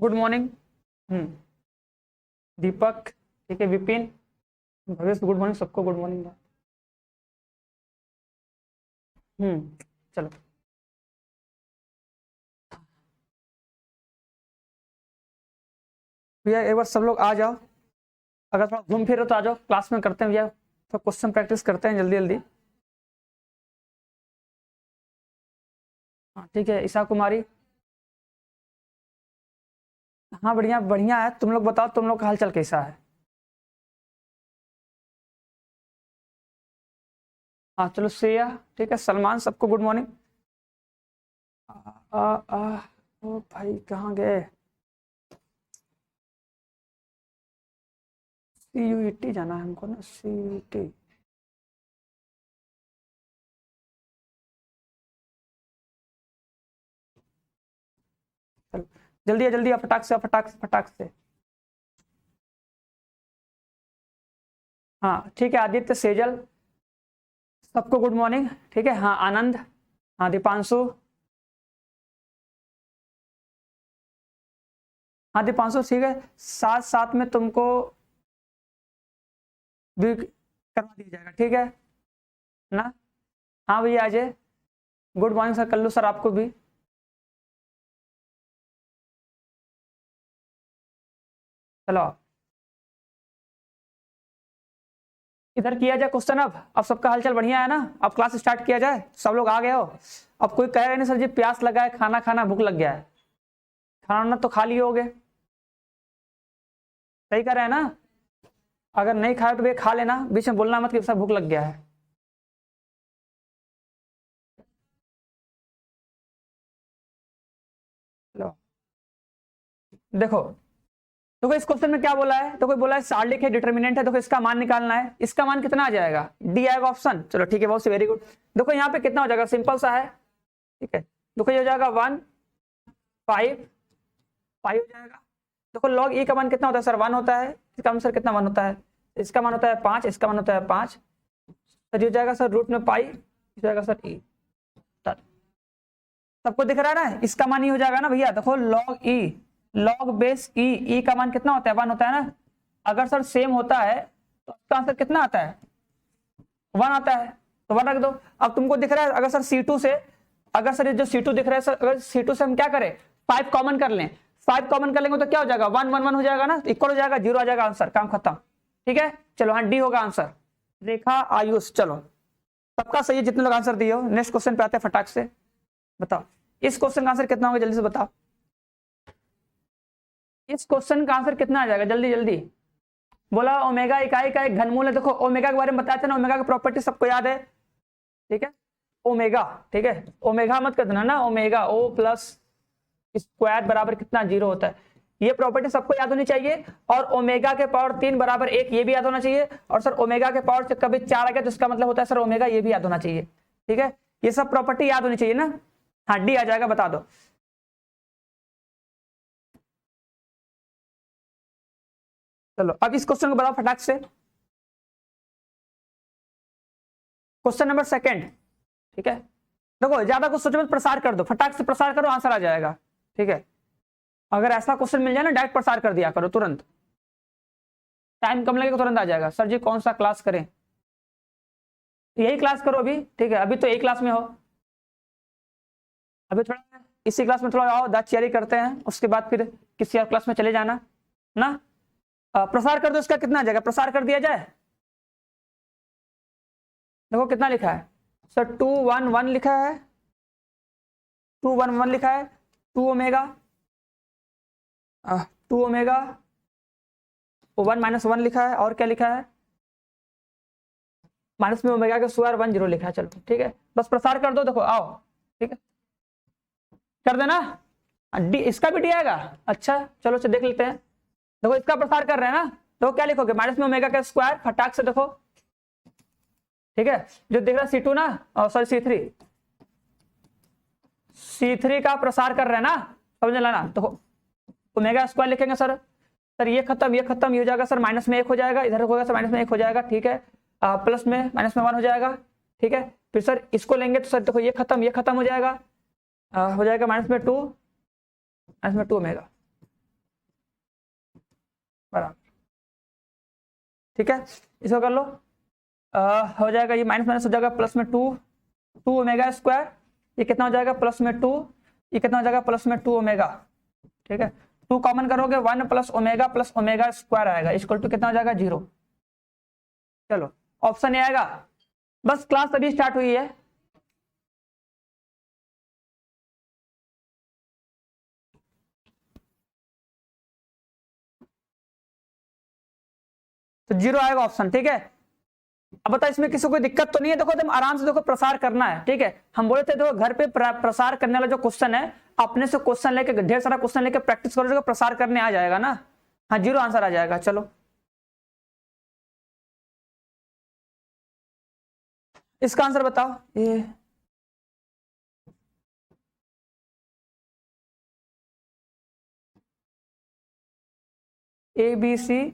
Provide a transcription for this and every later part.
Good morning. दीपक, ठीक है, Vipin, Bhavesh, good morning सबको, गुड मॉर्निंग। चलो भैया एक बार सब लोग आ जाओ, अगर थोड़ा घूम फिर तो आ जाओ, क्लास में करते हैं भैया, तो क्वेश्चन प्रैक्टिस करते हैं जल्दी जल्दी। हाँ ठीक है, ईशा कुमारी, हाँ बढ़िया बढ़िया है। तुम लोग बताओ, तुम लोग का हालचाल कैसा है? हाँ चलो, श्रेया, ठीक है, सलमान, सबको गुड मॉर्निंग। आ, आ, ओ भाई कहाँ गए? CUET जाना है हमको ना, CUET। चलो जल्दी जल्दी, फटाक से फटाक से फटाक से। हाँ ठीक है, आदित्य, सेजल, सबको गुड मॉर्निंग, ठीक है। हाँ आनंद, हाँ दीपांशु, हाँ दीपांशु ठीक है, साथ साथ में तुमको भी करवा दिया जाएगा, ठीक है ना। हाँ भैया Ajay, good morning sir, Kallu sir आपको भी। चलो इधर किया जाए क्वेश्चन। अब सबका हालचाल बढ़िया है ना? अब क्लास स्टार्ट किया जाए, सब लोग आ गए हो? अब कोई कह रहे नहीं सर जी प्यास लगा है, खाना खाना, भूख लग गया है। खाना तो खा लिए होगे, सही कह रहे हैं ना? अगर नहीं खाए तो भैया खा लेना, बीच में बोलना मत कि सर भूख लग गया है। लो देखो, देखो इस क्वेश्चन में क्या बोला है, तो कोई बोला है सार्डिक है, डिटर्मिनेंट है, देखो इसका मान निकालना है। इसका मान कितना आ जाएगा? डी आएगा ऑप्शन। चलो ठीक है, बहुत वेरी गुड। देखो यहाँ पे कितना हो जाएगा, सिंपल सा है, ठीक है। देखो ये हो जाएगा 1, 5, 5 हो जाएगा। देखो लॉग ई का मान कितना होता है सर? 1 होता है। इसका आंसर कितना मान होता है? इसका मान होता है 5, इसका मान होता है 5। सर ये हो जाएगा सर रूट में पाई, हो जाएगा सर ई। सबको दिख रहा है ना? इसका मान ही हो जाएगा ना भैया। देखो लॉग ई, लॉग बेस ई, ई का मान कितना होता है? 1 होता है ना। अगर सर सेम होता है तो इसका आंसर कितना आता है? 1 आता है, तो 1 रख दो। अब तुमको दिख रहा है अगर सर C2 से, अगर सर ये जो C2 दिख रहा है सर, अगर C2 से हम क्या करें, 5 कॉमन कर लें, 5 कॉमन कर लेंगे तो क्या हो जाएगा? 1 1 1 हो जाएगा ना, इक्वल हो जाएगा, 0 आ जाएगा, आंसर काम खत्म। ठीक है चलो, हाँ डी होगा आंसर। रेखा, आयुष, चलो सबका सही है जितने लोग आंसर दिए हो। नेक्स्ट क्वेश्चन पे आते हैं फटाक से। बताओ इस क्वेश्चन का आंसर कितना होगा, जल्दी से बताओ। इस क्वेश्चन का आंसर कितना आ जाएगा, जल्दी जल्दी बोला। ओमेगा इकाई का एक घनमूल है। देखो ओमेगा के बारे में बताया था ना, ओमेगा की प्रॉपर्टी सबको याद है, ठीक है। ओमेगा, ठीक है, ओमेगा मत कर देना ना, ओमेगा ओ प्लस स्क्वायर बराबर कितना? 0 होता है। ये प्रॉपर्टी सबको याद होनी चाहिए। और ओमेगा के पावर 3 बराबर 1, ये भी याद होना चाहिए। और सर ओमेगा के पावर से कभी 4 आ गया तो इसका मतलब होता है सर ओमेगा, ये भी याद होना चाहिए, ठीक है। ये सब प्रॉपर्टी याद होनी चाहिए ना। हाँ डी आ जाएगा, बता दो। चलो अब इस क्वेश्चन को बताओ फटाक से। क्वेश्चन नंबर सेकंड, ठीक है। देखो ज्यादा कुछ सोचो मत, प्रसार कर दो, फटाक से प्रसार करो, आंसर आ जाएगा, ठीक है। अगर ऐसा क्वेश्चन मिल जाए ना, डायरेक्ट प्रसार कर दिया करो तुरंत, टाइम कम लगेगा, तुरंत आ जाएगा। सर जी कौन सा क्लास करें? यही क्लास करो अभी, ठीक है। अभी तो एक क्लास में हो, अभी थोड़ा इसी क्लास में थोड़ा आओ, दांत चियारी करते हैं, उसके बाद फिर किसी और क्लास में चले जाना ना। प्रसार कर दो, इसका कितना आ जाएगा? प्रसार कर दिया जाए। देखो कितना लिखा है सर, 2 1 1 लिखा है, 2 1 1 लिखा है, 2 ओमेगा, 2 ओमेगा, 1 माइनस 1 लिखा है, और क्या लिखा है? माइनस में ओमेगा के स्क्वायर 1 0 लिखा है। चलो ठीक है, बस प्रसार कर दो। देखो आओ, ठीक है, कर देना। डी, इसका भी डी आएगा। अच्छा चलो देख लेते हैं। देखो इसका प्रसार कर रहे हैं ना, देखो क्या लिखोगे? माइनस में ओमेगा का स्क्वायर, फटाक से देखो, ठीक है। जो देख रहा C2 ना, सॉरी C3 का प्रसार कर रहे हैं ना, समझ लेना। तो ओमेगा स्क्वायर लिखेंगे सर, सर ये खत्म, ये खत्म, ये हो जाएगा सर, माइनस में 1 हो जाएगा, इधर होगा सर माइनस में 1 हो जाएगा, ठीक है। प्लस में माइनस में 1 हो जाएगा, ठीक है। फिर सर इसको लेंगे तो सर देखो ये खत्म हो जाएगा, हो जाएगा माइनस में 2, माइनस में 2 ओमेगा, बराबर। ठीक है, इसको कर लो। हो जाएगा ये माइनस माइनस हो जाएगा प्लस में 2 ओमेगा स्क्वायर, ये कितना हो जाएगा प्लस में 2, ये कितना हो जाएगा प्लस में 2 ओमेगा। ठीक है, 2 कॉमन करोगे 1 प्लस ओमेगा स्क्वायर आएगा, इक्वल टू कितना हो जाएगा 0। चलो ऑप्शन ए आएगा। बस क्लास अभी स्टार्ट हुई है, तो 0 आएगा ऑप्शन। ठीक है, अब बता इसमें किसी को कोई दिक्कत तो नहीं है? देखो तुम आराम से देखो प्रसार करना है। ठीक है, हम बोले थे देखो घर पे प्रसार करने वाला जो क्वेश्चन है, अपने से क्वेश्चन लेके ढेर सारा क्वेश्चन लेके प्रैक्टिस करो, प्रसार करने आ जाएगा ना। हाँ 0 आंसर आ जाएगा। चलो इसका आंसर बताओ। ये ABC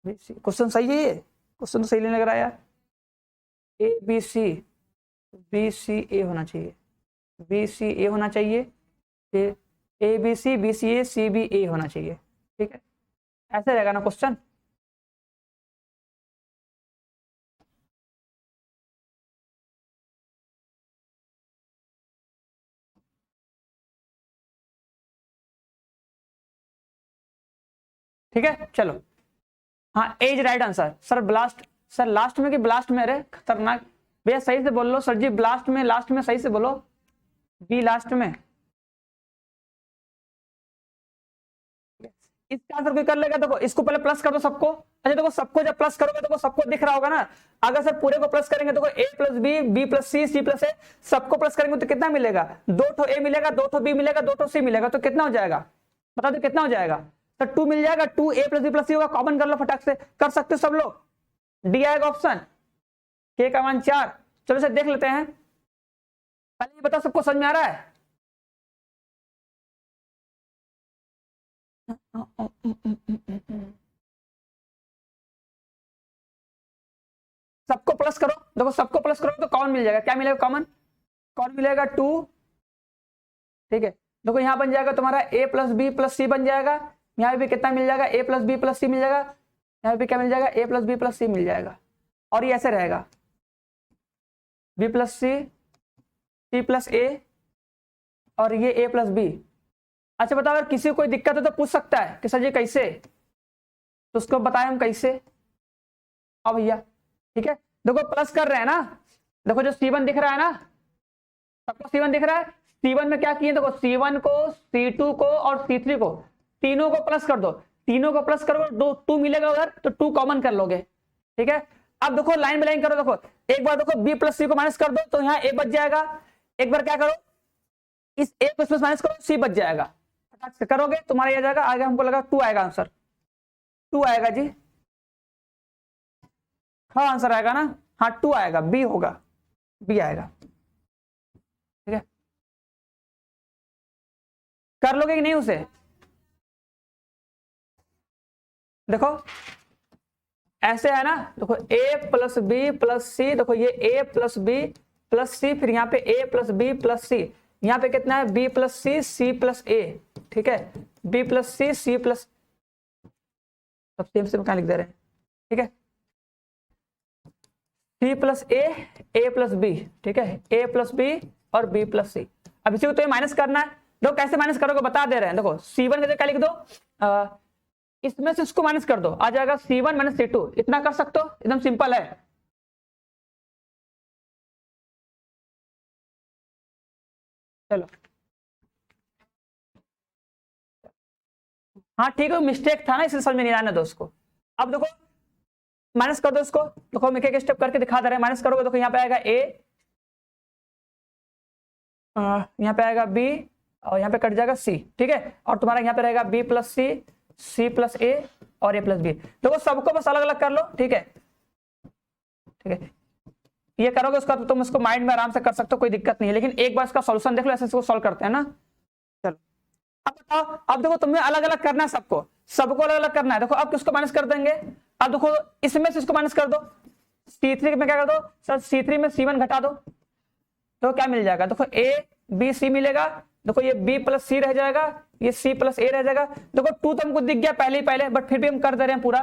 क्वेश्चन सही है, ये क्वेश्चन तो सही नहीं लग रहा है यार। BCA होना चाहिए, BCA होना चाहिए, ABC BCA CBA होना चाहिए। ठीक है, ऐसे रहेगा ना क्वेश्चन। ठीक है चलो, हाँ as right answer. Sir blast, sir last में कि ब्लास्ट में? अरे खतरनाक भैया, सही से बोल लो सर जी, ब्लास्ट में, लास्ट में सही से बोलो, बी लास्ट में। इसका आंसर कोई कर लेगा? देखो इसको पहले प्लस कर दो सबको। अच्छा देखो सबको जब प्लस करोगे तो सबको दिख रहा होगा ना। अगर सर पूरे को प्लस करेंगे तो A plus B, B plus C, C plus A, सबको प्लस करेंगे तो कितना मिलेगा? 2 ठो A मिलेगा, 2 ठो B मिलेगा, 2 ठो C मिलेगा, तो कितना हो जाएगा बता दो कितना हो जाएगा? तो 2 मिल जाएगा, 2A प्लस बी प्लस सी होगा, कॉमन कर लो फटाक से, कर सकते हो सब लोग। डी आएगा ऑप्शन, K का मान 4। चलो सर देख लेते हैं, पहले ये बताओ सबको समझ में आ रहा है? सबको प्लस करो, देखो सबको प्लस करो तो कॉमन मिल जाएगा। क्या मिलेगा कॉमन? कॉमन मिलेगा 2। ठीक है, देखो यहां बन जाएगा तुम्हारा A प्लस बी प्लस सी बन जाएगा। यहाँ भी कितना मिल जाएगा? A प्लस बी प्लस सी मिल जाएगा। यहाँ पे क्या मिल जाएगा? A प्लस बी प्लस सी मिल जाएगा। और ये ऐसे रहेगा, B plus C, C plus ए, और ये A प्लस बी। अच्छा बताओ अगर किसी को कोई दिक्कत हो तो पूछ सकता है कि सर जी कैसे, तो उसको बताएं हम कैसे। अब भैया ठीक है, देखो प्लस कर रहे हैं ना, देखो जो C1 दिख रहा है ना, सबको C1 दिख रहा है। C1 में क्या किए, देखो C1 को, C2 को और C3 को, तीनों को प्लस कर दो। तीनों को प्लस करो, 2 मिलेगा उधर, तो 2 कॉमन कर लोगे। ठीक है, अब देखो लाइन बाय लाइन करो। देखो एक बार देखो B प्लस सी को माइनस कर दो तो यहाँ A बच जाएगा। एक बार क्या करो, इस A प्लस माइनस करो, C बच जाएगा। करोगे तुम्हारा ये जाएगा, आगे हमको लगा 2 आएगा आंसर, 2 आएगा जी। हाँ आंसर आएगा ना, हाँ 2 आएगा, बी होगा, बी आएगा। ठीक है, कर लोगे कि नहीं उसे? देखो ऐसे है ना, देखो A प्लस बी प्लस सी, देखो ये A प्लस बी प्लस सी, फिर यहाँ पे A प्लस बी प्लस सी, यहाँ पे कितना है? B plus C, C plus ए। ठीक है, B plus C, C plus, सब सेम सेम कहां लिख दे रहे हैं। ठीक है, C प्लस ए प्लस बी। ठीक है, A प्लस बी और B प्लस सी। अब इसी को तो ये माइनस करना है। देखो कैसे माइनस करोगे बता दे रहे हैं। देखो C1 के जगह क्या लिख दो, इसमें से इसको माइनस कर दो, आ जाएगा C1 माइनस C2। इतना कर सकते हो, एकदम सिंपल है। चलो हाँ ठीक है, मिस्टेक था ना इसलिए समझ में नहीं आने दो उसको। अब देखो माइनस कर दो इसको, देखो हम एक स्टेप करके दिखा दे रहे हैं। माइनस करोगे देखो यहाँ पे आएगा A, यहाँ पे आएगा B, और यहाँ पे कट जाएगा C। ठीक है, और तुम्हारा यहाँ पे रहेगा B plus C, C plus ए और A प्लस बी। देखो सबको बस अलग अलग कर लो। ठीक है, ठीक है, ये करोगे उसका तो तुम इसको माइंड में आराम से कर सकते हो, कोई दिक्कत नहीं है। लेकिन एक बार इसका सॉल्यूशन देख लो, ऐसे इसको सॉल्व करते हैं ना। चलो अब बताओ, अब देखो तुम्हें अलग अलग करना है, सबको सबको अलग अलग करना है। देखो अब किसको माइनस कर देंगे? अब देखो इसमें से इसको माइनस कर दो, C3 में क्या कर दो सर, C3 में C1 घटा दो, तो क्या मिल जाएगा? देखो A B C मिलेगा, देखो ये B प्लस सी रह जाएगा, ये सी प्लस ए रह जाएगा। देखो 2 तो हमको दिख गया पहले ही पहले, बट फिर भी हम कर दे रहे हैं पूरा।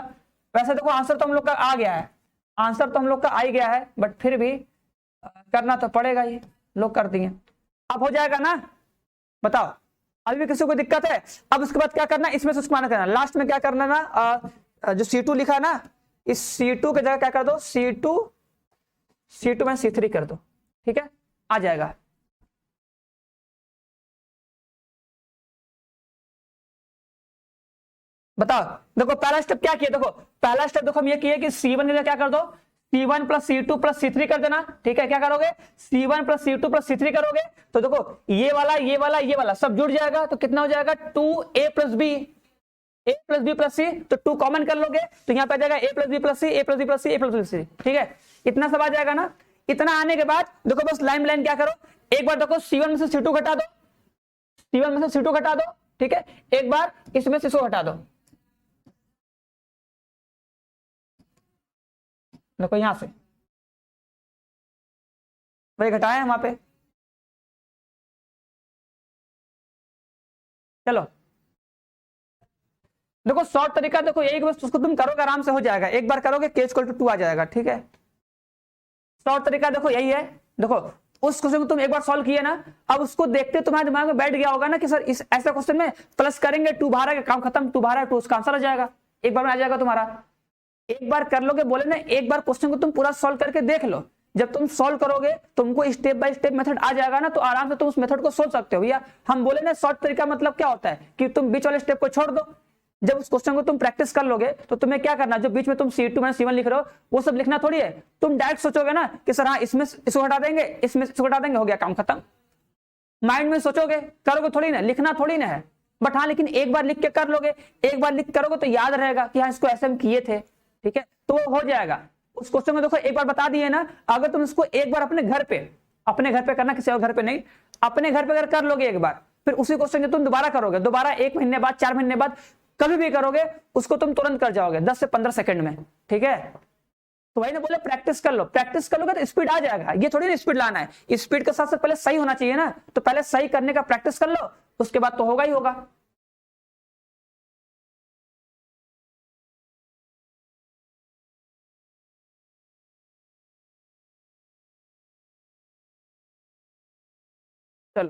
वैसे देखो आंसर तो हम लोग का आ गया है, आंसर तो हम लोग का आ ही गया है, बट फिर भी करना तो पड़ेगा, ये लोग कर दिए। अब हो जाएगा ना, बताओ अभी भी किसी को दिक्कत है? अब उसके बाद क्या करना, इसमें से उसको माना करना, लास्ट में क्या करना ना, जो C2 लिखा है ना, इस C2 की जगह क्या कर दो, C2 में C3 कर दो, ठीक है, आ जाएगा। बताओ, देखो पहला स्टेप क्या किया, देखो पहला स्टेप देखो हम ये किए कि C1 की जगह क्या कर दो, C1 plus C2 plus C3 कर देना, ठीक है। क्या करोगे, C1 plus C2 plus C3 करोगे तो देखो ये वाला ये वाला ये वाला सब जुड़ जाएगा, तो कितना हो जाएगा 2A प्लस बी, ए प्लस बी प्लस सी, तो 2 कॉमन कर लोगे तो यहाँ पे आ जाएगा ए प्लस बी प्लस सी, ए प्लस बी प्लस सी, ए प्लस बी सी, ठीक है। इतना सब आ जाएगा ना। इतना आने के बाद देखो बस लाइन लाइन क्या करो, एक बार देखो C1 में से C2 घटा दो, C1 में से C2 घटा दो, ठीक है। एक बार इसमें से इसको घटा दो, देखो यहां से वही घटाए हैं वहां पे, चलो देखो शॉर्ट तरीका देखो यही, बस उसको तुम करोगे आराम से हो जाएगा, एक बार करोगे k इक्वल टू 2 आ जाएगा, ठीक है। शॉर्ट तरीका देखो यही है, देखो उस क्वेश्चन को तुम एक बार सॉल्व किए ना, अब उसको देखते तुम्हारे दिमाग में बैठ गया होगा ना कि सर इस ऐसा क्वेश्चन में प्लस करेंगे 2 बाहर आएगा, काम खत्म, 2 बाहर आएगा 2 उसका आंसर आ जाएगा, एक बार में आ जाएगा तुम्हारा। एक बार कर लोगे, बोले ना एक बार क्वेश्चन को तुम पूरा सॉल्व करके देख लो, जब तुम सॉल्व करोगे तुमको स्टेप बाय स्टेप मेथड आ जाएगा ना, तो आराम से तुम उस मेथड को सोच सकते हो। भैया हम बोले ना शॉर्ट तरीका मतलब क्या होता है कि तुम बीच वाले स्टेप को छोड़ दो, जब उस क्वेश्चन को तुम प्रैक्टिस कर लोगे तो तुम्हें क्या करना, जो बीच में तुम C2 में C1 लिख रहे हो वो सब लिखना थोड़ी है, तुम डायरेक्ट सोचोगे ना कि सर हाँ इसमें इसको हटा देंगे, इसमें इसको हटा देंगे, हो गया काम खत्म। माइंड में सोचोगे, करोगे थोड़ी ना, लिखना थोड़ी ना है, बट हाँ लेकिन एक बार लिख के कर लोगे, एक बार लिख करोगे तो याद रहेगा कि हाँ इसको ऐसे हम किए थे, ठीक है, तो वो हो जाएगा। उस क्वेश्चन में देखो एक बार बता दिए ना, अगर तुम इसको एक बार अपने घर पे करना, किसी और घर पे नहीं, अपने घर पे अगर कर लोगे एक बार, फिर उसी क्वेश्चन को तुम दोबारा करोगे, दोबारा 1 महीने बाद 4 महीने बाद कभी भी करोगे, उसको तुम तुरंत कर जाओगे 10 से 15 सेकंड में, ठीक है। तो वही ना बोले प्रैक्टिस कर लो, प्रैक्टिस कर लोगे तो स्पीड आ जाएगा, ये थोड़ी ना स्पीड लाना है, स्पीड के साथ साथ पहले सही होना चाहिए ना, तो पहले सही करने का प्रैक्टिस कर लो, उसके बाद तो होगा ही होगा। चलो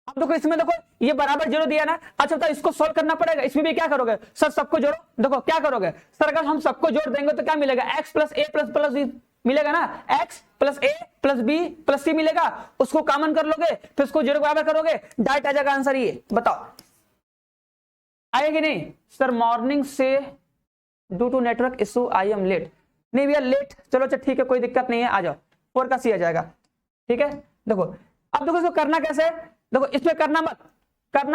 अब देखो इसमें देखो ये बराबर 0 दिया ना, अच्छा बताओ इसको सोल्व करना पड़ेगा, इसमें भी क्या करोगे सर, सबको जोड़ो, देखो क्या करोगे सर, अगर हम सबको जोड़ देंगे तो क्या मिलेगा, x प्लस ए प्लस प्लस बी मिलेगा ना, x प्लस ए प्लस बी प्लस सी मिलेगा, उसको कॉमन कर लोगे, फिर उसको 0 बराबर करोगे, डायरेक्ट आ जाएगा आंसर, ये बताओ आएगी नहीं। सर मॉर्निंग से due to network issue I am late, नहीं भैया लेट, चलो अच्छा ठीक है कोई दिक्कत नहीं है, आ जाओ 4 का सी आ जाएगा, ठीक है। देखो अब देखो इसको करना कैसे, देखो इसमें करना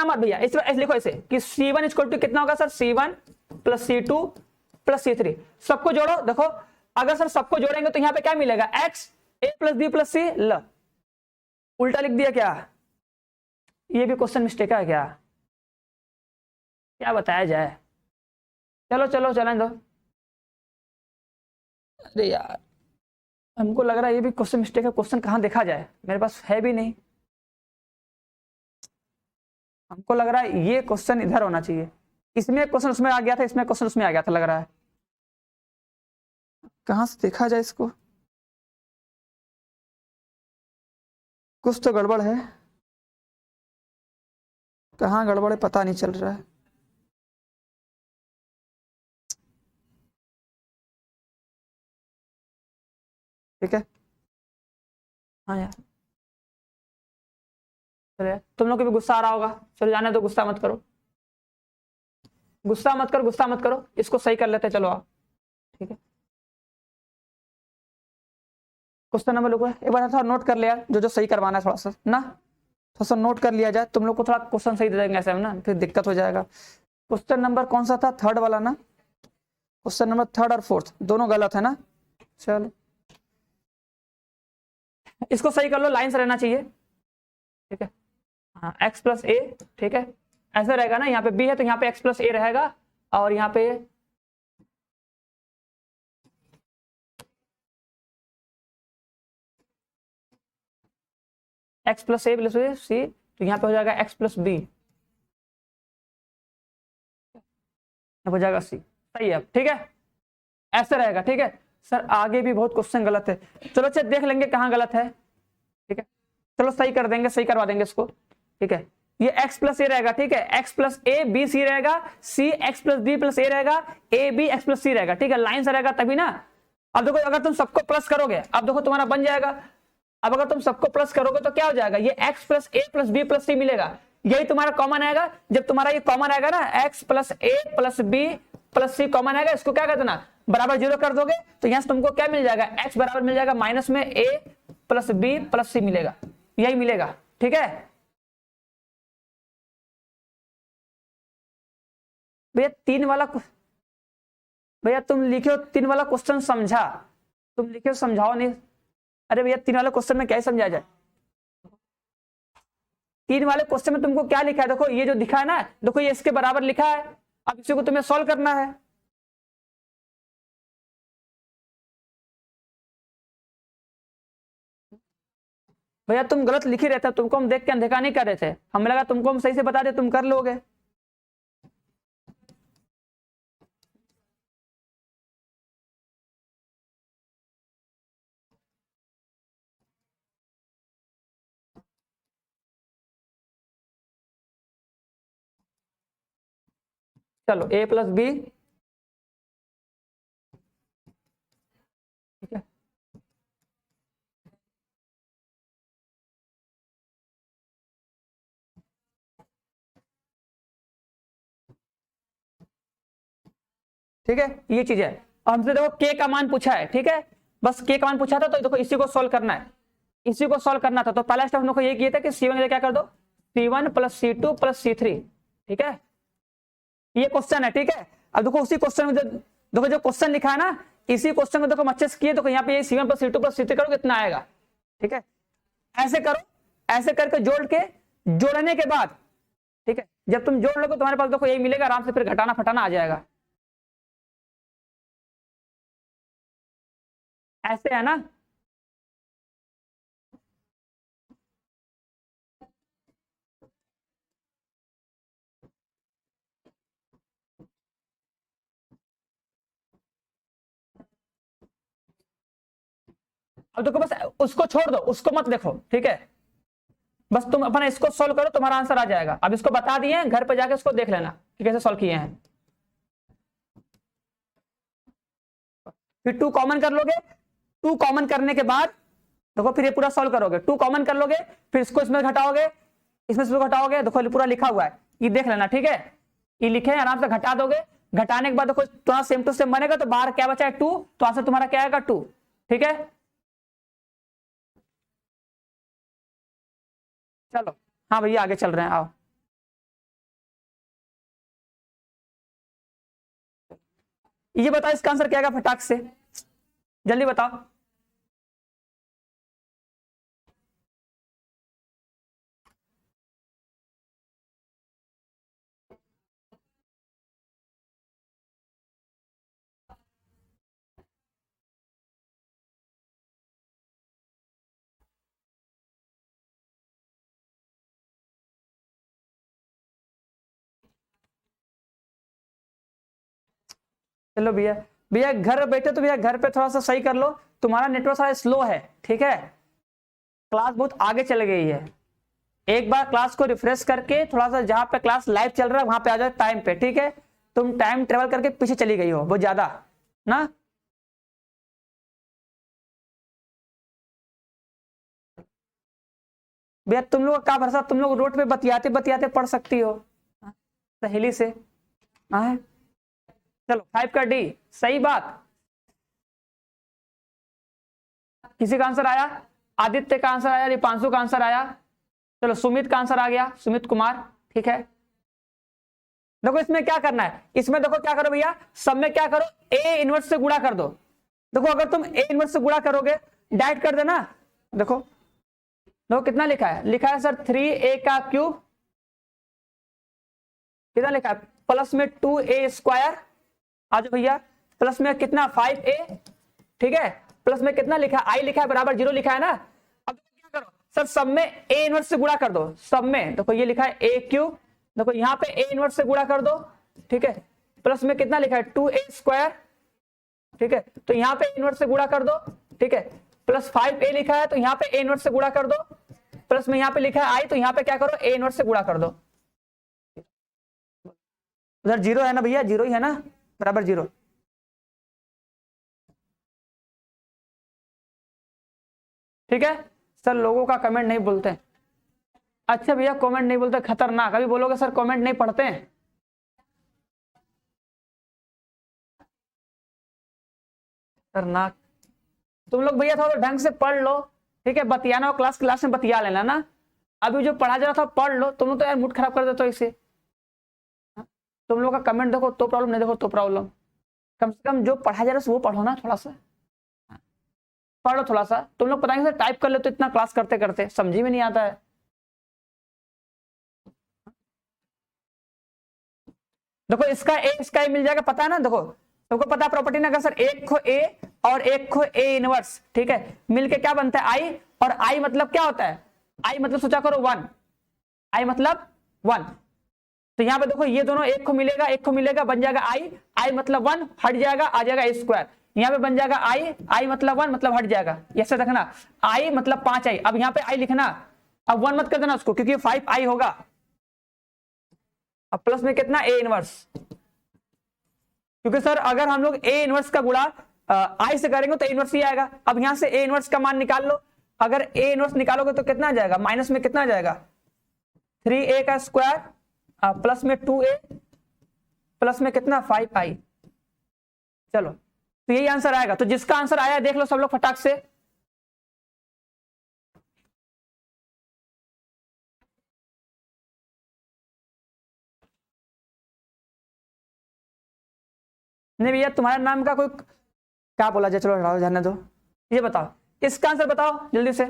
मत भैया, इसमें ऐसे लिखो ऐसे कि C1 इक्वल टू कितना होगा sir, C1 plus C2 plus C3, सबको जोड़ो, देखो अगर सर सबको जोड़ेंगे तो यहाँ पे क्या मिलेगा, x a plus B plus C, ल उल्टा लिख दिया क्या, ये भी क्वेश्चन मिस्टेक है क्या, क्या बताया जाए, चलो चलो चलें दो। अरे यार हमको लग रहा है ये भी क्वेश्चन मिस्टेक है, क्वेश्चन कहाँ देखा जाए, मेरे पास है भी नहीं, हमको लग रहा है ये क्वेश्चन इधर होना चाहिए, इसमें क्वेश्चन उसमें आ गया था, इसमें क्वेश्चन उसमें आ गया था, लग रहा है कहां से देखा जाए इसको, कुछ तो गड़बड़ है, कहाँ गड़बड़ है पता नहीं चल रहा है, ठीक है। हाँ यार चलो यार, तुम लोग को भी गुस्सा आ रहा होगा, चलो जाने दो, गुस्सा मत करो, गुस्सा मत करो, गुस्सा मत करो, इसको सही कर लेते, चलो आप, ठीक है। क्वेश्चन नंबर लोग एक बार थोड़ा नोट कर लिया, जो जो सही करवाना है थोड़ा सा ना, थोड़ा सा नोट कर लिया जाए, तुम लोग को थोड़ा क्वेश्चन सही दे देंगे ऐसे में ना, फिर दिक्कत हो जाएगा। क्वेश्चन नंबर कौन सा था, थर्ड वाला ना, क्वेश्चन नंबर थर्ड और फोर्थ दोनों गलत है ना, चलो इसको सही कर लो, लाइन से रहना चाहिए, ठीक है। हाँ x प्लस ए, ठीक है, ऐसा रहेगा ना, यहाँ पे b है तो यहाँ पे x प्लस ए रहेगा, और यहाँ पे x प्लस ए प्लस सी, तो यहाँ पे हो जाएगा x प्लस बी, हो जाएगा सी। सही है, ठीक है, ऐसे रहेगा। ठीक है सर, आगे भी बहुत क्वेश्चन गलत है, चलो अच्छा देख लेंगे कहाँ गलत है। ठीक है, चलो सही कर देंगे, सही करवा देंगे इसको। ठीक है, ये x प्लस ए रहेगा। ठीक है, x plus A B C रहेगा, C X plus B plus A रहेगा, A B X plus C रहेगा। ठीक है, लाइन से रहेगा तभी ना। अब देखो अगर तुम सबको प्लस करोगे, अब देखो तुम्हारा बन जाएगा। अब अगर तुम सबको प्लस करोगे तो क्या हो जाएगा, ये x प्लस ए प्लस बी प्लस सी मिलेगा, यही तुम्हारा कॉमन आएगा। जब तुम्हारा ये कॉमन आएगा ना, x प्लस ए प्लस बी प्लस सी कॉमन आएगा, इसको क्या कर देना, बराबर जीरो कर दोगे, तो यहां से तुमको क्या मिल जाएगा, x बराबर मिल जाएगा माइनस में a प्लस बी प्लस सी मिलेगा, यही मिलेगा। ठीक है भैया, तीन वाला, भैया तुम लिखे हो तीन वाला क्वेश्चन समझा, तुम लिखे हो समझाओ नहीं। अरे भैया तीन वाले क्वेश्चन में क्या समझा जाए, तीन वाले क्वेश्चन में तुमको क्या लिखा है, देखो ये जो दिखा है ना, देखो ये इसके बराबर लिखा है, अब इसी को तुम्हें सॉल्व करना है। भैया तुम गलत लिख ही रहे थे, तुमको हम देख के अनदेखा नहीं कर रहे थे, हमें लगा तुमको हम सही से बता दे, तुम कर लोगे। चलो a प्लस बी, ठीक है, ठीक है, ये चीज है। हमसे देखो k का मान पूछा है, ठीक है, बस k का मान पूछा था, तो देखो इसी को सॉल्व करना है, इसी को सॉल्व करना था। तो पहला स्टेप हम लोग को ये किया था कि c1 क्या कर दो, c1 plus c2 plus c3। ठीक है, ये क्वेश्चन है। ठीक है, अब देखो उसी क्वेश्चन में देखो जो क्वेश्चन लिखा है ना, इसी क्वेश्चन को देखो हम अच्छे से किए, देखो यहाँ पे ये c1 plus c2 plus c3 करो कितना आएगा। ठीक है, ऐसे करो, ऐसे करके जोड़ के, जोड़ने के बाद, ठीक है, जब तुम जोड़ लोगे तुम्हारे पास देखो यही मिलेगा, आराम से फिर घटाना फटाना आ जाएगा। ऐसे है ना, अब देखो बस उसको छोड़ दो, उसको मत देखो। ठीक है, बस तुम अपना इसको सॉल्व करो, तुम्हारा आंसर आ जाएगा। अब इसको बता दिए, घर पे जाके इसको देख लेना कि कैसे सॉल्व किए हैं। फिर टू कॉमन कर लोगे, टू कॉमन करने के बाद देखो फिर ये पूरा सॉल्व करोगे, टू कॉमन कर लोगे, फिर इसको इसमें घटाओगे, इसमें से घटाओगे, देखो पूरा लिखा हुआ है, ये देख लेना। ठीक है, ये लिखे हैं, आराम से घटा दोगे, घटाने के बाद देखो तुम्हारा सेम टू सेम बनेगा, तो बाहर क्या बचा है, टू, तो आंसर तुम्हारा क्या आएगा, टू। ठीक है, चलो हाँ भैया आगे चल रहे हैं, आओ। ये बताओ इसका आंसर क्या आएगा फटाक से, जल्दी बताओ। चलो भैया, भैया घर बैठे तो भैया घर पे थोड़ा सा सही कर लो, तुम्हारा नेटवर्क थोड़ा स्लो है। ठीक है, क्लास बहुत आगे चल गई है, एक बार क्लास को रिफ्रेश करके थोड़ा सा जहां पे क्लास लाइव चल रहा है वहां पे आ जाओ टाइम पे। ठीक है, तुम टाइम ट्रेवल करके पीछे चली गई हो बहुत ज्यादा ना। भैया तुम लोग का भरोसा, तुम लोग रोड पे बतियाते बतियाते पढ़ सकती हो सहेली से। हाँ चलो 5 का डी, सही बात। किसी का आंसर आया, आदित्य का आंसर आया, दीपांशु का आंसर आया, चलो सुमित का आंसर आ गया, सुमित कुमार। ठीक है, देखो इसमें क्या करना है, इसमें देखो क्या करो भैया, सब में क्या करो, ए इनवर्स से गुणा कर दो। देखो अगर तुम ए इनवर्स से गुणा करोगे, डायरेक्ट कर देना। देखो देखो कितना लिखा है, लिखा है सर 3a का क्यूब, कितना लिखा है, प्लस में 2a स्क्वायर, आ जाओ भैया, प्लस में कितना 5a। ठीक है, प्लस में कितना लिखा है, आई लिखा है बराबर 0 लिखा है ना। अब क्या करो सर, सब में ए इनवर्स से गुणा कर दो, सब में देखो ये लिखा है a क्यूब, देखो यहाँ पे ए इनवर्स से गुणा कर दो। ठीक है, प्लस में कितना लिखा है 2a², ठीक है, तो यहाँ पे इनवर्स से गुणा कर दो, ठीक है, प्लस 5a लिखा है तो यहाँ पे a इनवर्स से गुणा कर दो, प्लस में यहाँ पे लिखा है i तो यहाँ पे क्या करो a इनवर्स से गुणा कर दो। उधर जीरो है ना भैया, जीरो ही है ना, बराबर जीरो। ठीक है सर, लोगों का कमेंट नहीं बोलते हैं। अच्छा भैया कमेंट नहीं बोलते, खतरनाक। अभी बोलोगे सर कमेंट नहीं पढ़ते हैं, खतरनाक। तुम लोग भैया थोड़ा ढंग से पढ़ लो, ठीक है, बतियाना हो क्लास क्लास में बतिया लेना ना। अभी जो पढ़ा जा रहा था पढ़ लो, तुम लोग तो यार मूड खराब कर देते हो इसे। तुम लोग का कमेंट देखो तो प्रॉब्लम, नहीं देखो तो प्रॉब्लम। कम से कम जो पढ़ा जा रहा है वो पढ़ो ना, थोड़ा सा पढ़ लो थोड़ा सा। तुम लोग पता नहीं टाइप कर लेते इतना क्लास करते करते, समझी में नहीं आता है। देखो इसका ए इसका ए मिल जाएगा, पता है ना, देखो तुमको पता है प्रॉपर्टी ना, अगर सर एक खो ए और एक खो ए इनवर्स, ठीक है, मिलके क्या बनता है आई, और आई मतलब क्या होता है, आई मतलब सोचा करो 1, आई मतलब 1। तो यहाँ पे देखो ये दोनों एक को मिलेगा एक को मिलेगा, बन जाएगा आई, आई मतलब 1 हट जाएगा, आ जाएगा ए स्क्वायर। यहाँ पे बन जाएगा आई, आई मतलब 1 मतलब हट जाएगा, ऐसे रखना, आई मतलब 5 आई। अब यहाँ पे आई लिखना, अब 1 मत कर देना उसको क्योंकि 5 आई होगा। अब प्लस में कितना ए इनवर्स, क्योंकि सर अगर हम लोग ए इनवर्स का गुणा आई से करेंगे तो इनवर्स ही आएगा। अब यहां से ए इनवर्स का मान निकाल लो, अगर ए इनवर्स निकालोगे तो कितना आ जाएगा, माइनस में कितना आ जाएगा 3a का स्क्वायर प्लस में 2a प्लस में कितना 5i। चलो तो यही आंसर आएगा। तो जिसका आंसर आया देख लो सब लोग फटाक से। नहीं भैया तुम्हारे नाम का कोई क्या बोला जाए, चलो हटाओ जाने दो। ये बताओ इसका आंसर बताओ जल्दी से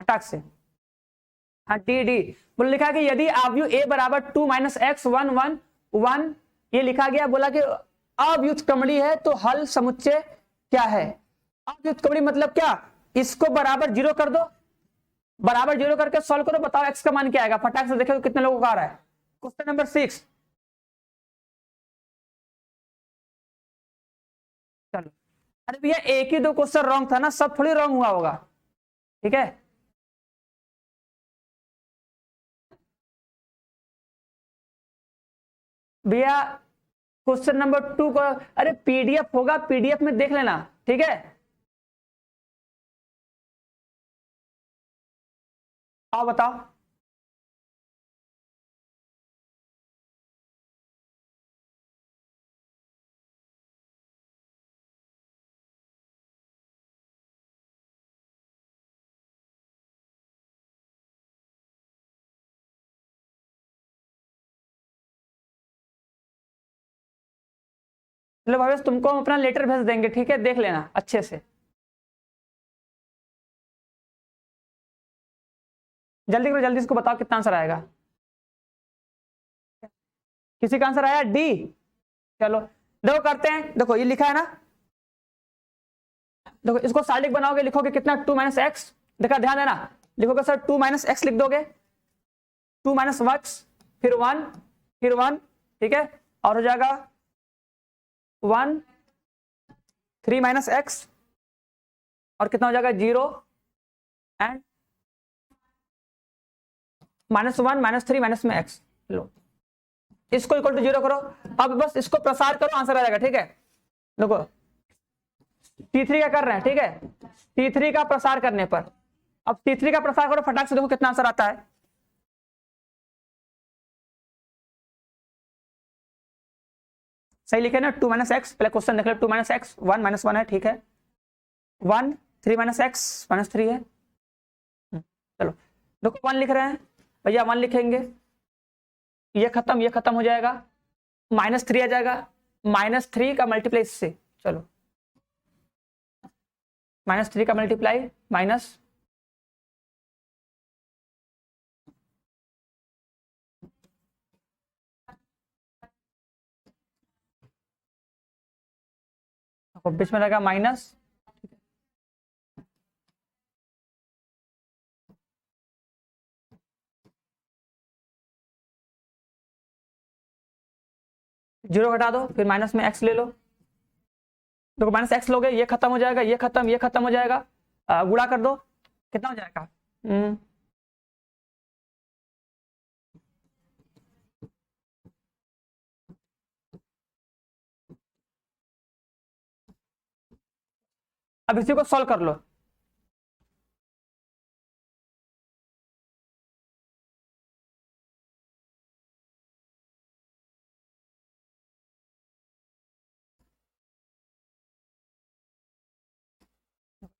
फटाक से। हाँ डी डी बोल लिखा कि यदि आव्यू a बराबर 2 माइनस एक्स 1 1 1 ये लिखा गया, बोला कि अव्युत्क्रमणीय है तो हल समुच्चय क्या है। अव्युत्क्रमणीय मतलब क्या, इसको बराबर जीरो कर दो, बराबर जीरो करके सॉल्व करो, बताओ एक्स का मान क्या आएगा, फटाक से देखो कितने लोगों का आ रहा है। Question number 6। चलो अरे भैया एक ही दो क्वेश्चन रॉन्ग था ना, सब थोड़ी रॉन्ग हुआ होगा, ठीक है। भैया क्वेश्चन नंबर 2 को अरे पीडीएफ होगा, पीडीएफ में देख लेना, ठीक है। आओ बताओ। चलो भावेश तुमको हम अपना लेटर भेज देंगे, ठीक है, देख लेना अच्छे से। जल्दी करो जल्दी, इसको बताओ कितना आंसर आएगा। किसी का आंसर आया डी। चलो देखो करते हैं, देखो ये लिखा है ना, देखो इसको साइड बनाओगे, लिखोगे कितना 2 माइनस एक्स, देखा ध्यान देना, लिखोगे सर 2 माइनस एक्स लिख दोगे, 2 माइनस वक्स फिर 1 फिर 1, ठीक है, और हो जाएगा 1 3 माइनस एक्स और कितना हो जाएगा 0 एंड -1 -3 माइनस में एक्स। लो इसको इक्वल टू 0 करो, अब बस इसको प्रसार करो आंसर आ जाएगा, ठीक है। देखो T3 का कर रहे हैं, ठीक है, T3 का प्रसार करने पर, अब T3 का प्रसार करो फटाक से, देखो कितना आंसर आता है। सही लिखे ना 2 माइनस एक्स, पहले क्वेश्चन देख लो, 2 माइनस एक्स 1 माइनस 1 है, ठीक है, 1 3 माइनस एक्स माइनस 3 है। चलो देखो 1 लिख रहे हैं भैया, 1 लिखेंगे, ये खत्म हो जाएगा, -3 आ जाएगा, -3 का मल्टीप्लाई इससे, चलो -3 का मल्टीप्लाई माइनस बीच में रहेगा माइनस, जीरो घटा दो, फिर माइनस में एक्स ले लो। देखो माइनस एक्स लोगे, ये खत्म हो जाएगा, ये खत्म हो जाएगा, गुणा कर दो, कितना हो जाएगा? अब इसी को सॉल्व कर लो।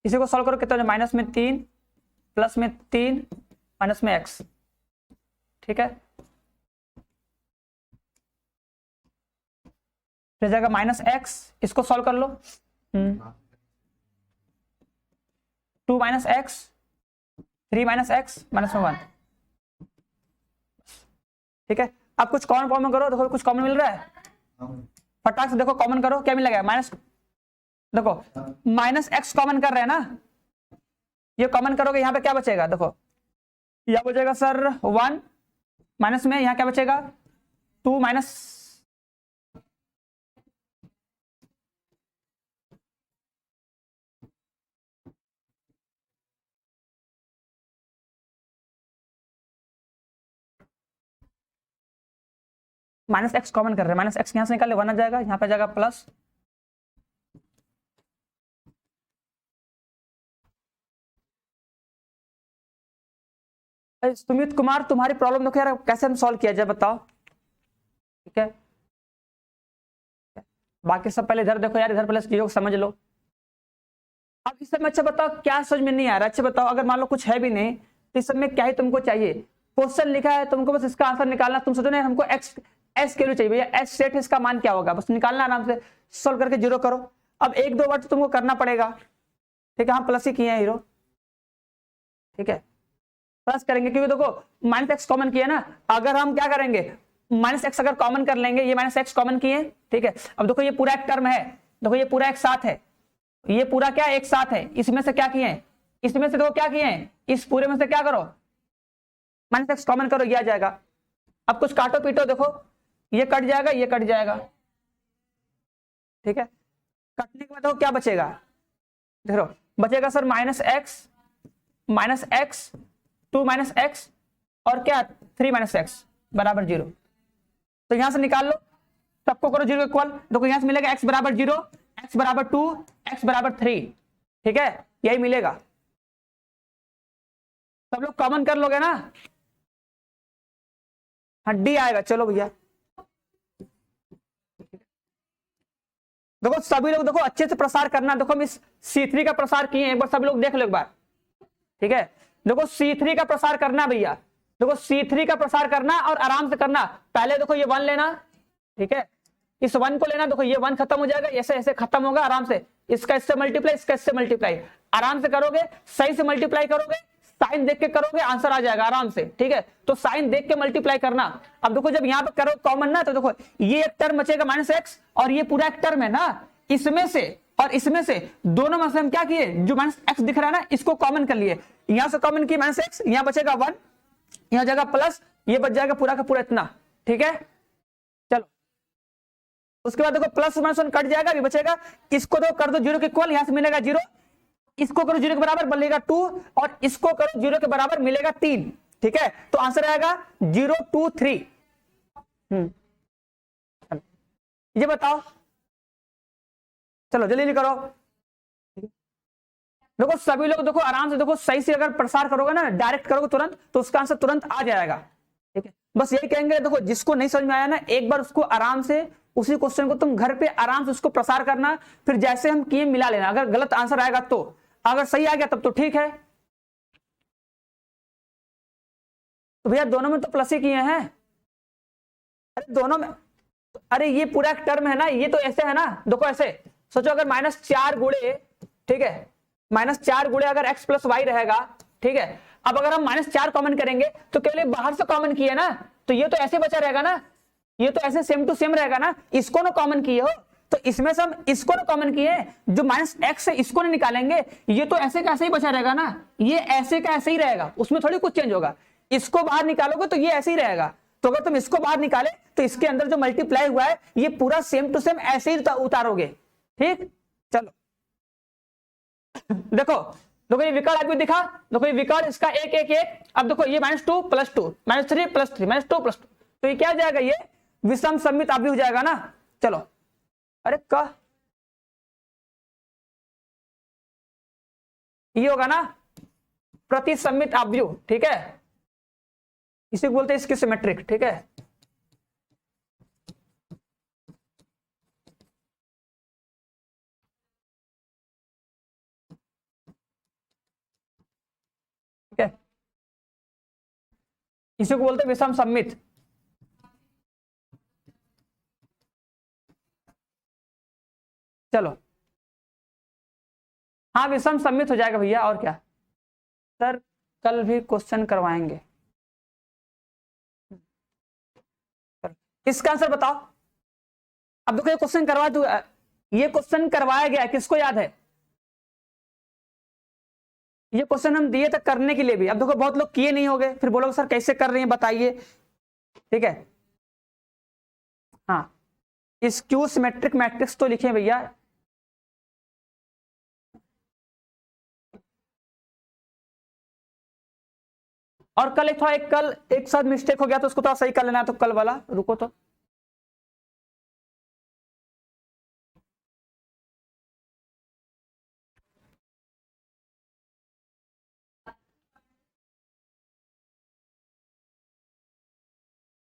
इसी को सॉल्व करो, कितना माइनस में 3 प्लस में 3 माइनस में एक्स, ठीक है। फिर जाएगा माइनस एक्स, इसको सॉल्व कर लो। 2 minus x, 3 minus x minus में 1, ठीक है। अब कुछ कॉमन करो, देखो कुछ कॉमन मिल रहा है, फटाक से देखो कॉमन करो, क्या मिलेगा? माइनस, देखो माइनस एक्स कॉमन कर रहे हैं ना, ये कॉमन करोगे, यहाँ पे क्या बचेगा? देखो यह बचेगा सर 1 माइनस में, यहाँ क्या बचेगा? 2 माइनस माइनस एक्स कॉमन कर रहे हैं, माइनस एक्स यहां से निकाले 1 आ जाएगा, यहाँ पे जाएगा प्लस, सुमित कुमार तुम्हारी प्रॉब्लम देखो यार, कैसे हम सॉल्व किया जाए बताओ, ठीक है। बाकी सब पहले इधर देखो यार, इधर पहले चीजों को समझ लो। अब इस समय अच्छा बताओ क्या समझ में नहीं आ रहा, अच्छा बताओ, अगर मान लो कुछ है भी नहीं तो इस समय क्या ही तुमको चाहिए? क्वेश्चन लिखा है, तुमको बस इसका आंसर निकालना, तुम सोचो ना हमको एक्स एस के लिए चाहिए भैया, एस सेट है, इसका मान क्या होगा, बस निकालना, आराम से सोल्व करके जीरो करो। अब 1-2 बार तो तुमको करना पड़ेगा, ठीक है। हम प्लस ही किए हैं हीरो, ठीक है, प्लस करेंगे क्योंकि देखो माइनस एक्स कॉमन किया ना, अगर हम क्या करेंगे माइनस एक्स अगर कॉमन कर लेंगे, ये माइनस एक्स कॉमन किए, ठीक है। अब देखो ये पूरा एक टर्म है, देखो ये पूरा एक साथ है, ये पूरा क्या एक साथ है, इसमें से क्या किए, इसमें से देखो क्या किए, इस पूरे में से क्या करो माइनस एक्स कॉमन करो, ये आ जाएगा। अब कुछ काटो पीटो, देखो ये कट जाएगा, ये कट जाएगा, ठीक है। कटने के बाद देखो क्या बचेगा, देखो बचेगा sir minus x 2 minus x और क्या 3 माइनस एक्स बराबर 0। तो यहां से निकाल लो, सबको करो 0 इक्वल, देखो यहां से मिलेगा x बराबर 0, x बराबर 2, x बराबर 3, ठीक है, यही मिलेगा। सब लोग कॉमन कर लोगे ना, हाँ डी आएगा, चलो भैया। देखो सभी लोग देखो अच्छे से प्रसार करना, देखो हम इस C3 का प्रसार किए, एक बार सभी लोग देख लो एक बार, ठीक है। देखो C3 का प्रसार करना भैया, देखो C3 का प्रसार करना और आराम से करना। पहले देखो ये 1 लेना, ठीक है, इस 1 को लेना, देखो ये 1 खत्म हो जाएगा, ऐसे ऐसे खत्म होगा, आराम से इसका इससे मल्टीप्लाई, इसका इससे मल्टीप्लाई, आराम से करोगे, सही से मल्टीप्लाई करोगे, साइन देख के करोगे, आंसर आ जाएगा आराम से, ठीक है। तो साइन देख के मल्टीप्लाई करना। अब देखो जब यहाँ पे करो कॉमन ना, तो देखो ये एक टर्म बचेगा माइनस एक्स और ये पूरा एक टर्म है ना, इसमें से और इसमें से दोनों में से हम क्या किए, जो माइनस एक्स दिख रहा है ना इसको कॉमन कर लिए, यहां से कॉमन किए माइनस एक्स, यहां बचेगा 1, यहां जाएगा प्लस, ये बच जाएगा पूरा का पूरा इतना, ठीक है। चलो उसके बाद देखो प्लस माइनस 1 कट जाएगा, ये बचेगा, इसको तो कर दो 0 के इक्वल, यहां से मिलेगा 0, इसको करो 0 के बराबर मिलेगा 2 और इसको करो 0 के बराबर मिलेगा 3, ठीक है। तो आंसर आएगा 0 2 3। ये बताओ, चलो जल्दी करो। देखो सभी लोग देखो आराम से देखो, सही से अगर प्रसार करोगे ना, डायरेक्ट करोगे तुरंत, तो उसका आंसर तुरंत आ जाएगा, ठीक है। बस यही कहेंगे, देखो जिसको नहीं समझ में आया ना, एक बार उसको आराम से उसी क्वेश्चन को तुम घर पे आराम से उसको प्रसार करना, फिर जैसे हम किए मिला लेना, अगर गलत आंसर आएगा तो, अगर सही आ गया तब तो ठीक है। तो भैया दोनों में तो प्लस ही किए हैं, अरे दोनों में, अरे ये पूरा एक टर्म है ना, ये तो ऐसे है ना, देखो ऐसे सोचो, अगर -4 गुणे, ठीक है, -4 गुणे अगर x प्लस वाई रहेगा, ठीक है। अब अगर हम -4 कॉमन करेंगे तो केवल बाहर से कॉमन किए ना, तो ये तो ऐसे बचा रहेगा ना, ये तो ऐसे सेम टू सेम रहेगा ना, इसको ना कॉमन किए हो, तो इसमें से हम इसको ना कॉमन किए, जो -x है इसको नहीं निकालेंगे, ये तो ऐसे का ऐसे ही बचा रहेगा ना, ये ऐसे का ऐसे ही रहेगा, उसमें थोड़ी कुछ चेंज होगा। इसको बाहर निकालोगे तो ये ऐसे ही रहेगा, तो अगर तुम इसको बाहर निकाले तो इसके अंदर जो मल्टीप्लाई हुआ है ये पूरा सेम टू सेम ऐसे ही उतारोगे। ठीक, चलो देखो देखो ये विकर्ण आपको दिखा, देखो ये विकर्ण इसका एक एक एक, अब देखो ये -2 + 2 -3 + 3 -2 + 2, तो ये क्या हो जाएगा, ये विषम सममित अवयव हो जाएगा ना। चलो अरे का ये होगा ना प्रतिसम्मित अवयव, ठीक है, इसी को बोलते हैं इसकी सिमेट्रिक। ठीक है, ठीक है, इसी को बोलते हैं विषम सम्मित। चलो हाँ विषम सम्मित हो जाएगा भैया, और क्या सर, कल भी क्वेश्चन करवाएंगे। इसका आंसर बताओ। अब देखो ये क्वेश्चन करवा दू, ये क्वेश्चन करवाया गया, किसको याद है, ये क्वेश्चन हम दिए थे करने के लिए भी। अब देखो बहुत लोग किए नहीं होंगे, फिर बोलोगे सर कैसे कर रहे हैं बताइए। ठीक है, हाँ स्क्यू सिमेट्रिक मैट्रिक्स तो लिखे भैया, और कल एक थोड़ा कल एक साथ मिस्टेक हो गया तो उसको थोड़ा सही कर लेना, तो कल वाला रुको तो।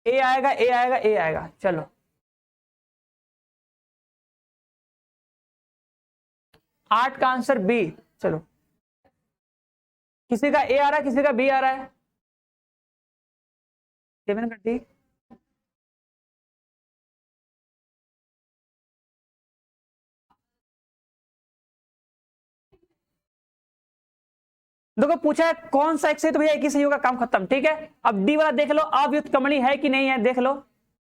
ए आएगा ए आएगा ए आएगा, चलो 8 का आंसर बी। चलो किसी का ए आ रहा है, किसी का बी आ रहा है, 7 कर दी। देखो पूछा है कौन सा एक सही, तो भैया एक ही सही होगा, काम खत्म। ठीक है, अब डी वाला देख लो, अव्युत्क्रमणी है कि नहीं है, देख लो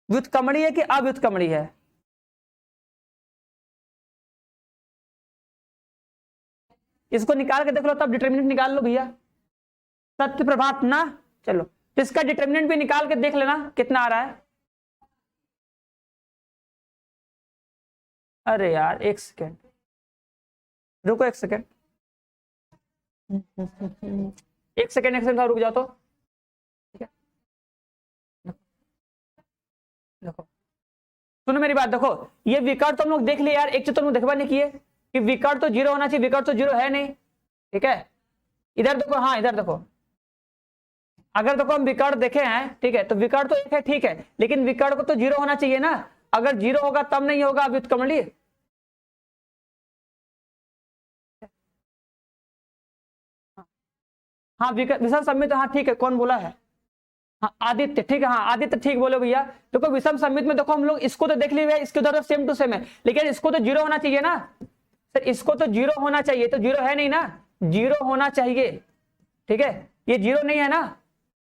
व्युत्क्रमणी है कि अव्युत्क्रमणी है। इसको निकाल के देख लो, तब डिटर्मिनेंट निकाल लो भैया, सत्य प्रभात ना। चलो तो इसका डिटर्मिनेंट भी निकाल के देख लेना कितना आ रहा है। अरे यार एक सेकेंड रुको, एक सेकेंड एक सेकेंड रुक जाओ तो। ठीक है, देखो सुनो मेरी बात, देखो ये विकर्ण तो हम लोग देख लिए यार, एक चीज तो हम लोग देखवा नहीं किए कि विकर्ण तो 0 होना चाहिए, विकर्ण तो 0 है नहीं। ठीक है, इधर देखो, हाँ इधर देखो, अगर देखो हम विकर्ण देखे हैं, ठीक है, तो विकर्ण तो एक है, ठीक है, लेकिन विकर्ण को तो 0 होना चाहिए ना, अगर 0 होगा तब नहीं होगा व्युत्क्रमणी। हाँ विषम सम्मित, हाँ ठीक है, कौन बोला है, हाँ आदित्य, ठीक है, हाँ आदित्य ठीक बोलो भैया। देखो विषम सम्मित में देखो हम लोग इसको तो देख लिए, इसके उधर तो सेम टू सेम है, लेकिन इसको तो 0 होना चाहिए ना सर, इसको तो 0 होना चाहिए, तो 0 है नहीं ना, 0 होना चाहिए। ठीक है, ये 0 नहीं है ना,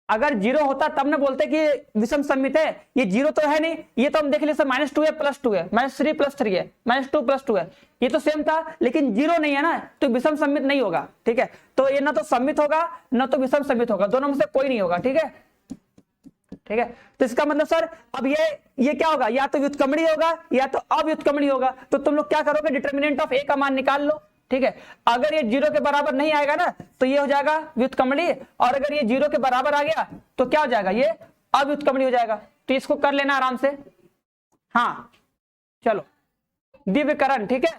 अगर 0 होता तब ना बोलते कि विषम सम्मित है, ये 0 तो है नहीं, ये तो हम देख लिए सर -2 है +2 है, -3 + 3 है, -2 + 2 है, ये तो सेम था, लेकिन 0 नहीं है ना, तो विषम सम्मित नहीं होगा। ठीक है, तो ये ना तो सम्मित होगा ना तो विषम सम्मित होगा, दोनों में से कोई नहीं होगा। ठीक है, ठीक है, तो इसका मतलब सर अब ये क्या होगा, या तो व्युत्क्रमणी होगा या तो अव्युत्क्रमणी होगा, तो तुम लोग क्या करोगे, डिटर्मिनेंट ऑफ ए का मान निकाल लो। ठीक है, अगर ये 0 के बराबर नहीं आएगा ना तो ये हो जाएगा व्युत्क्रमणी, और अगर ये 0 के बराबर आ गया तो क्या हो जाएगा, ये अव्युत्क्रमणी हो जाएगा। तो इसको कर लेना आराम से। हाँ चलो दिव्यकरण, ठीक है,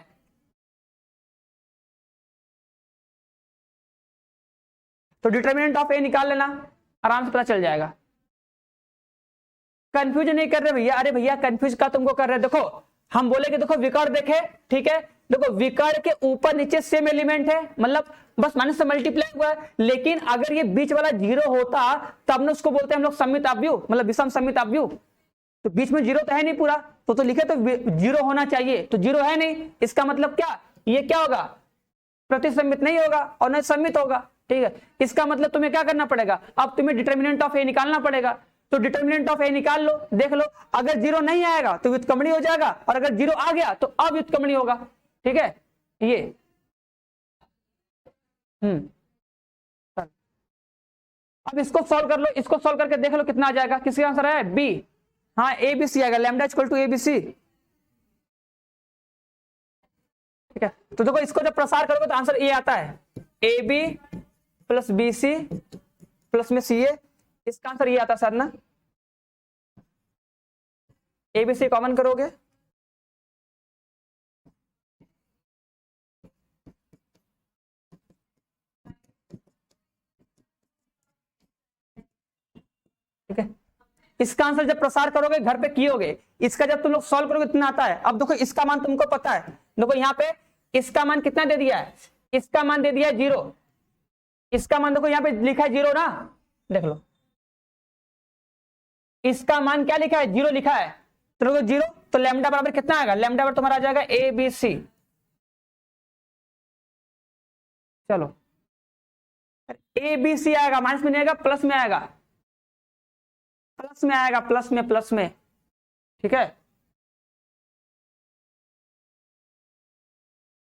तो डिटर्मिनेंट ऑफ ए निकाल लेना, आराम से पता चल जाएगा। कंफ्यूज नहीं कर रहे भैया, अरे भैया कंफ्यूज का तुमको कर रहे, देखो हम बोले कि देखो विकर्ण देखे, ठीक है, देखो विकर्ण के ऊपर नीचे सेम एलिमेंट है, मतलब बस माइनस से मल्टीप्लाई हुआ है, लेकिन अगर ये बीच वाला 0 होता तब ना उसको बोलते हैं हम लोग सम्मित अवयव, मतलब विषम सम्मित अवयव, तो बीच में 0 तो है नहीं पूरा, तो लिखे तो 0 होना चाहिए, तो 0 है नहीं, इसका मतलब क्या, ये क्या होगा, प्रतिसम्मित नहीं होगा और न सम्मित होगा। ठीक है, इसका मतलब तुम्हें क्या करना पड़ेगा, अब तुम्हें डिटर्मिनेंट ऑफ ए निकालना पड़ेगा, तो डिटर्मिनेंट ऑफ ए निकाल लो, देख लो, अगर 0 नहीं आएगा तो व्युत्क्रमणी हो जाएगा, और अगर 0 आ गया तो अव्युत्क्रमणी होगा। ठीक है, ये अब इसको सॉल्व कर लो, इसको सॉल्व करके देख लो कितना आ जाएगा, किसका आंसर है बी। हाँ ए बी सी आएगा, lambda equal to A B C. ठीक है, तो देखो इसको जब प्रसार करोगे तो आंसर ए आता है, A B plus B C plus में सी ए, इसका आंसर ये आता है सर ना। ए बी सी कॉमन करोगे, ठीक है, इसका आंसर जब प्रसार करोगे घर पे कियोगे, इसका जब तुम लोग सॉल्व करोगे इतना आता है। अब देखो इसका मान तुमको पता है, देखो यहाँ पे इसका मान कितना दे दिया है, इसका मान दे दिया है 0, इसका मान देखो यहाँ पे लिखा है 0 ना, देख लो इसका मान क्या लिखा है 0 लिखा है, तो देखो 0, तो लैम्डा बराबर कितना आएगा, लैम्डा बराबर तुम्हारा आ जाएगा ए बी सी। चलो ए बी सी आएगा, माइनस में नहीं आएगा, प्लस में आएगा, प्लस में आएगा, प्लस में, ठीक है।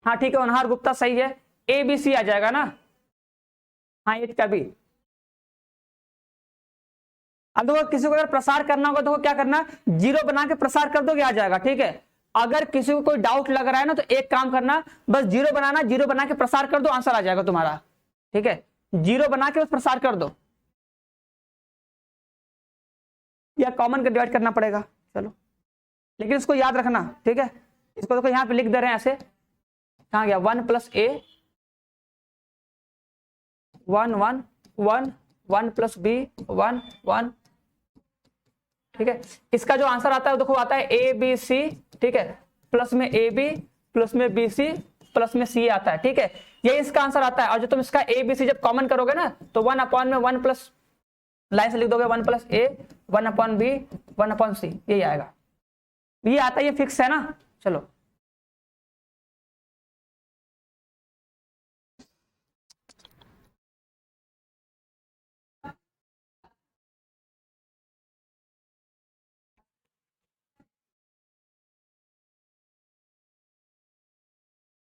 हाँ ठीक है, अनहार गुप्ता सही है, ए बी सी आ जाएगा ना। हाँ 8 का भी। अब देखो किसी को अगर प्रसार करना होगा तो क्या करना, 0 बना के प्रसार कर दोगे आ जाएगा, ठीक है। अगर किसी को कोई डाउट लग रहा है ना तो एक काम करना, बस 0 बनाना, 0 बना के प्रसार कर दो, आंसर आ जाएगा तुम्हारा, ठीक है। 0 बना के बस प्रसार कर दो, या कॉमन का डिवाइड करना पड़ेगा, चलो, लेकिन इसको याद रखना, ठीक है। इसको देखो यहाँ पे लिख दे रहे हैं ऐसे, कहाँ गया 1 प्लस ए 1 1 1 1 प्लस बी 1 1, ठीक है। इसका जो आंसर आता है देखो आता है ए बी सी, ठीक है, प्लस में ए बी प्लस में बी सी प्लस में सी आता है, ठीक है, ये इसका आंसर आता है। और जो तुम इसका ए बी सी जब कॉमन करोगे ना तो 1 अपॉन में 1 प्लस, लाइन से लिख दोगे 1 प्लस ए 1 अपॉन बी 1 अपॉन सी, यही आएगा, ये आता है, ये फिक्स है ना। चलो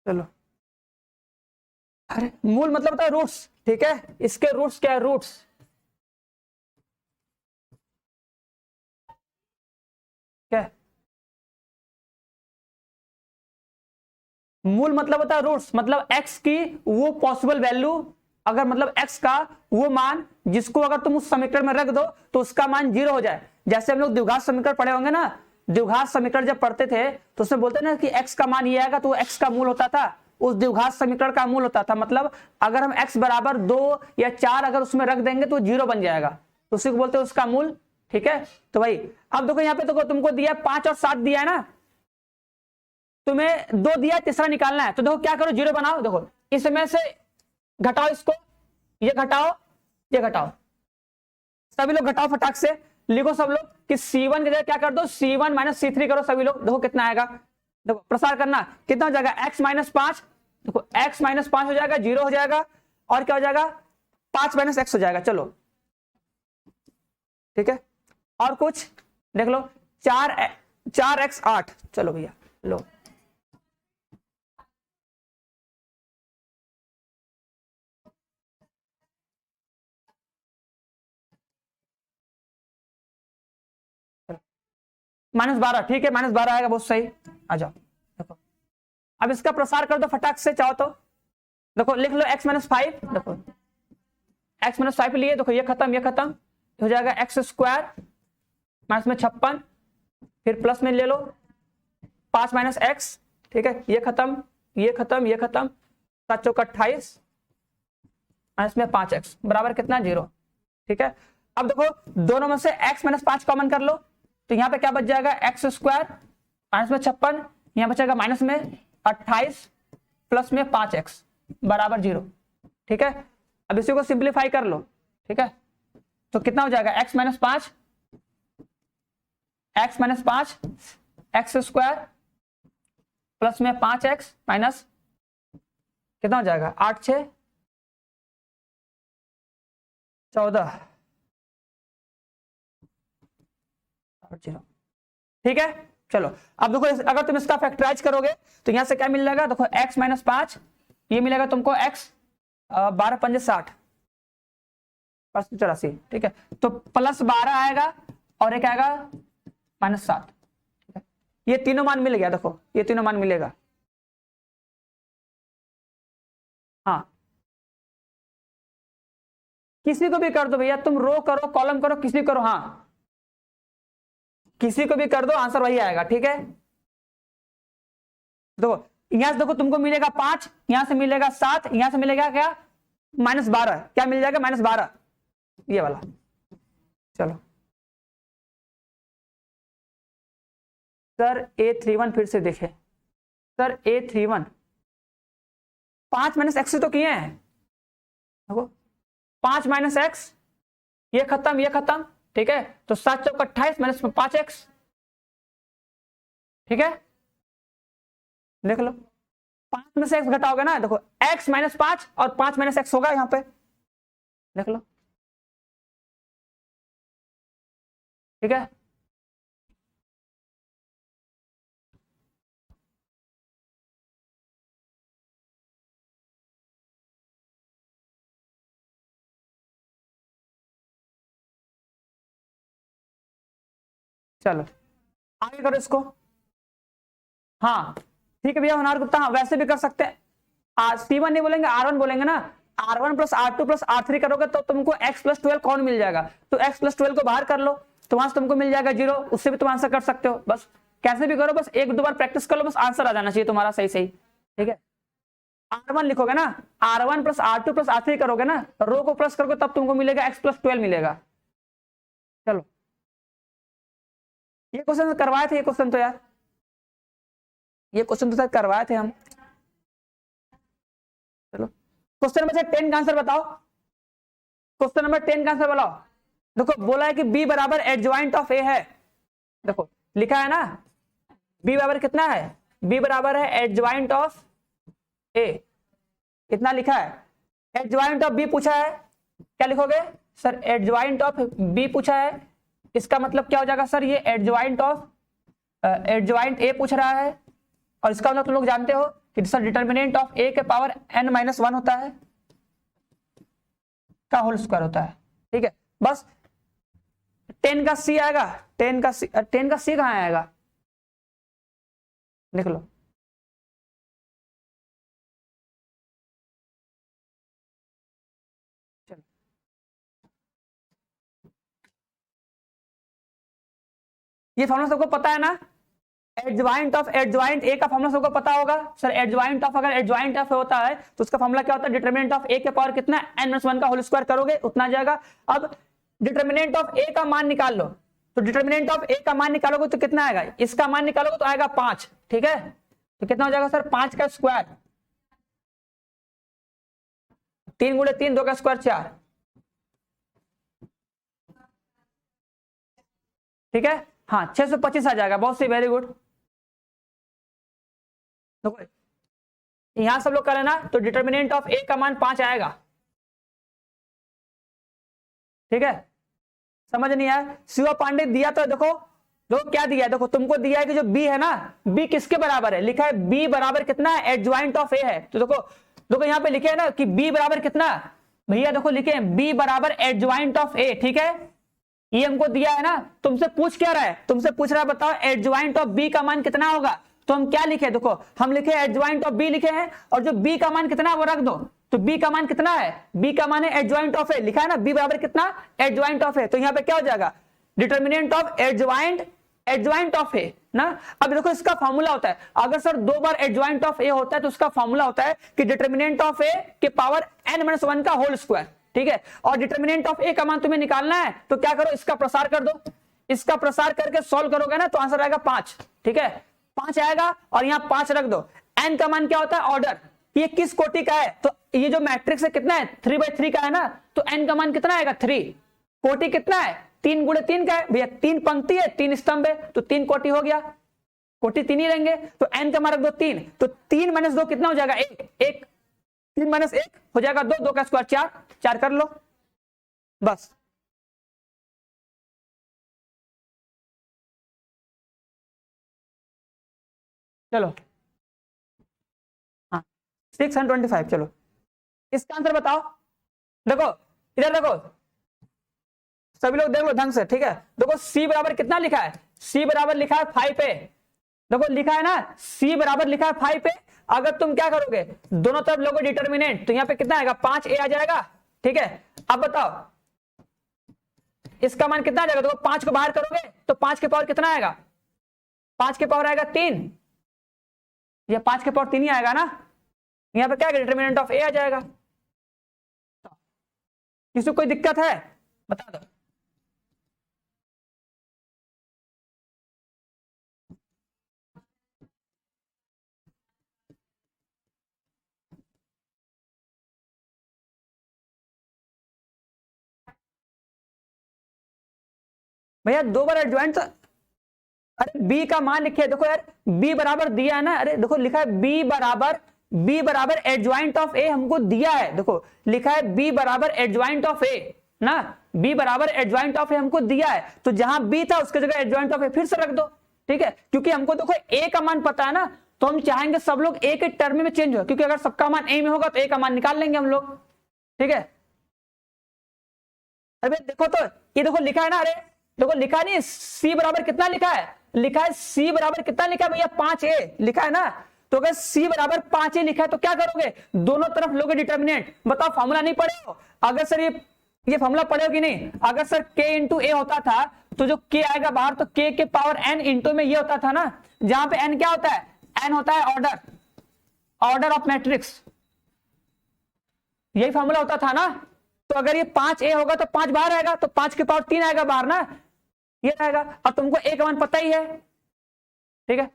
चलो, अरे मूल मतलब होता है रूट्स, ठीक है, इसके रूट्स क्या है, रूट्स, क्या है मूल मतलब होता है रूट्स, मतलब x की वो पॉसिबल वैल्यू, अगर मतलब x का वो मान जिसको अगर तुम उस समीकरण में रख दो तो उसका मान 0 हो जाए। जैसे हम लोग द्विघात समीकरण पढ़े होंगे ना, द्विघात समीकरण जब पढ़ते थे तो उसमें बोलते ना कि x का मान ये आएगा, तो x का मूल होता था, उस द्विघात समीकरण का मूल होता था, मतलब अगर हम x बराबर 2 या 4 अगर उसमें रख देंगे तो 0 बन जाएगा, तो उसी को बोलते हैं उसका मूल, ठीक है। तो भाई अब देखो यहाँ पे तो तुमको दिया 5 और 7 दिया है ना, तुम्हें 2 दिया, तीसरा निकालना है, तो देखो क्या करो 0 बनाओ, देखो इसमें से घटाओ इसको, ये घटाओ, ये घटाओ, सभी लोग घटाओ फटाक से, लिखो सब लोग कि C1 की जगह क्या कर दो, C1 माइनस C3 करो सभी लोग, देखो कितना आएगा, देखो प्रसार करना कितना हो जाएगा x माइनस 5, देखो x माइनस 5 हो जाएगा, 0 हो जाएगा, और क्या हो जाएगा 5 माइनस x हो जाएगा, चलो ठीक है। और कुछ देख लो, 4x 8, चलो भैया लो, -12, ठीक है, -12 आएगा, बहुत सही, आ जाओ देखो। अब इसका प्रसार कर दो फटाक से चाहो तो, देखो लिख लो x माइनस 5, देखो x माइनस 5 लिए, देखो ये खत्म, ये खत्म हो जाएगा x स्क्वायर माइनस में 56, फिर प्लस में ले लो 5 माइनस x, ठीक है, ये खत्म, ये खत्म, ये खत्म, 7 चौक 28 माइनस में 5x बराबर कितना 0, ठीक है। अब देखो दोनों में से x माइनस 5 कॉमन कर लो, तो यहाँ पे क्या बच जाएगा एक्स स्क्वायर माइनस में 56, यहाँ बचेगा माइनस में 28 प्लस में 5x बराबर 0, ठीक है। अब इसी को सिंप्लीफाई कर लो, ठीक है, तो कितना हो जाएगा x minus 5, x minus 5 x square plus में 5x माइनस कितना हो जाएगा 8 6 14, ठीक है। चलो अब देखो अगर तुम इसका फैक्टराइज करोगे तो यहां से क्या मिल जाएगा, देखो x माइनस 5, ये मिलेगा तुमको x 12 पंजे 60 84, ठीक है, तो +12 आएगा और एक आएगा -7। ये तीनों मान मिल गया, देखो ये तीनों मान मिलेगा। हाँ, किसी को भी कर दो भैया, तुम रो करो कॉलम करो किसी करो, हाँ किसी को भी कर दो आंसर वही आएगा, ठीक है। देखो यहां से देखो तुमको मिलेगा 5, यहां से मिलेगा 7, यहां से मिलेगा क्या -12, क्या मिल जाएगा -12, ये वाला। चलो सर A31 फिर से देखें, सर A31 5 - x तो किए हैं, देखो 5 - x, ये खत्म ये खत्म, ठीक है। तो 7 × 28 - 5x, ठीक है। देख लो 5 में से x घटाओगे ना, देखो x - 5 और 5 - x होगा यहाँ पे, देख लो, ठीक है। चलो आगे करो इसको। हाँ ठीक है भैया होनार गुप्ता, हाँ वैसे भी कर सकते हैं। C1 नहीं बोलेंगे R1 बोलेंगे ना, R1 + R2 + R3 करोगे तो तुमको x + 12 कौन मिल जाएगा, तो x + 12 को बाहर कर लो, तो वहां से तुमको मिल जाएगा 0, उससे भी तुम आंसर कर सकते हो। बस कैसे भी करो, बस 1-2 बार प्रैक्टिस कर लो, बस आंसर आ जाना चाहिए तुम्हारा सही सही, ठीक है। R1 लिखोगे ना, R1 + R2 + R3 करोगे ना, रो को प्लस करोगे तब तुमको मिलेगा x + 12 मिलेगा। चलो ये क्वेश्चन करवाए थे, ये क्वेश्चन तो यार, ये क्वेश्चन तो शायद करवाए थे हम। चलो क्वेश्चन नंबर 10 का आंसर बताओ, क्वेश्चन नंबर 10 का आंसर बताओ। देखो बोला है कि B बराबर एडजॉइंट ऑफ A है, देखो लिखा है ना, B बराबर कितना है, B बराबर है एडजॉइंट ऑफ A, इतना लिखा है। एडजॉइंट ऑफ B पूछा है, क्या लिखोगे सर, एडजॉइंट ऑफ B पूछा है, इसका मतलब क्या हो जाएगा सर, ये एडजॉइंट ऑफ एडजॉइंट A पूछ रहा है, और इसका मतलब तुम लोग जानते हो कि सर डिटर्मिनेंट ऑफ A के पावर n-1 होता है, का होल स्क्वायर होता है, ठीक है। बस 10 का C आएगा, 10 का C कहां आएगा, लिख लो। चलो ये फॉर्मूला सबको पता है ना, एडजॉइंट ऑफ एडजॉइंट A का फॉर्मूला सबको पता होगा सर। एडजॉइंट ऑफ, अगर एडजॉइंट ऑफ होता है तो उसका फॉर्मूला क्या होता है, डिटरमिनेंट ऑफ A के पावर कितना, n-1 का होल स्क्वायर करोगे उतना आ जाएगा। अब डिटरमिनेंट ऑफ A का मान निकाल लो, तो डिटरमिनेंट ऑफ A का मान निकालोगे तो कितना आएगा, इसका मान निकालोगे तो आएगा 5, ठीक है। तो कितना हो जाएगा सर, 5 का स्क्वायर, 3 × 3 2 का स्क्वायर 4, ठीक है। हाँ 625 आ जाएगा, बहुत सी, वेरी गुड। देखो यहां सब लोग करें ना, तो डिटर्मिनेंट ऑफ A का मान 5 आएगा, ठीक है। समझ नहीं आया, शिवा पांडे दिया तो देखो, देखो क्या दिया है, देखो तुमको दिया है कि जो B है ना, B किसके बराबर है, लिखा है B बराबर कितना है, एडजॉइंट ऑफ A है। तो देखो देखो यहाँ पे लिखे है ना कि B बराबर कितना, भैया देखो लिखे हैं B बराबर एडजॉइंट ऑफ A, ठीक है। ये हमको दिया है ना, तुमसे पूछ क्या रहा है, तुमसे पूछ रहा है बताओ एडजॉइंट ऑफ B का मान कितना होगा, तो हम क्या लिखे, देखो हम लिखे एडजॉइंट ऑफ B लिखे हैं, और जो B का मान कितना है वो रख दो। तो B का मान कितना है, B का मान है एडजॉइंट ऑफ A, लिखा है ना B बराबर कितना, एडजॉइंट ऑफ A, तो यहाँ पे क्या हो जाएगा, determinant of adjoint of A ना। अब देखो इसका फॉर्मूला होता है, अगर sir 2 bar adjoint of A होता है तो उसका फॉर्मूला होता है कि डिटर्मिनेंट ऑफ A के पावर n-1 का होल स्क्वायर, ठीक है। और डिटर्मिनेंट ऑफ A का मान तुम्हें निकालना है, तो क्या करो, इसका प्रसार कर दो, इसका प्रसार करके सॉल्व करोगे ना तो आंसर आएगा 5, ठीक है। 5 आएगा और यहाँ 5 रख दो। n का मान क्या होता है, ऑर्डर, ये किस कोटि का है, तो ये जो मैट्रिक्स है कितना है, 3/3 का है ना, तो n का मान कितना आएगा 3, कोटि कितना है 3 × 3 का है भैया, 3 पंक्ति है 3 स्तंभ है, तो 3 कोटि हो गया, कोटि 3 ही रहेंगे, तो n का मान रख दो 3, तो 3 - 2 कितना हो जाएगा 1, 3 - 1 हो जाएगा 2, 2 का स्क्वायर 4, 4 कर लो बस। चलो हाँ 625, चलो इसका आंसर बताओ। देखो इधर देखो, सभी लोग देख लो ढंग से, ठीक है। देखो C बराबर कितना लिखा है, सी बराबर लिखा है 5a, देखो लिखा है ना सी बराबर लिखा है 5a। अगर तुम क्या करोगे दोनों तरफ लोगे डिटर्मिनेंट, तो यहाँ पे कितना आएगा 5a आ जाएगा, ठीक है। अब बताओ इसका मान कितना आ जाएगा, देखो 5 को बाहर करोगे तो 5 के पावर कितना आएगा, 5 के पावर आएगा 3, या 5 के पावर 3 ही आएगा ना। यहाँ पे क्या आएगा डिटर्मिनेंट ऑफ a आ जाएगा। किसी को कोई दिक्कत है बता दो। भैया 2 बार एडजॉइंट तो, अरे बी का मान लिखिए, देखो यार बी बराबर दिया है ना, अरे देखो लिखा है बी बराबर एडजॉइंट ऑफ ए हमको दिया है, देखो लिखा है बी बराबर एडजॉइंट ऑफ ए ना, बी बराबर एडजॉइंट ऑफ ए हमको दिया है, तो जहां बी था उसके जगह एडजॉइंट ऑफ ए फिर से रख दो, ठीक है। क्योंकि हमको देखो ए का मान पता है ना, तो हम चाहेंगे सब लोग ए के टर्म में चेंज हो, क्योंकि अगर सबका मान ए में होगा तो ए का मान निकाल लेंगे हम लोग, ठीक है। अरे देखो तो ये देखो लिखा है ना, अरे देखो लिखा नहीं सी बराबर कितना लिखा है, लिखा है सी बराबर कितना लिखा है भैया 5a लिखा है ना। तो अगर सी बराबर 5a लिखा है तो क्या करोगे दोनों तरफ लोगे डिटर्मिनेंट। बताओ फॉर्मूला नहीं पढ़े हो, अगर सर ये फॉर्मूला पढ़े हो कि नहीं, अगर सर k इंटू ए होता था तो जो k आएगा बाहर तो k के पावर n इंटू में ये होता था ना, जहां पे n क्या होता है, n होता है ऑर्डर ऑफ मैट्रिक्स, यही फॉर्मूला होता था ना। तो अगर ये 5a होगा तो 5 बाहर आएगा, तो 5 के पावर 3 आएगा बाहर ना, ये आएगा। अब तुमको a का मान पता ही है, ठीक है।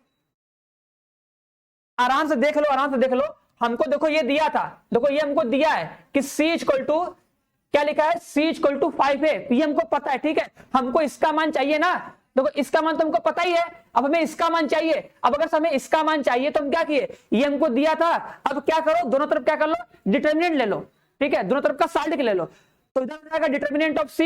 आराम से देख लो, आराम से देख लो, हमको देखो ये दिया था, देखो ये हमको दिया है कि c इक्वल टू क्या लिखा है, c इक्वल टू 5a, ये हमको पता है, ठीक है। हमको इसका मान चाहिए ना, देखो इसका मान तो हमको पता ही है, अब हमें इसका मान चाहिए। अब अगर हमें इसका मान चाहिए तो हम क्या किए, ये हमको दिया था, अब क्या करो दोनों तरफ क्या कर लो डिटर्मिनेंट ले लो, ठीक है, दोनों तरफ का साल्ट ले लो। तो इधर हो जाएगा डिटर्मिनेंट ऑफ c,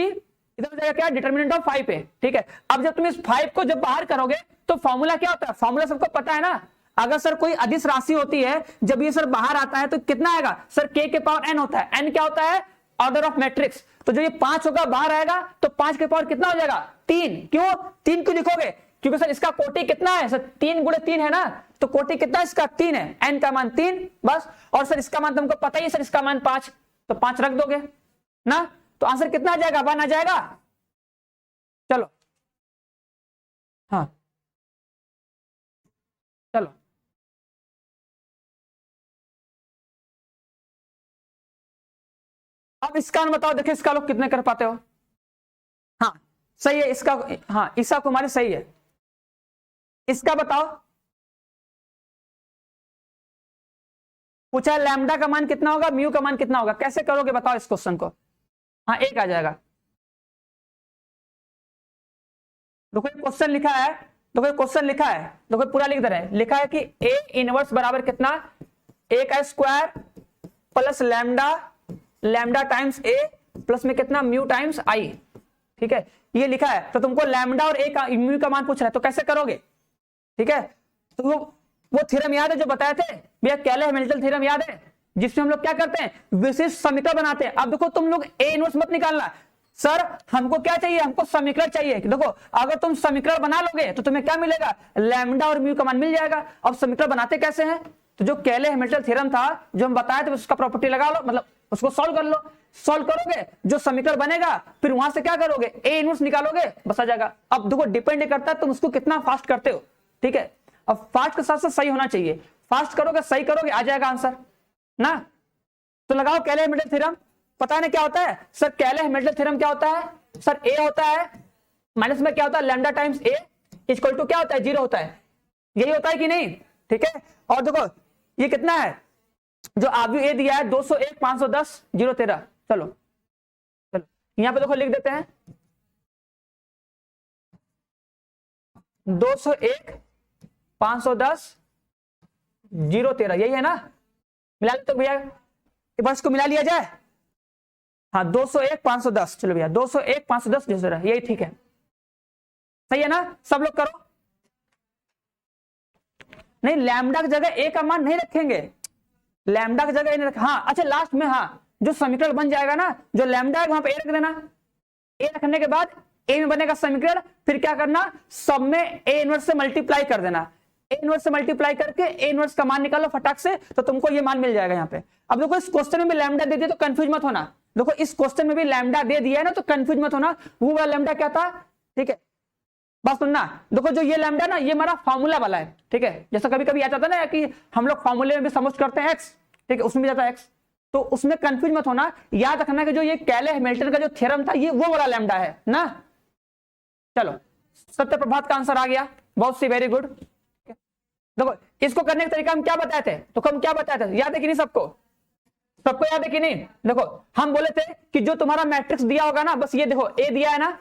इधर हो जाएगा क्या डिटर्मिनेंट ऑफ 5a, ठीक है। अब जब तुम इस 5 को जब बाहर करोगे तो फॉर्मूला क्या होता है, फॉर्मूला सबको पता है ना। अगर सर कोई अदिश राशि होती है जब ये सर बाहर आता है तो कितना आएगा सर, k के पावर n होता है, n क्या होता है ऑर्डर ऑफ मैट्रिक्स। तो जो ये 5 होगा बाहर आएगा तो 5 के पावर कितना हो जाएगा 3, क्यों 3 क्यों लिखोगे, क्योंकि सर इसका कोटि कितना है सर 3 गुणे 3 है ना, तो कोटि कितना इसका 3 है, n का मान 3 बस। और सर इसका मान तुमको पता ही है सर, इसका मान 5, तो 5 रख दोगे ना, तो आंसर कितना आ जाएगा 1 आ जाएगा। चलो हाँ चलो अब इसका बताओ, देखिए इसका लोग कितने कर पाते हो। हाँ सही है इसका, हाँ ईसा कुमारी सही है, इसका बताओ। पूछा लैम्डा का मान कितना होगा, म्यू का मान कितना होगा, कैसे करोगे बताओ इस क्वेश्चन को। हाँ 1 आ जाएगा। देखो क्वेश्चन लिखा है, देखो क्वेश्चन लिखा है, देखो पूरा लिख दे रहे हैं, लिखा है कि a इनवर्स बराबर कितना a का square plus lambda times a plus में कितना म्यू टाइम्स i, ठीक है ये लिखा है। तो तुमको लैम्डा और a का म्यू का मान पूछ रहा है, तो कैसे करोगे, ठीक है। तो वो थ्योरम याद है जो बताए थे भैया, केले-हैमिल्टन थ्योरम याद है, जिसमें हम लोग क्या करते हैं विशिष्ट समीकरण बनाते हैं। अब देखो तुम लोग a इनवर्स मत निकालना, सर हमको क्या चाहिए, हमको समीकरण चाहिए। देखो अगर तुम समीकरण बना लोगे तो तुम्हें क्या मिलेगा, लैम्डा और म्यू का मान मिल जाएगा। अब समीकरण बनाते कैसे हैं, तो जो केले-हैमिल्टन थ्योरम था जो हम बताए थे उसका प्रॉपर्टी लगा लो, मतलब उसको सॉल्व कर लो, सॉल्व करोगे जो समीकरण बनेगा फिर वहां से क्या करोगे ए इनवर्स निकालोगे, बस आ जाएगा। अब देखो डिपेंड करता है तुम उसको कितना फास्ट करते हो, ठीक है। अब फास्ट के साथ साथ सही होना चाहिए, फास्ट करोगे सही करोगे आ जाएगा आंसर ना। तो लगाओ केले-हैमिल्टन थ्योरम, पता नहीं क्या होता है सर, केले-हैमिल्टन थ्योरम क्या होता है सर, ए होता है माइनस में क्या होता है lambda times A equal to क्या होता है 0 होता है, यही होता है कि नहीं, ठीक है। और देखो ये कितना है, जो आव्यू ए दिया है 201 510 013, चलो चलो यहां पे देखो लिख देते हैं 201 510 013, यही है ना, मिला ले तो भैया एक बार इसको मिला लिया जाए। हाँ 201 510, चलो भैया 201 510 013, यही ठीक है, सही है ना, सब लोग करो। नहीं लैम्डा की जगह ए का मान नहीं रखेंगे, लैम्डा की जगह नहीं रख, हाँ अच्छा लास्ट में हाँ जो समीकरण बन जाएगा ना जो लैम्डा है वहां पे ए रख देना, ए रखने के बाद ए में बनेगा समीकरण, फिर क्या करना, सब में ए इनवर्स से मल्टीप्लाई कर देना, ए इनवर्स से मल्टीप्लाई करके ए इनवर्स का मान निकालो फटाक से, तो तुमको ये मान मिल जाएगा यहाँ पे। अब देखो इस क्वेश्चन में भी लैम्डा दे दिया तो कंफ्यूज मत होना, देखो इस क्वेश्चन में भी लैम्डा दे दिया है ना, तो कंफ्यूज मत होना, वो वाला लैम्डा क्या था, ठीक है। बस सुनना, देखो जो ये लैम्डा ना, ये हमारा फॉर्मूला वाला है, ठीक है। जैसा कभी कभी आ जाता है ना कि हम लोग फॉर्मूले में भी समझ करते हैं एक्स, ठीक है, उसमें भी जाता है एक्स, तो उसमें कंफ्यूज मत होना, याद रखना कि जो ये कैले हैमिल्टन का जो थ्योरम था, ये वो वाला लैम्डा है ना। चलो सत्य प्रभात का आंसर आ गया, बहुत सी, वेरी गुड। देखो इसको करने का तरीका हम क्या बताए थे, तो हम क्या बताए थे, याद है कि नहीं सबको, सबको याद है कि नहीं। देखो हम बोले थे कि जो तुम्हारा मैट्रिक्स दिया होगा ना, बस ये देखो ए दिया है ना,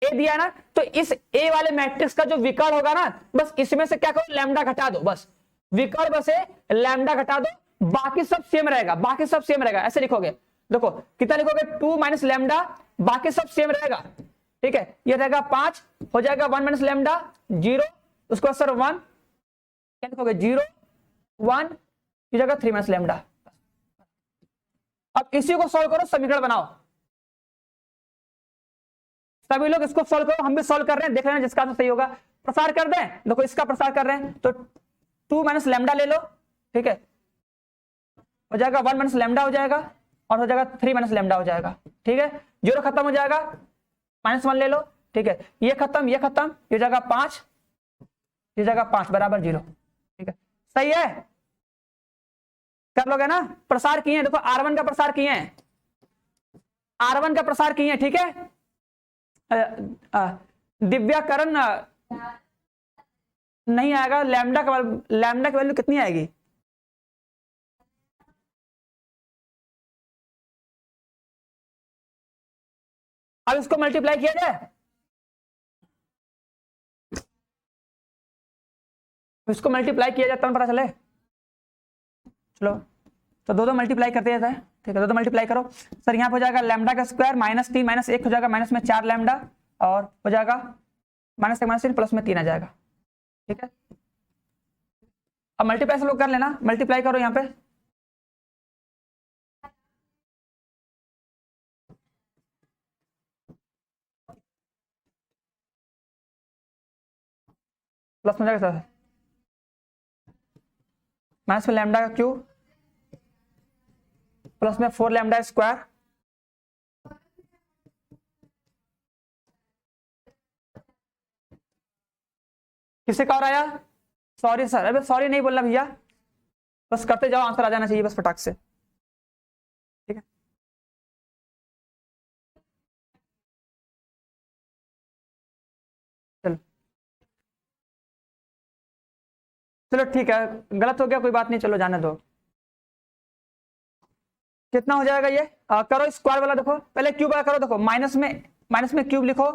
ए दिया है ना, तो इस ए वाले मैट्रिक्स का जो विकर्ण होगा ना, बस इसमें से क्या करो, लैम्डा घटा दो, बस विकर्ण से लैम्डा घटा दो, बाकी सब सेम रहेगा, बाकी सब सेम रहेगा, ऐसे लिखोगे। देखो कितना लिखोगे, 2 माइनस लैम्डा, बाकी सब सेम रहेगा, ठीक है। ये रहेगा 5, हो जाएगा 1 माइनस लैम्डा 0, उसके बाद सर 1, क्या लिखोगे 0 1, ये जगह 3 माइनस लैम्डा। अब इसी को सॉल्व करो, समीकरण बनाओ, सभी लोग इसको सॉल्व करो, हम भी सॉल्व कर रहे हैं, देख रहे हैं जिसका आंसर सही होगा प्रसार कर दें। देखो इसका प्रसार कर रहे हैं, तो 2 माइनस लैम्डा ले लो, ठीक है, हो जाएगा 1 माइनस लैम्डा हो जाएगा, और हो जाएगा 3 माइनस लैम्डा हो जाएगा, ठीक है। 0 खत्म हो जाएगा, -1 ले लो, ठीक है, ये खत्म, ये खत्म, ये जाएगा 5, ये जाएगा 5 बराबर 0, ठीक है, सही है, कर लोगे ना। प्रसार किए हैं, देखो R1 का प्रसार किए हैं, R1 का प्रसार किए हैं, ठीक है। दिव्याकरण नहीं आएगा, लैम्डा का, लैम्डा की वैल्यू कितनी आएगी, अब इसको मल्टीप्लाई किया जाए, इसको मल्टीप्लाई किया जाता है, पता चले, चलो तो दो मल्टीप्लाई करते जाता है, ठीक है, दो मल्टीप्लाई करो सर, यहाँ पे हो जाएगा लैम्डा का स्क्वायर -3 -1 हो जाएगा, माइनस में 4 लैम्डा, और हो जाएगा -1 प्लस में 3 आ जाएगा, ठीक है। अब मल्टीप्लाई से लोग कर लेना, मल्टीप्लाई करो यहाँ पे, प्लस में जाएगा सर, माइनस में लैम्डा का क्यूब प्लस में 4 लैम्डा स्क्वायर, किसे का और आया, सॉरी सर, अबे सॉरी नहीं बोलना भैया, बस करते जाओ, आंसर आ जाना चाहिए बस फटाक से, ठीक है। चलो चलो ठीक है, गलत हो गया कोई बात नहीं, चलो जाने दो। कितना हो जाएगा ये, करो स्क्वायर वाला, देखो पहले क्यूब वाला करो, देखो माइनस में क्यूब लिखो,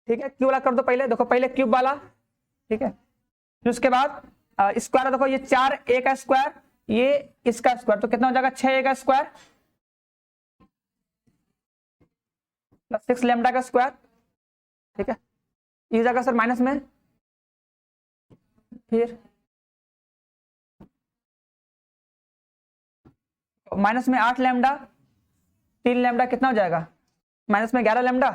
ठीक है, क्यूब वाला कर दो पहले, देखो पहले क्यूब वाला, ठीक है, फिर उसके बाद स्क्वायर, देखो ये 4 a का स्क्वायर, ये इसका स्क्वायर, तो कितना हो जाएगा 6 a का स्क्वायर प्लस 6 लैम्डा का स्क्वायर, ठीक है, ये जाएगा सर माइनस में, फिर माइनस में 8 लैम्डा, 3 लैम्डा कितना हो जाएगा, माइनस में 11 लैम्डा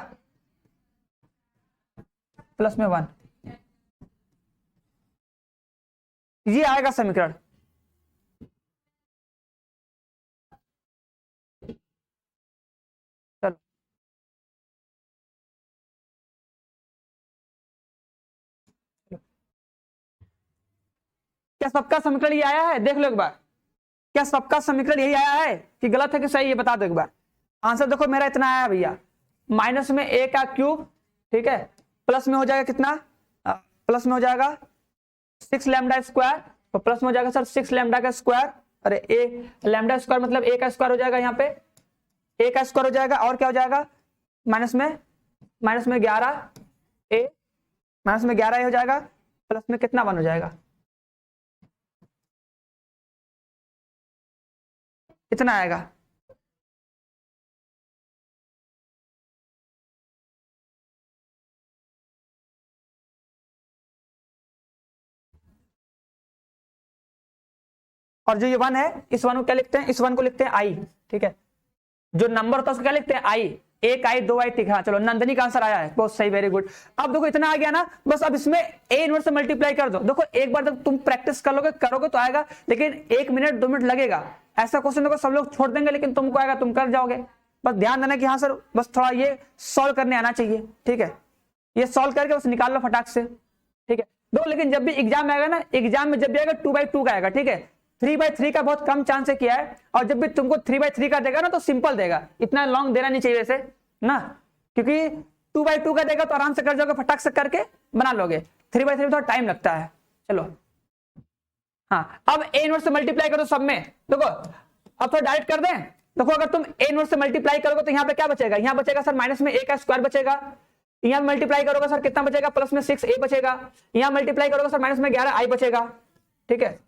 प्लस में 1, ये आएगा समीकरण। चलो क्या सबका समीकरण ये आया है, देख लो एक बार, क्या सबका समीकरण यही आया है कि गलत है कि सही, ये बता दो एक बार। आंसर देखो मेरा इतना आया भैया, माइनस में a का क्यूब, ठीक है, प्लस में हो जाएगा कितना, प्लस में हो जाएगा 6 लैम्डा स्क्वायर, तो प्लस में हो जाएगा सर 6 लैम्डा का स्क्वायर, अरे ए लैम्डा स्क्वायर मतलब a का स्क्वायर हो जाएगा, यहाँ पे a का स्क्वायर हो जाएगा, और क्या हो जाएगा माइनस में 11 a, माइनस में 11 a हो जाएगा, प्लस में कितना 1 हो जाएगा, इतना आएगा। और जो ये 1 है, इस 1 को क्या लिखते हैं, इस 1 को लिखते हैं i, ठीक है, जो नंबर होता है उसको क्या लिखते हैं i, एक आई, दो आई, तीन। हाँ चलो, नंदनी का आंसर आया है, बहुत सही, वेरी गुड। अब देखो इतना आ गया ना, बस अब इसमें ए इनवर्स से मल्टीप्लाई कर दो। देखो एक बार जब तुम प्रैक्टिस कर लोगे, करोगे तो आएगा, लेकिन 1 मिनट 2 मिनट लगेगा। ऐसा क्वेश्चन देखो सब लोग छोड़ देंगे, लेकिन तुमको आएगा, तुम कर जाओगे। बस ध्यान देना कि हाँ सर, बस थोड़ा ये सॉल्व करने आना चाहिए, ठीक है। ये सॉल्व करके बस निकाल लो फटाक से, ठीक है। दो, लेकिन जब भी एग्जाम आएगा ना, एग्जाम में जब भी आएगा 2/2 का आएगा, ठीक है। 3/3 का बहुत कम चांस है किया है, और जब भी तुमको 3/3 का देगा ना तो सिंपल देगा, इतना लॉन्ग देना नहीं चाहिए वैसे ना, क्योंकि 2/2 का देगा तो आराम से कर जाओगे, फटाक से करके बना लोगे। 3/3 में थोड़ा टाइम लगता है। चलो हाँ, अब ए इनवर्स से मल्टीप्लाई करो सब में। देखो अब थोड़ा डायरेक्ट कर दें। देखो अगर तुम ए इनवर्स से मल्टीप्लाई करोगे तो यहाँ पे क्या बचेगा, यहाँ बचेगा सर माइनस में ए का स्क्वायर बचेगा। यहाँ मल्टीप्लाई करोगे सर कितना बचेगा, प्लस में 6a बचेगा। यहाँ मल्टीप्लाई करोगे सर माइनस में 11i बचेगा, ठीक है।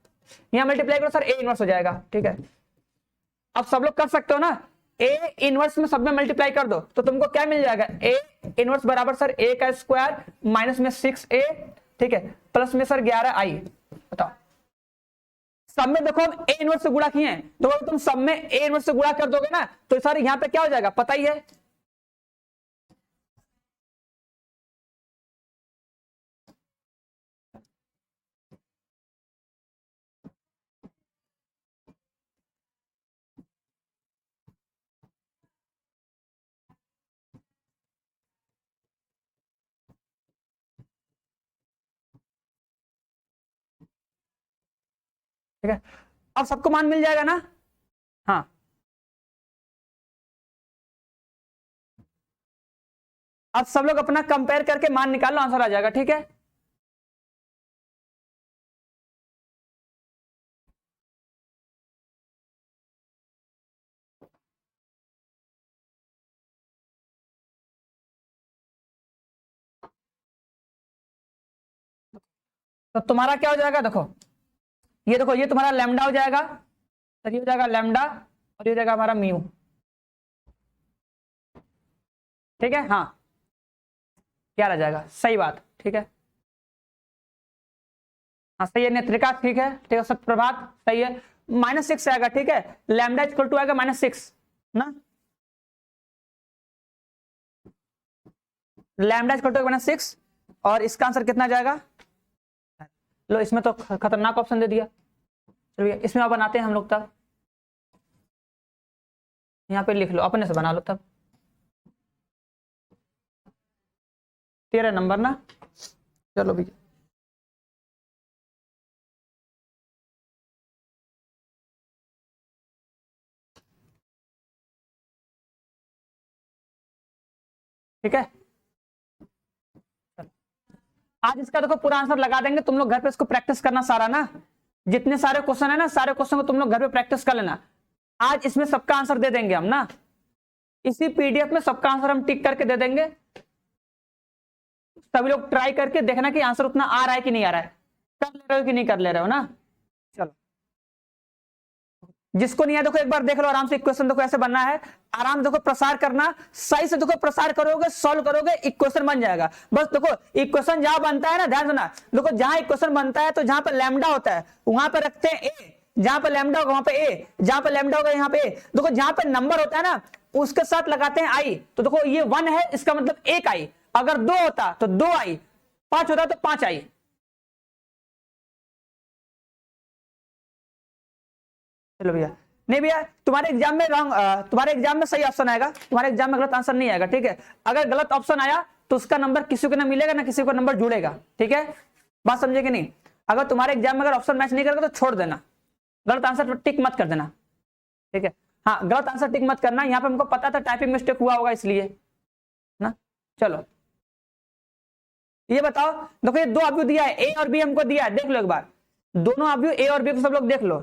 यहाँ मल्टीप्लाई करो सर ए इनवर्स हो जाएगा, ठीक है। अब सब लोग कर सकते हो ना, ए इनवर्स में सब में मल्टीप्लाई कर दो तो तुमको क्या मिल जाएगा, ए इनवर्स बराबर सर ए का स्क्वायर माइनस में 6a, ठीक है, प्लस में सर 11i। बताओ सब में देखो हम ए इनवर्स से गुणा किए हैं, तो अगर तुम सब में ए इनवर्स से गुणा कर दोगे ना तो सर यहाँ पे क्या हो जाएगा पता ही है। ठीक है, अब सबको मान मिल जाएगा ना। हाँ अब सब लोग अपना कंपेयर करके मान निकालो, आंसर आ जाएगा, ठीक है। तो तुम्हारा क्या हो जाएगा, देखो ये, देखो ये तुम्हारा लैम्डा हो जाएगा सर, ये हो जाएगा लैम्डा, और ये हो जाएगा हमारा म्यू, ठीक है। हाँ क्या आ जाएगा, सही बात, ठीक है। हाँ सही है, नेत्रिका ठीक है, ठीक है, सब प्रभात सही है। -6 आएगा, ठीक है। लैम्डा इक्वल टू आएगा -6 ना, लैम्डा इक्वल टू -6, और इसका आंसर कितना जाएगा। लो इसमें तो खतरनाक ऑप्शन दे दिया। चलिए इसमें अब बनाते हैं हम लोग, तब यहाँ पे लिख लो, अपने से बना लो तब। 13 नंबर ना, चलो भैया। ठीक है, आज इसका देखो पूरा आंसर लगा देंगे, तुम लोग घर पे इसको प्रैक्टिस करना सारा ना, जितने सारे क्वेश्चन है ना, सारे क्वेश्चन को तुम लोग घर पे प्रैक्टिस कर लेना। आज इसमें सबका आंसर दे देंगे हम ना, इसी पीडीएफ में सबका आंसर हम टिक करके दे देंगे। सभी लोग ट्राई करके देखना कि आंसर उतना आ रहा है कि नहीं आ रहा है, कर ले रहे हो कि नहीं कर ले रहे हो ना। चलो जिसको नहीं है देखो एक बार देख लो आराम से, इक्वेशन देखो ऐसे बनना है, आराम देखो प्रसार करना, सही से देखो प्रसार करोगे, सॉल्व करोगे, इक्वेशन बन जाएगा। बस देखो इक्वेशन जहां बनता है ना, ध्यान देना, देखो जहां इक्वेशन बनता है तो जहां पर लैम्डा होता है वहां पर रखते हैं ए, जहां पर लैम्डा होगा वहां पे ए, जहां पर लैम्डा होगा यहाँ पे ए। देखो जहां पर नंबर होता है ना उसके साथ लगाते हैं आई, तो देखो ये 1 है, इसका मतलब 1 आई, अगर 2 होता तो 2 आई, 5 होता तो 5 आई। चलो भैया, नहीं भैया तुम्हारे एग्जाम में रॉन्ग, तुम्हारे एग्जाम में सही ऑप्शन आएगा, तुम्हारे एग्जाम में गलत आंसर नहीं आएगा, ठीक है। अगर गलत ऑप्शन आया तो उसका नंबर किसी को ना मिलेगा ना किसी को नंबर जुड़ेगा, ठीक है। बात समझे कि नहीं। अगर तुम्हारे एग्जाम में अगर ऑप्शन मैच नहीं करेगा तो छोड़ देना, गलत आंसर टिक मत कर देना, ठीक है। हाँ गलत आंसर टिक मत करना, यहाँ पे हमको पता था टाइपिंग मिस्टेक हुआ होगा इसलिए ना। चलो ये बताओ, देखो ये 2 ऑब्जेक्ट दिया है, ए और बी हमको दिया है, देख लो एक बार, दोनों ऑब्जेक्ट ए और बी को सब लोग देख लो।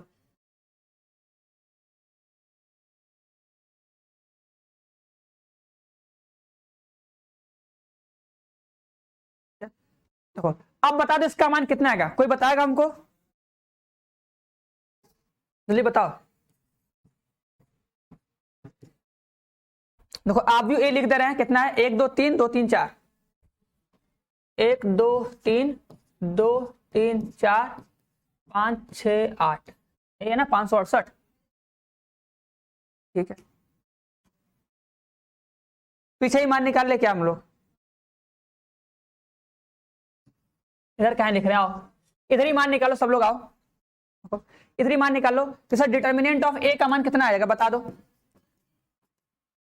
देखो अब बता दो इसका मान कितना आएगा, कोई बताएगा हमको, जल्दी बताओ। देखो आप भी ए लिख दे रहे हैं, कितना है, 1 2 3 2 3 4, 1 2 3 2 3 4 5 6 8, ये है ना 568, ठीक है। पीछे ही मान निकाल ले क्या हम लोग? इधर कहाँ लिख रहे हैं, आओ इधर ही मान निकालो सब लोग, आओ इधर ही मान निकालो। तो सर डिटर्मिनेंट ऑफ ए का मान कितना आएगा बता दो,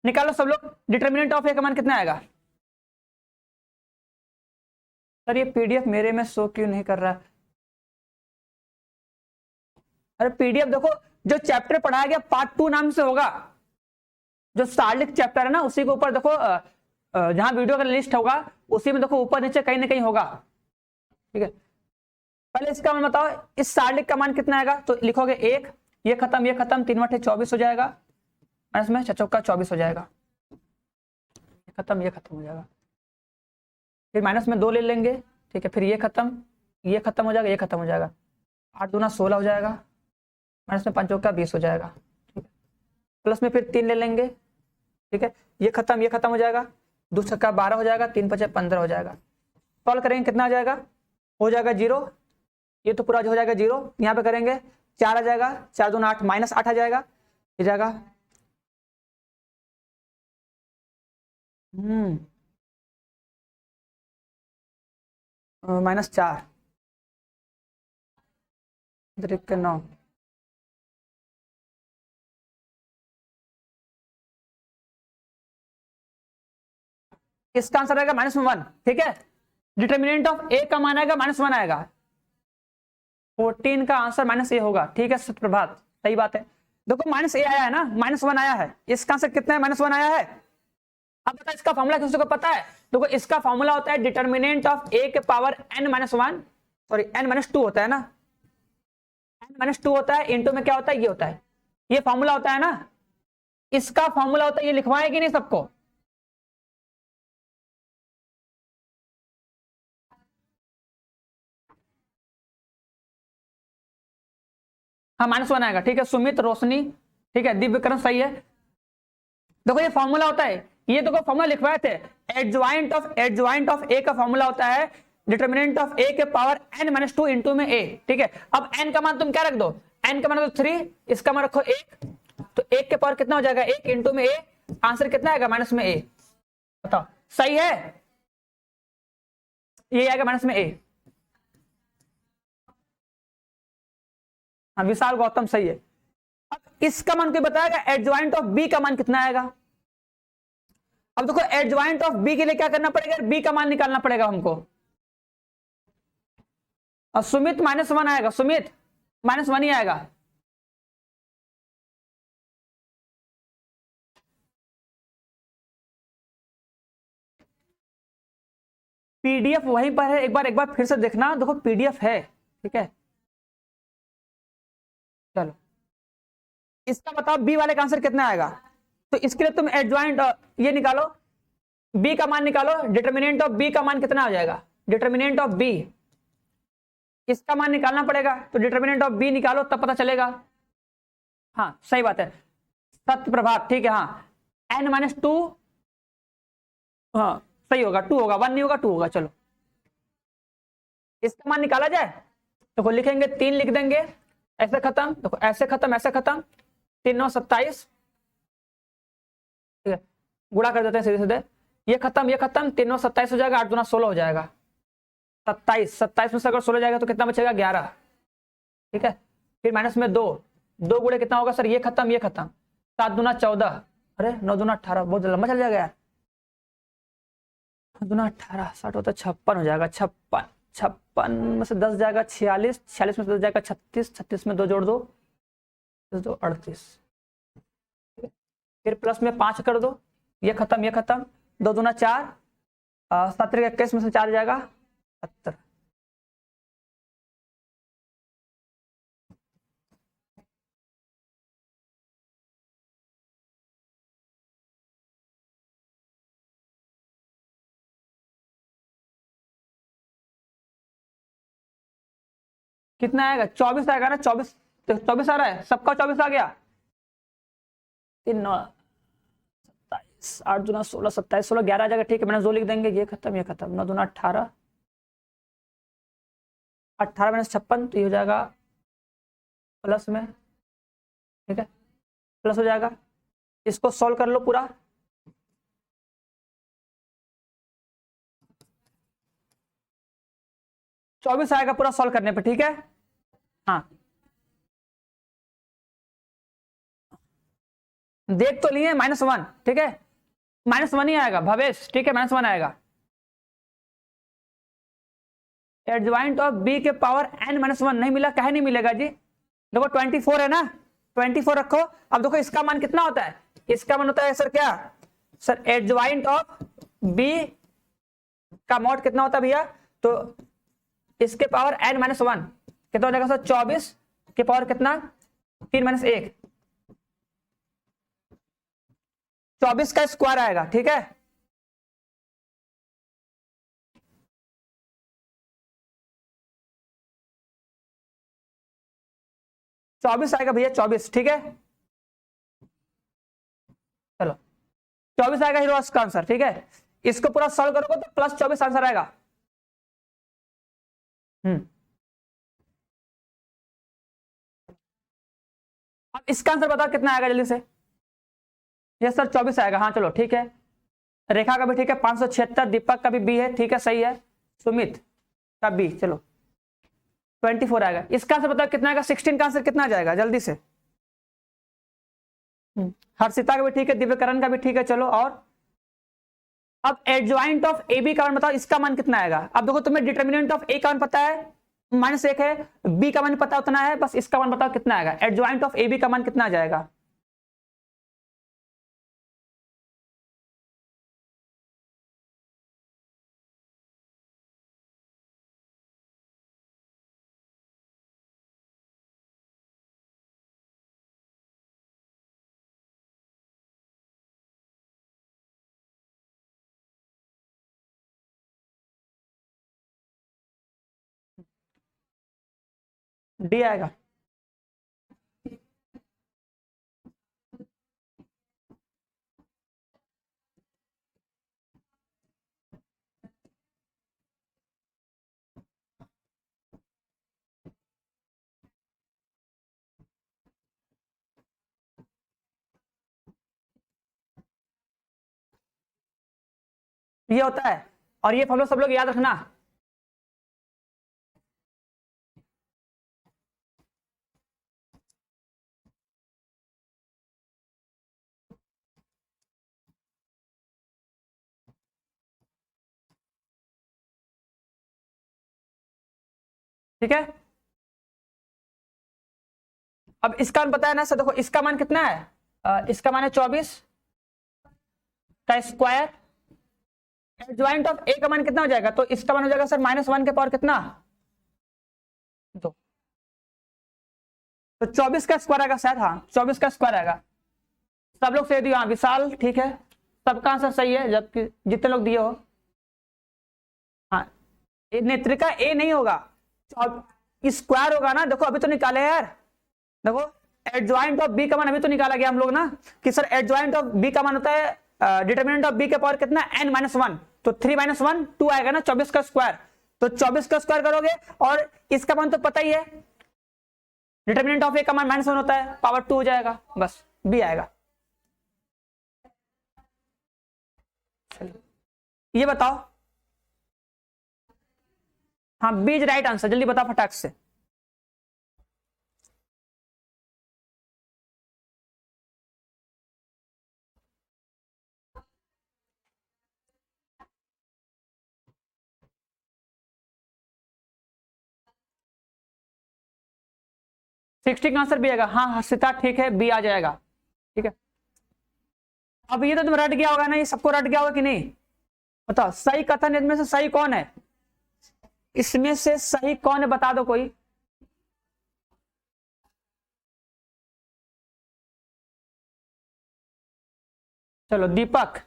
निकालो सब लोग, डिटर्मिनेंट ऑफ ए का मान कितना आएगा? सर ये पीडीएफ मेरे में शो क्यों नहीं कर रहा है? अरे पीडीएफ देखो, जो चैप्टर पढ़ाया गया पार्ट 2 नाम से होगा, जो सार्लिक चैप्टर है ना उसी के ऊपर देखो, जहां वीडियो का लिस्ट होगा उसी में देखो ऊपर नीचे कहीं ना कहीं होगा, ठीक है। पहले इसका मान बताओ, इस सार्लिक का मान कितना आएगा? तो लिखोगे 1, ये खत्म 3 बटे 24 हो जाएगा, माइनस में 6 चौका 24 हो जाएगा, ये खत्म हो जाएगा, फिर माइनस में 2 ले लेंगे, ठीक है, फिर ये खत्म हो जाएगा, ये खत्म हो जाएगा, 8 दूना 16 हो जाएगा, माइनस में 5 चौका 20 हो जाएगा, ठीक है, प्लस में फिर 3 ले लेंगे, ठीक है, ये खत्म हो जाएगा, 2 छक्का 12 हो जाएगा, 3 पचे 15 हो जाएगा। सॉल्व करेंगे कितना आ जाएगा? हो जाएगा 0, ये तो पूरा हो जाएगा 0, यहाँ पे करेंगे 4 आ जाएगा, 4 दूना 8 माइनस 8 आ जाएगा, ये जाएगा -4 के 9, इसका आंसर आएगा -1, ठीक है। डिटर्मिनेंट ऑफ ए का मान आएगा -1 आएगा, 14 का आंसर -a होगा, ठीक है सुप्रभात, सही बात है। देखो -a आया है ना, -1 आया है, इसका आंसर कितना है? -1 आया है। अब बता इसका फॉर्मूला किसी को पता है? देखो इसका फॉर्मूला होता है डिटर्मिनेंट ऑफ a के पावर n-1, सॉरी n-2 होता है ना, n-2 होता है, इंटू में क्या होता है? ये होता है, ये फॉर्मूला होता है ना, इसका फॉर्मूला होता है, ये लिखवाए कि नहीं सबको? हाँ -1 आएगा, ठीक है सुमित, रोशनी, ठीक है, दिव्य विक्रम, सही है। देखो ये फॉर्मूला होता है, ये देखो फॉर्मूला लिखवाए थे, एडजॉइंट ऑफ ए का फॉर्मूला होता है डिटर्मिनेंट ऑफ ए के पावर n-2 इंटू में a, ठीक है। अब n का मान तुम क्या रख दो? n का मान रखो 3, इसका मान रखो 1, तो 1 के पावर कितना हो जाएगा? 1 इंटू में a, आंसर कितना आएगा? माइनस में a, बताओ सही है, ये आएगा माइनस में a। हाँ विशाल गौतम सही है। अब इसका मान कोई बताएगा एडजॉइंट ऑफ बी का मान कितना आएगा? अब देखो एडजॉइंट ऑफ बी के लिए क्या करना पड़ेगा? बी का मान निकालना पड़ेगा हमको, और सुमित -1 आएगा, सुमित -1 ही आएगा। पीडीएफ वहीं पर है, एक बार फिर से देखना, देखो पीडीएफ है, ठीक है। चलो इसका बताओ बी वाले का आंसर कितना आएगा? तो इसके लिए तुम एडजॉइंट ये निकालो, बी का मान निकालो, डिटर्मिनेंट ऑफ बी का मान कितना हो जाएगा? डिटर्मिनेंट ऑफ बी, इसका मान निकालना पड़ेगा, तो डिटर्मिनेंट ऑफ बी निकालो तब पता चलेगा। हाँ सही बात है, सत्य प्रभात, ठीक है। हाँ n-2, हाँ सही होगा, 2 होगा, 1 नहीं होगा, 2 होगा। चलो इसका मान निकाला जाए, देखो लिखेंगे 3 लिख देंगे, ऐसे खत्म, देखो ऐसे खत्म 3 9 27, ठीक है, गुणा कर देते हैं सीधे सीधे, ये खत्म 3 9 27 हो जाएगा, 8 दूना 16 हो जाएगा, 27 में से अगर 16 जाएगा तो कितना बचेगा? 11, ठीक है। फिर माइनस में 2 गुणे कितना होगा सर? ये खत्म 7 दूना 14, अरे 9 दूना 18, बहुत लंबा चल जाएगा यार, 9 दूना 18, 60 होता 56 हो जाएगा, 56 में से 10 जाएगा 46, 46 में से 10 जाएगा 36, 36 में 2 जोड़ दो, 2 38, फिर प्लस में 5 कर दो, ये खत्म 2 दूना 4, 7 21 में से 4 जाएगा 70, कितना आएगा? 24 आएगा ना, 24 आ रहा है, सबका 24 आ गया, 3 9 27, 8 दूना 16, 27 16 11 आ जाएगा, ठीक है, मैंने 2 लिख देंगे, ये खत्म 9 दूना 18, 18 माइनस 56, तो ये हो जाएगा प्लस में, ठीक है, प्लस हो जाएगा। इसको सॉल्व कर लो पूरा, 24 आएगा पूरा सॉल्व करने पे, ठीक है। हाँ देख तो लिए -1, ठीक है, -1 ही आएगा भवेश, ठीक है, -1 आएगा। एडजॉइंट ऑफ बी के पावर n-1 नहीं मिला, कहे नहीं मिलेगा जी, देखो 24 है ना, 24 रखो। अब देखो इसका मान कितना होता है, इसका मान होता है सर क्या, सर एडजॉइंट ऑफ बी का मॉड कितना होता है भैया, तो इसके पावर n-1 कितना हो जाएगा सर, 24 के पावर कितना, 3-1, 24 का स्क्वायर आएगा, ठीक है। चौबीस आएगा भैया, 24, ठीक है। चलो 24 आएगा हीरोस का आंसर, ठीक है। इसको पूरा सॉल्व करोगे तो +24 आंसर आएगा। अब इसका आंसर बताओ कितना आएगा जल्दी से। ये सर 24 आएगा, हाँ चलो ठीक है। रेखा का भी ठीक है 576, दीपक का भी बी है, ठीक है सही है, सुमित का बी, चलो 24 आएगा। इसका आंसर बताओ कितना आएगा, 16 का आंसर कितना आ जाएगा जल्दी से। हर्षिता का भी ठीक है, दिव्यकरण का भी ठीक है, चलो। और अब एडजॉइंट ऑफ ए बी का मान बताओ, इसका मान कितना आएगा। अब देखो तुम्हें डिटर्मिनेंट ऑफ ए का मान पता है, -1 है, बी का मान पता उतना है, बस इसका मान बताओ कितना आएगा। एडजॉइंट ऑफ ए बी का मान कितना आ जाएगा। डी आएगा। ये होता है, और ये फॉर्मूला सब लोग याद रखना। ठीक है, अब इसका मान पता है ना सर, देखो इसका मान कितना है, इसका मान है 24 का स्क्वायर। एडजॉइंट ऑफ ए का मान कितना हो जाएगा, तो इसका मान हो जाएगा सर -1 के पावर कितना, 2, तो 24 का स्क्वायर आएगा शायद, हाँ 24 का स्क्वायर आएगा। सब लोग सही दिए, हाँ विशाल ठीक है, सबका आंसर सही है, जबकि जितने लोग दिए हो। हाँ नेत्रिका ए नहीं होगा, स्क्वायर होगा ना, देखो अभी तो निकाले यार, देखो एडजॉइंट ऑफ बी का मान अभी तो निकाला गया हम लोग ना, कि सर एडजॉइंट ऑफ बी का मान होता है डिटर्मिनेंट ऑफ बी के पावर कितना, n-1, तो 3-1 2 आएगा ना, 24 का स्क्वायर, तो 24 का स्क्वायर करोगे, और इसका मान तो पता ही है, डिटर्मिनेंट ऑफ ए का मान -1 होता है, पावर 2 हो जाएगा, बस बी आएगा। ये बताओ, हाँ बी इज राइट आंसर, जल्दी बताओ फटाक से। सिक्सटी का आंसर बी आएगा, हाँ हर्षिता ठीक है, बी आ जाएगा, ठीक है। अब ये तो तुम रट गया होगा ना, ये सबको रट गया होगा कि नहीं, बताओ सही कथन इनमें से सही कौन है, इसमें से सही कौन है बता दो कोई। चलो दीपक,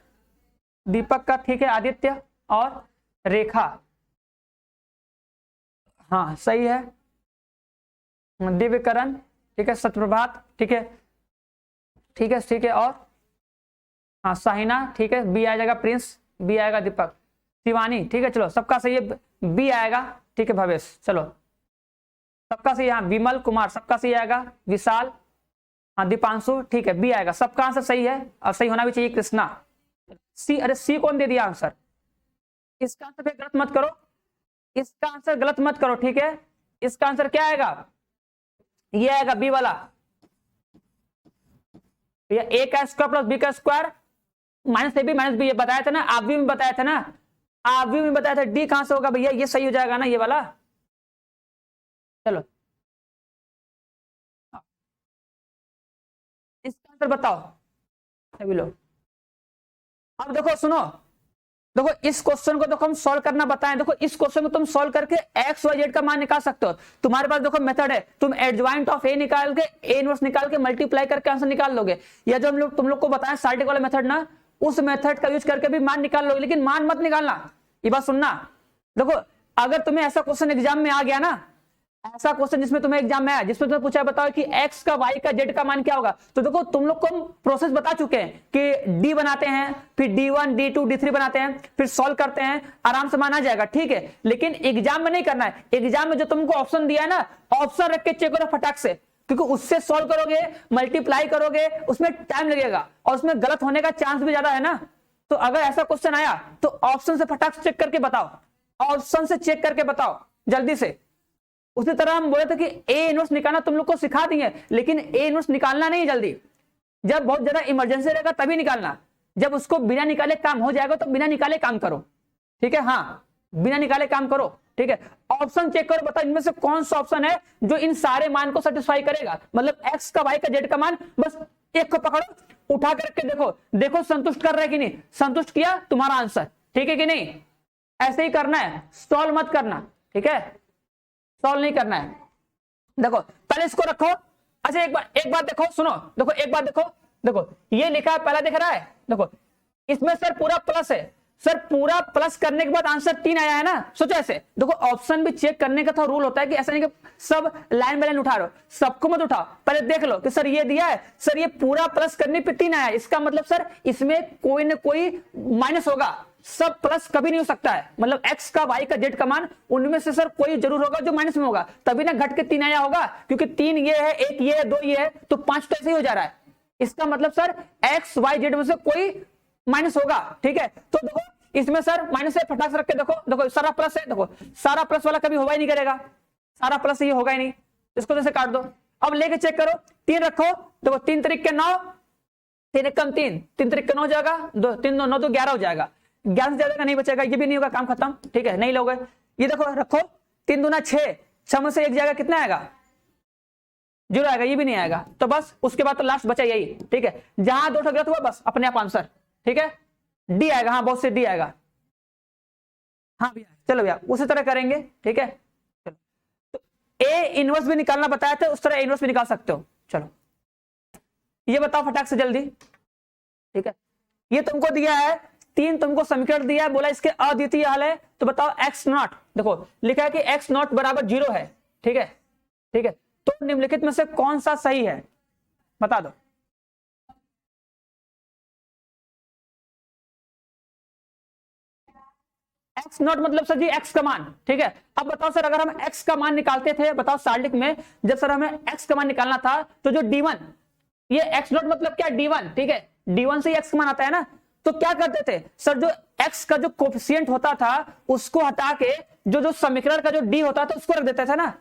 दीपक का ठीक है, आदित्य और रेखा, हाँ सही है, दिव्यकरण ठीक है, सत्यप्रभात ठीक है, ठीक है ठीक है, और हाँ साहिना ठीक है, बी आ जाएगा, प्रिंस बी आएगा, दीपक, शिवानी ठीक है, चलो सबका सही है, बी आएगा, ठीक है भवेश, चलो सबका सही, हाँ विमल कुमार सबका सही आएगा, विशाल, हाँ दीपांशु ठीक है, बी आएगा, सबका आंसर सही है, और सही होना भी चाहिए। कृष्णा सी, अरे सी कौन दे दिया आंसर, इसका आंसर गलत मत करो, इसका आंसर गलत मत करो, ठीक है। इसका आंसर क्या आएगा, ये आएगा बी वाला, ए का स्क्वायर प्लस बी का square minus A B minus B, ये बताया था ना, आप भी में बताया था ना, आप भी में बताया था। डी कहां से होगा भैया, ये सही हो जाएगा ना ये वाला। चलो इसका आंसर बताओ सभी लोग। अब देखो सुनो, देखो इस क्वेश्चन को देखो हम सॉल्व करना बताएं। देखो इस क्वेश्चन को तुम सॉल्व करके एक्स वाई जेड का मान निकाल सकते हो। तुम्हारे पास देखो मेथड है, तुम एडजॉइंट ऑफ ए निकाल के ए इनवर्स निकाल के मल्टीप्लाई करके आंसर निकाल लोगे। या जो हम लोग तुम लोग को बताएं स्टैटिक वाला मेथड ना, उस मेथड का यूज करके भी मान निकाल लोगे, लेकिन मान मत निकालना। ये बात सुनना, देखो अगर तुम्हें ऐसा क्वेश्चन एग्जाम में आ गया ना, ऐसा क्वेश्चन जिसमें तुम्हें एग्जाम में आया, जिसमें तुम्हें पूछा बताओ कि x का y का z का मान क्या होगा, तो देखो तुम लोग को हम प्रोसेस बता चुके हैं कि d बनाते हैं, फिर d1 d2 d3 बनाते हैं, फिर सॉल्व करते हैं, आराम से मान आ जाएगा, ठीक है। लेकिन एग्जाम में नहीं करना है। एग्जाम में जो तुमको ऑप्शन दिया है ना, ऑप्शन रख के चेक करो फटाक से, क्योंकि उससे सॉल्व करोगे, मल्टीप्लाई करोगे, उसमें टाइम लगेगा और उसमें गलत होने का चांस भी ज्यादा है ना। तो अगर ऐसा क्वेश्चन आया तो ऑप्शन से फटाक से चेक करके बताओ, ऑप्शन से चेक करके बताओ जल्दी से। उसी तरह हम बोले थे कि ए इनवर्स निकालना तुम लोग को सिखा दिए, लेकिन ए इनवर्स निकालना नहीं जल्दी, जब बहुत ज्यादा इमरजेंसी रहेगा तभी निकालना। जब उसको बिना निकाले काम हो जाएगा तो बिना निकाले काम करो, ठीक है। हाँ बिना निकाले काम करो, ठीक है। ऑप्शन चेक करो, बताओ इनमें से कौन सा ऑप्शन है जो इन सारे मान को सेटिस्फाई करेगा। मतलब एक्स का वाई का जेड का मान, बस एक को पकड़ो, उठा करके देखो, देखो संतुष्ट कर रहा है कि नहीं। संतुष्ट किया तुम्हारा आंसर, ठीक है कि नहीं। ऐसे ही करना है, सॉल्व मत करना, ठीक है, सॉल्व नहीं करना है। देखो पहले इसको रखो। अच्छा एक बात देखो, सुनो, देखो एक बात देखो, देखो ये लिखा है, पहला दिख रहा है, देखो इसमें सर पूरा प्लस है, सर पूरा प्लस करने के बाद आंसर 3 आया है ना। सोचो ऐसे, देखो ऑप्शन भी चेक करने का था रूल होता है कि ऐसा नहीं कि सब लाइन बाय लाइन उठा रहे हो, सबको मत उठाओ, पहले देख लो कि सर ये दिया है, सर ये पूरा प्लस करने पे 3 आया है, इसका मतलब सर इसमें कोई ना कोई माइनस होगा, सब प्लस कभी नहीं हो सकता है। मतलब एक्स का वाई का जेड का मान, उनमें से सर कोई जरूर होगा जो माइनस में होगा, तभी ना घट के 3 आया होगा, क्योंकि 3 ये है, 1 ये है, 2 ये है, तो 5 तो ऐसे ही हो जा रहा है। इसका मतलब सर एक्स वाई जेड में से कोई माइनस होगा, ठीक है। तो देखो इसमें सर माइनस है, फटाक से रख के देखो, देखो सारा प्लस है, देखो सारा प्लस वाला कभी होगा ही नहीं करेगा, सारा प्लस ये होगा ही नहीं, इसको जैसे काट दो। अब लेके चेक करो, 3 रखो, देखो 3 तरीक के 9, 3 एक कम 3, 3 तरीक के 9 हो जाएगा, 2 3 9 तो 11 हो जाएगा, 11 से ज्यादा का नहीं बचेगा, ये भी नहीं होगा, काम खत्म, ठीक है, नहीं लोगे। ये देखो रखो, 3 दूना 6, 6 में से 1 जाएगा, कितना आएगा, 0 आएगा, ये भी नहीं आएगा। तो बस उसके बाद तो लास्ट बचा यही, ठीक है। जहां 2 गलत हुआ बस अपने आप आंसर, ठीक है, डी आएगा, हाँ बहुत से डी आएगा, हाँ भैया चलो भैया उसी तरह करेंगे, ठीक है। चलो तो ए इनवर्स भी निकालना बताया था, उस तरह ए इनवर्स भी निकाल सकते हो। चलो ये बताओ फटाक से जल्दी, ठीक है। ये तुमको दिया है 3, तुमको समीकरण दिया है, बोला इसके अद्वितीय हल है, तो बताओ एक्स नॉट, देखो लिखा है कि एक्स नॉट बराबर 0 है, ठीक है, ठीक है। तो निम्नलिखित में से कौन सा सही है बता दो। एक्स नॉट मतलब सर जी एक्स का मान, ठीक है। अब बताओ सर अगर हम एक्स का मान निकालते थे, बताओ साल्डिक में जब सर हमें एक्स का मान निकालना था, तो जो D1, ये एक्स नॉट मतलब क्या D1, ठीक है, D1 से ही एक्स का मान आता है ना। तो क्या करते थे सर, जो एक्स का जो कोफिशिएंट होता था उसको हटा के जो समीकरण का जो डी होता था उसको रख देते थे ना।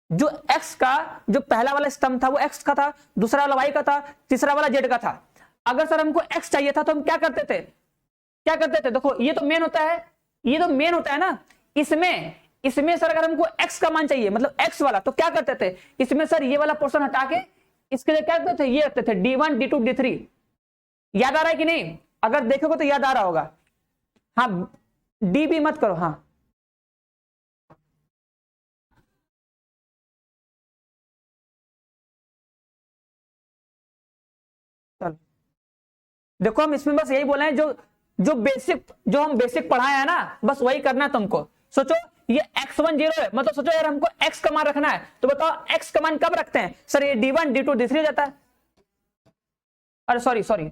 जो एक्स का जो पहला वाला स्तंभ था वो एक्स का था, दूसरा वाला वाई का था, तीसरा वाला जेड का था। अगर सर हमको एक्स चाहिए था तो हम क्या करते थे, देखो ये तो मेन होता है, ये तो मेन होता है ना। इसमें सर अगर हमको एक्स का मान चाहिए, मतलब एक्स वाला, तो क्या करते थे, इसमें सर ये वाला पोर्शन हटा के इसके लिए क्या करते थे, ये रखते थे D1 D2 D3। याद आ रहा है कि नहीं, अगर देखोगे तो याद आ रहा होगा। हाँ डी भी मत करो, हाँ चलो देखो हम इसमें बस यही बोले हैं, जो हम बेसिक पढ़ाए हैं ना, बस वही करना है तुमको। सोचो ये x1 0 है, मतलब सोचो यार हमको x का मान रखना है, तो बताओ x का मान कब रखते हैं सर, ये D1 D2 D3 हो जाता है। अरे सॉरी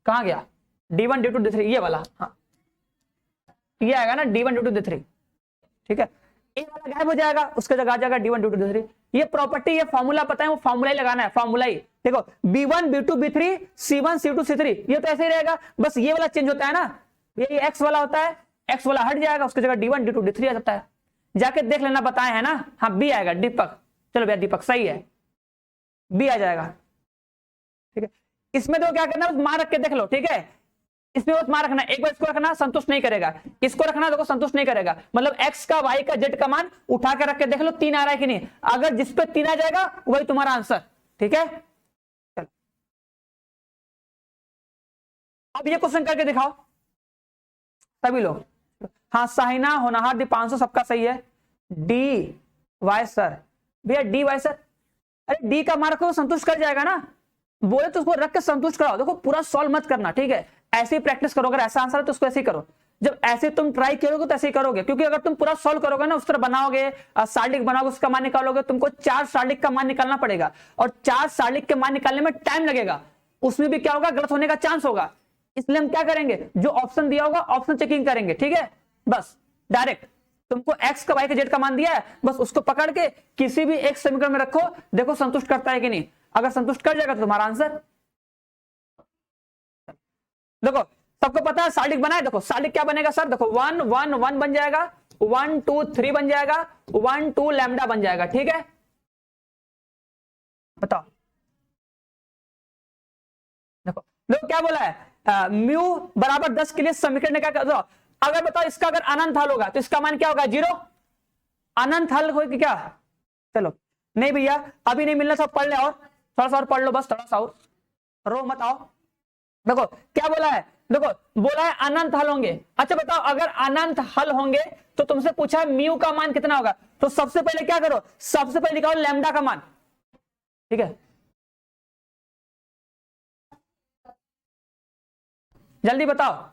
कहां गया, D1 D2 D3 ये वाला, हाँ ये आएगा ना D1 D2 D3, ठीक है। ए वाला गायब हो जाएगा, उसके जगह आ जाएगा D1 D2 D3। ये प्रॉपर्टी, ये फॉर्मूला पता है, वो फॉर्मूला ही लगाना है, फॉर्मूला ही। देखो B1 B2 B3 C1 C2 C3, ये तो ऐसे ही रहेगा, बस ये वाला चेंज होता है ना, ये x वाला होता है, एक्स वाला हट जाएगा, उसकी जगह D1 D2 D3 आ जाता है। जाके देख लेना, बताए है ना, हाँ बी आएगा, दीपक। चलो भैया दीपक सही है, बी आ जाएगा। ठीक है, इसमें तो क्या करना, मान रख के देख लो। ठीक है, इसमें बस मान रखना, एक बार इसको रखना संतुष्ट नहीं करेगा, इसको रखना देखो संतुष्ट नहीं करेगा, मतलब एक्स का वाई का जेड का मान उठा के रख के देख लो 3 आ रहा है कि नहीं, अगर जिस पे 3 आ जाएगा वही तुम्हारा आंसर। ठीक है, चलो अब ये क्वेश्चन करके दिखाओ सभी लोग। हाँ साहिना, होनहार, दीपांशु सबका सही है। डी वाई सर, भैया डी वाई सर, अरे डी का मार्क को संतुष्ट कर जाएगा ना, बोले तो उसको रख के संतुष्ट कराओ। देखो पूरा सॉल्व मत करना, ठीक है, ऐसे ही प्रैक्टिस करो, अगर ऐसा आंसर है तो उसको ऐसे ही करो। जब ऐसे तुम ट्राई करोगे तो ऐसे ही करोगे, क्योंकि अगर तुम पूरा सॉल्व करोगे ना, उस तरह बनाओगे, सार्डिक बनाओगे, उसका मान निकालोगे, तुमको 4 सार्डिक का मान निकालना पड़ेगा, और 4 सार्डिक के मान निकालने में टाइम लगेगा, उसमें भी क्या होगा, गलत होने का चांस होगा। इसलिए हम क्या करेंगे, जो ऑप्शन दिया होगा ऑप्शन चेकिंग करेंगे। ठीक है, बस डायरेक्ट तुमको एक्स का वाई का जेड का मान दिया है, बस उसको पकड़ के किसी भी एक समीकरण में रखो, देखो संतुष्ट करता है कि नहीं। अगर संतुष्ट कर जाएगा तो तुम्हारा आंसर। देखो सबको पता है सार्डिक बना है, देखो सार्डिक क्या बनेगा सर, देखो 1 1 1 बन जाएगा, 1 2 3 बन जाएगा, 1 2 लैम्डा बन जाएगा। ठीक है, बताओ। देखो देखो क्या बोला है, म्यू बराबर 10 के लिए समीकरण ने क्या कर दो, अगर बताओ इसका अगर अनंत हल होगा तो इसका मान क्या होगा, 0। अनंत हल होगा क्या, चलो नहीं भैया अभी नहीं मिलना, सब पढ़ ले, और थोड़ा सा और पढ़ लो, बस थोड़ा सा और, रो मत आओ। देखो क्या बोला है, देखो बोला है अनंत हल होंगे। अच्छा बताओ अगर अनंत हल होंगे तो तुमसे पूछा है म्यू का मान कितना होगा, तो सबसे पहले क्या करो, सबसे पहले निकालो लैम्डा का मान। ठीक है, जल्दी बताओ।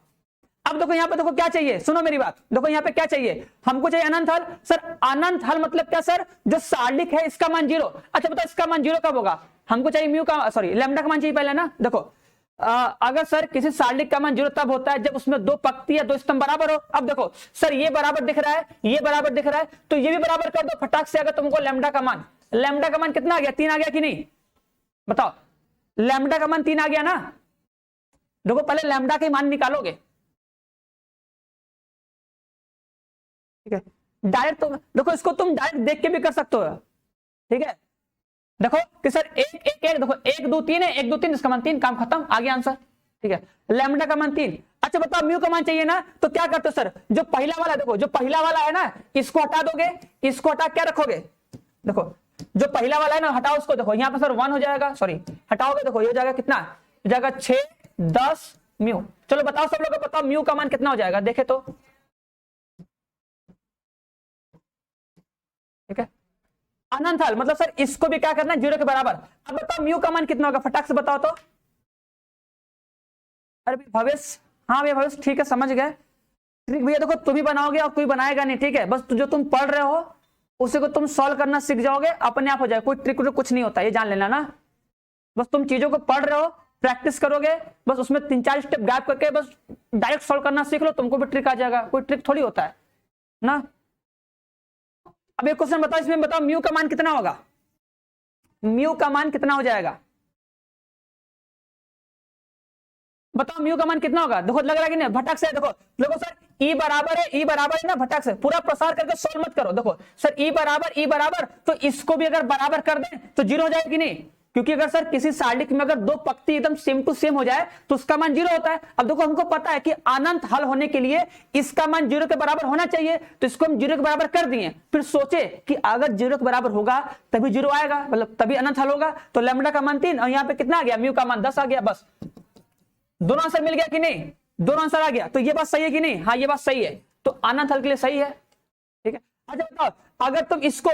अब देखो यहाँ पे देखो क्या चाहिए, सुनो मेरी बात, देखो यहाँ पे क्या चाहिए, हमको चाहिए अनंत हल। सर अनंत हल मतलब क्या सर, जो सार्डिक है इसका मान 0। अच्छा बताओ इसका मान 0 कब होगा, हमको चाहिए म्यू का, सॉरी लैम्डा का मान चाहिए पहले ना। देखो अगर सर किसी सार्डिक का मान 0 तब होता है जब उसमें 2 पंक्ति या 2 स्तंभ बराबर हो। अब देखो सर ये बराबर दिख रहा है, ये बराबर दिख रहा है, तो ये भी बराबर कर दो फटाक से। अगर तुमको लैम्डा का मान, लैम्डा का मान कितना आ गया, 3 आ गया कि नहीं, बताओ लैम्डा का मान 3 आ गया ना। देखो पहले लैम्डा के मान निकालोगे। ठीक है, डायरेक्ट तो देखो इसको तुम डायरेक्ट देख के भी कर सकते हो। ठीक है, देखो कि सर एक एक एक देखो 1 2 3 है, 1 2 3 इसका मान 3, काम खत्म, आ गया आंसर। ठीक है, लैम्डा का मान 3। अच्छा बताओ म्यू का मान चाहिए ना, तो क्या करते हो सर, जो पहला वाला, देखो जो पहला वाला है ना, इसको हटा दोगे, इसको हटा क्या रखोगे, देखो जो पहला वाला है ना हटाओ उसको, देखो यहाँ पे सर 1 हो जाएगा, सॉरी हटाओगे, देखो ये हो जाएगा कितना, हो जाएगा 6 10 म्यू। चलो बताओ सब लोग बताओ म्यू का मान कितना हो जाएगा, देखे तो। ठीक है, अनंत हल मतलब सर इसको भी क्या करना है, 0 के बराबर। अब बताओ म्यू का मान कितना होगा, फटाक से बताओ तो। अरे भवेश, हाँ भैया भवेश ठीक है समझ गए। ट्रिक भैया देखो तुम ही बनाओगे और कोई बनाएगा नहीं। ठीक है, बस जो तुम पढ़ रहे हो उसी को तुम सॉल्व करना सीख जाओगे, अपने आप हो जाए, कोई ट्रिक कुछ नहीं होता, ये जान लेना ना। बस तुम चीजों को पढ़ रहे हो, प्रैक्टिस करोगे, बस उसमें 3-4 स्टेप गैप करके बस डायरेक्ट सॉल्व करना सीख लो, तुमको भी ट्रिक आ जाएगा, कोई ट्रिक थोड़ी होता है ना। अब एक क्वेश्चन बताओ, इसमें बताओ म्यू का मान कितना होगा, म्यू का मान कितना हो जाएगा, बताओ म्यू का मान कितना होगा। देखो लग रहा है कि नहीं, भटक से देखो, देखो सर ई बराबर है, ई बराबर है ना, भटक से पूरा प्रसार करके सॉल्व मत करो। देखो सर ई बराबर, तो इसको भी अगर बराबर कर दें तो 0 हो जाएगा कि नहीं, क्योंकि अगर सर किसी सार्डिक में अगर 2 पंक्ति एकदम सेम टू सेम हो जाए तो उसका मान 0 होता है। अब देखो हमको पता है कि अनंत हल होने के लिए इसका मान 0 के बराबर होना चाहिए, तो इसको हम 0 के बराबर कर दिए, फिर सोचे कि अगर 0 के बराबर होगा तभी 0 आएगा, मतलब तभी अनंत हल होगा। तो लैम्डा का मान 3 और यहाँ पे कितना आ गया, म्यू का मान 10 आ गया, बस दोनों आंसर मिल गया कि नहीं, दोनों आंसर आ गया। तो ये बात सही है कि नहीं, हाँ ये बात सही है, तो अनंत हल के लिए सही है। ठीक है, अच्छा बताओ अगर तुम इसको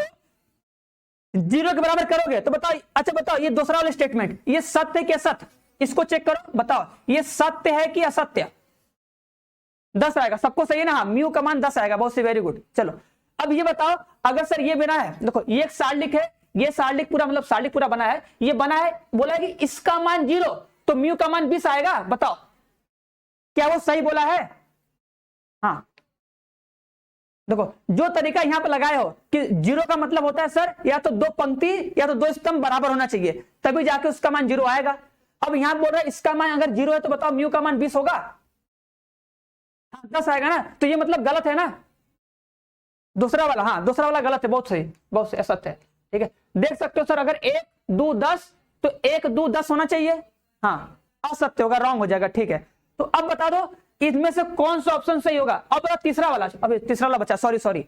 0 के बराबर करोगे तो बताओ, अच्छा बताओ ये दूसरा वाला स्टेटमेंट ये सत्य है कि असत्य, इसको चेक करो, बताओ ये सत्य है कि असत्य। 10 आएगा, सबको सही है ना, हाँ म्यू का मान 10 आएगा, बहुत सी वेरी गुड। चलो अब ये बताओ अगर सर ये बना है, देखो ये एक सार्डिक है, ये सार्डिक पूरा मतलब सार्डिक पूरा बना है, ये बना है, बोला है कि इसका मान 0, तो म्यू का मान 20 आएगा, बताओ क्या वो सही बोला है। हाँ देखो जो तरीका यहां पर लगाए हो कि 0 का मतलब होता है सर या तो 2 पंक्ति या तो 2 स्तंभ बराबर होना चाहिए, तभी जाके उसका मान 0 आएगा। अब यहां बोल रहा है इसका मान अगर 0 है तो बताओ म्यू का मान 20 होगा, हाँ 10 आएगा ना, तो ये मतलब गलत है ना, दूसरा वाला, हाँ दूसरा वाला गलत है, बहुत सही, बहुत सही, सत्य है। ठीक है, देख सकते हो सर, अगर 1 2 10 तो 1 2 10 होना चाहिए, हाँ असत्य होगा, रॉन्ग हो जाएगा। ठीक है, तो अब बता दो इसमें से कौन सा ऑप्शन सही होगा। अब बता तीसरा वाला, अभी तीसरा वाला बचा, सॉरी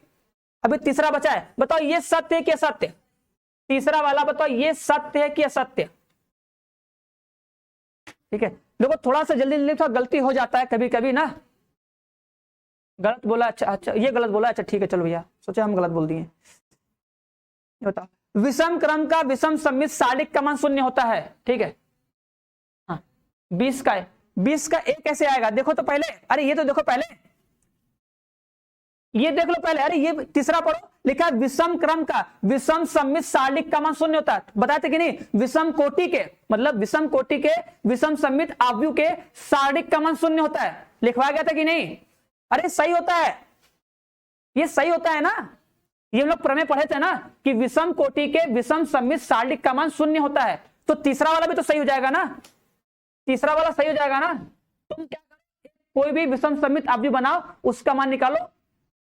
अभी तीसरा बचा है, बताओ ये सत्य है कि असत्य। तीसरा वाला बताओ ये सत्य है कि असत्य। ठीक है, देखो थोड़ा सा जल्दी जल्दी थोड़ा गलती हो जाता है कभी कभी ना, गलत बोला, अच्छा ये गलत बोला, अच्छा ठीक है चलो भैया, सोचा हम गलत बोल दिए। बताओ विषम क्रम का विषम सम्मित सालिक का मान 0 होता है। ठीक है, हाँ 20 का है, 20 का एक कैसे आएगा, देखो तो पहले, अरे ये तो देखो पहले, ये देख लो पहले, अरे ये तीसरा पढ़ो, लिखा है विषम क्रम का विषम सम्मित सालिक का मान 0 होता है। बताए थे कि नहीं, विषम कोटि के मतलब विषम कोटि के विषम सम्मित आव्यूह के सालिक का मान 0 होता है, लिखवाया गया था कि नहीं। अरे सही होता है, ये सही होता है ना, ये हम लोग प्रमेय पढ़े थे ना कि विषम कोटि के विषम सम्मित सालिक का मान 0 होता है, तो तीसरा वाला भी तो सही हो जाएगा ना, तीसरा वाला सही हो जाएगा ना। तुम क्या करो, कोई भी विषम सम्मित आव्यूह बनाओ, उसका मान निकालो,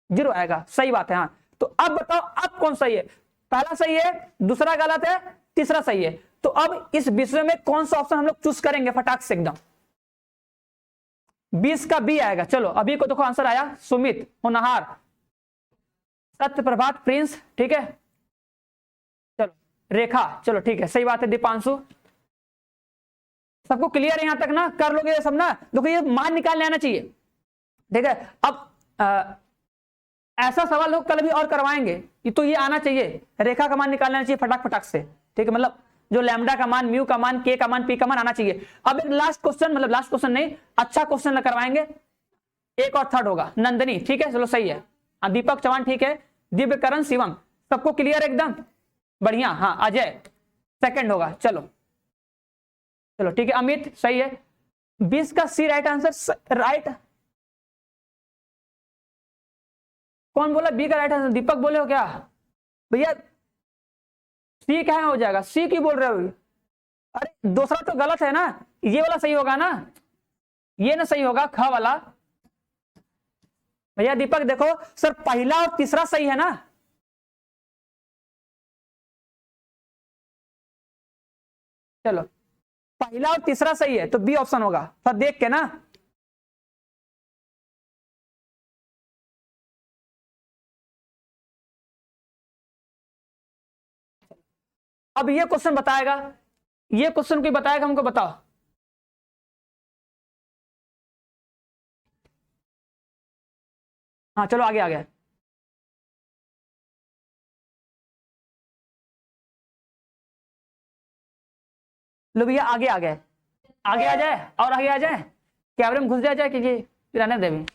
0 आएगा, सही बात है। हाँ तो अब बताओ अब कौन सही है, पहला सही है, दूसरा गलत है, तीसरा सही है। तो अब इस विषय में कौन सा ऑप्शन हम लोग चूज करेंगे फटाक से एकदम, 20 का बी आएगा। चलो अभी को देखो आंसर आया, सुमित, होनहार, सत्य प्रभात, प्रिंस, ठीक है, चलो रेखा, चलो ठीक है सही बात है, दीपांशु। सबको क्लियर है यहां तक ना, कर लोगे ये सब ना, देखो ये मान निकालने आना चाहिए। ठीक है, अब ऐसा सवाल लोग कल भी और करवाएंगे, तो ये आना चाहिए, रेखा का मान निकालना चाहिए फटाक फटाक से। ठीक है, मतलब जो लैम्डा का मान, म्यू का मान, के का मान, पी का मान आना चाहिए। अब एक लास्ट क्वेश्चन, मतलब लास्ट क्वेश्चन नहीं, अच्छा क्वेश्चन करवाएंगे, एक और थर्ड होगा, नंदनी, ठीक है चलो सही है, हाँ दीपक चौहान ठीक है, दिव्यकरण, शिवम, सबको क्लियर एकदम बढ़िया, हाँ अजय सेकंड होगा, चलो चलो ठीक है, अमित सही है, 20 का सी राइट आंसर, राइट कौन बोला बी का राइट आंसर, दीपक बोले हो क्या भैया, सी क्या हो जाएगा, सी क्यों बोल रहे हो, अरे दूसरा तो गलत है ना, ये वाला सही होगा ना, ये ना सही होगा, ख वाला। भैया दीपक देखो सर, पहला और तीसरा सही है ना, चलो पहला और तीसरा सही है तो बी ऑप्शन होगा, सर देख के ना। अब ये क्वेश्चन बताएगा, ये क्वेश्चन कोई बताएगा हमको, बताओ। हाँ चलो आगे आ गया, लो भैया आगे आ गए, आगे आ जाए और आगे आ जाए, कैमरे में घुस जाए कि ये रहने देवी,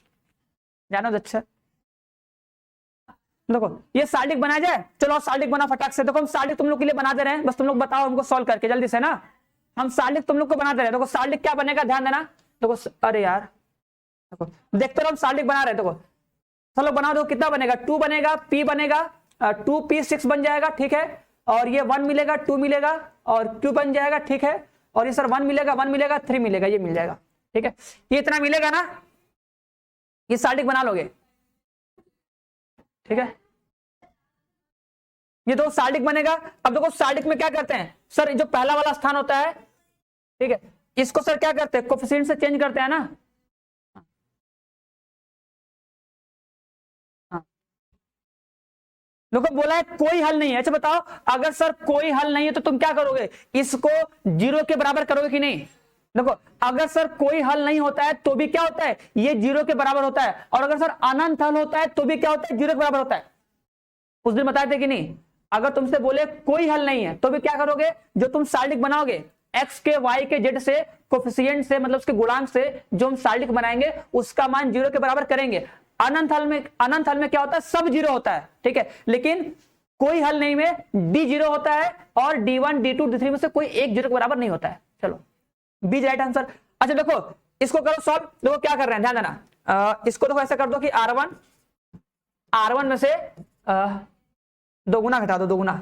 जानो तो अच्छा। देखो ये साल्टिक बनाया जाए, चलो साल्टिक बना फटाक से, देखो हम साल्टिक तुम लोग के लिए बना दे रहे हैं, बस तुम लोग बताओ हमको सॉल्व करके जल्दी से ना, हम साल्टिक तुम लोग को बना दे रहे हैं। देखो साल्टिक क्या बनेगा, ध्यान देना, देखो अरे यार देखो देखते रहो, हम साल्टिक बना रहे हैं, देखो चलो बना दो, कितना बनेगा, 2 बनेगा, पी बनेगा, 2p6 बन जाएगा, ठीक है, और ये 1 मिलेगा, 2 मिलेगा और q बन जाएगा, ठीक है, और ये सर 1 मिलेगा, 1 मिलेगा, 3 मिलेगा, ये मिल जाएगा, ठीक है, ये इतना मिलेगा ना, ये साल्टिक बना लोगे, ठीक है, ये दो साल्टिक बनेगा। अब देखो साल्टिक में क्या करते हैं सर, जो पहला वाला स्थान होता है, ठीक है, इसको सर क्या करते हैं, कोफिशिएंट से चेंज करते हैं ना, हाँ देखो बोला है कोई हल नहीं है, अच्छा बताओ अगर सर कोई हल नहीं है तो तुम क्या करोगे, इसको 0 के बराबर करोगे कि नहीं। देखो अगर सर कोई हल नहीं होता है तो भी क्या होता है, ये 0 के बराबर होता है, और अगर सर अनंत हल होता है तो भी क्या होता है, 0 के बराबर होता है। उस दिन बताए थे कि नहीं, अगर तुमसे बोले कोई हल नहीं है तो भी क्या करोगे, जो तुम साल्टिक बनाओगे x के y के z से कोफिशिएंट से, मतलब उसके गुणांक से जो हम साल्टिक बनाएंगे उसका मान 0 के बराबर करेंगे। अनंत हल में क्या होता है, सब 0 होता है, ठीक है, लेकिन कोई हल नहीं में d 0 होता है और d1 d2 d3 में से कोई एक 0 के बराबर नहीं होता है। चलो बी राइट आंसर। अच्छा देखो इसको करो सॉल्व, देखो क्या कर रहे हैं ध्यान देना, इसको देखो ऐसा कर दो कि R1 में से दो गुना घटा दो, दो गुना,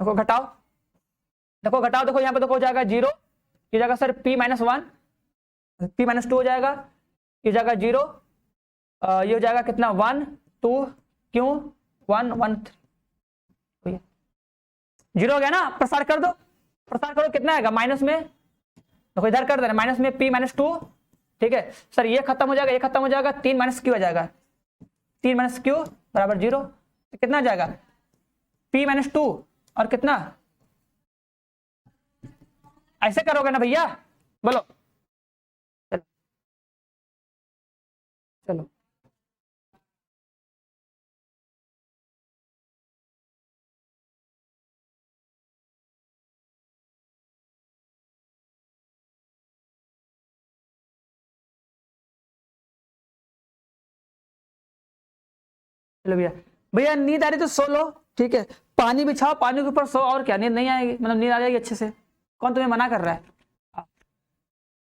देखो घटाओ, देखो घटाओ, देखो यहां पे देखो हो जाएगा 0, ये जाएगा सर p-1, p-2 हो जाएगा, ये हो जाएगा 0, ये हो जाएगा कितना 1 2 क्यों 1 1 3, 0 हो गया ना। प्रसार कर दो, प्रसार करो, कितना आएगा माइनस में, देखो इधर कर देना माइनस में p माइनस 2, ठीक है सर, ये खत्म हो जाएगा, ये खत्म हो जाएगा, 3 माइनस क्यू आ जाएगा, 3 माइनस क्यू बराबर 0, तो कितना आ जाएगा p माइनस 2 और कितना, ऐसे करोगे ना भैया, बोलो चलो चलो चलो भैया, भैया नींद आ रही तो सो लो, ठीक है, पानी बिछाओ, पानी के ऊपर सो, और क्या नींद नहीं आएगी, मतलब नींद आ जाएगी अच्छे से, कौन तुम्हें मना कर रहा है।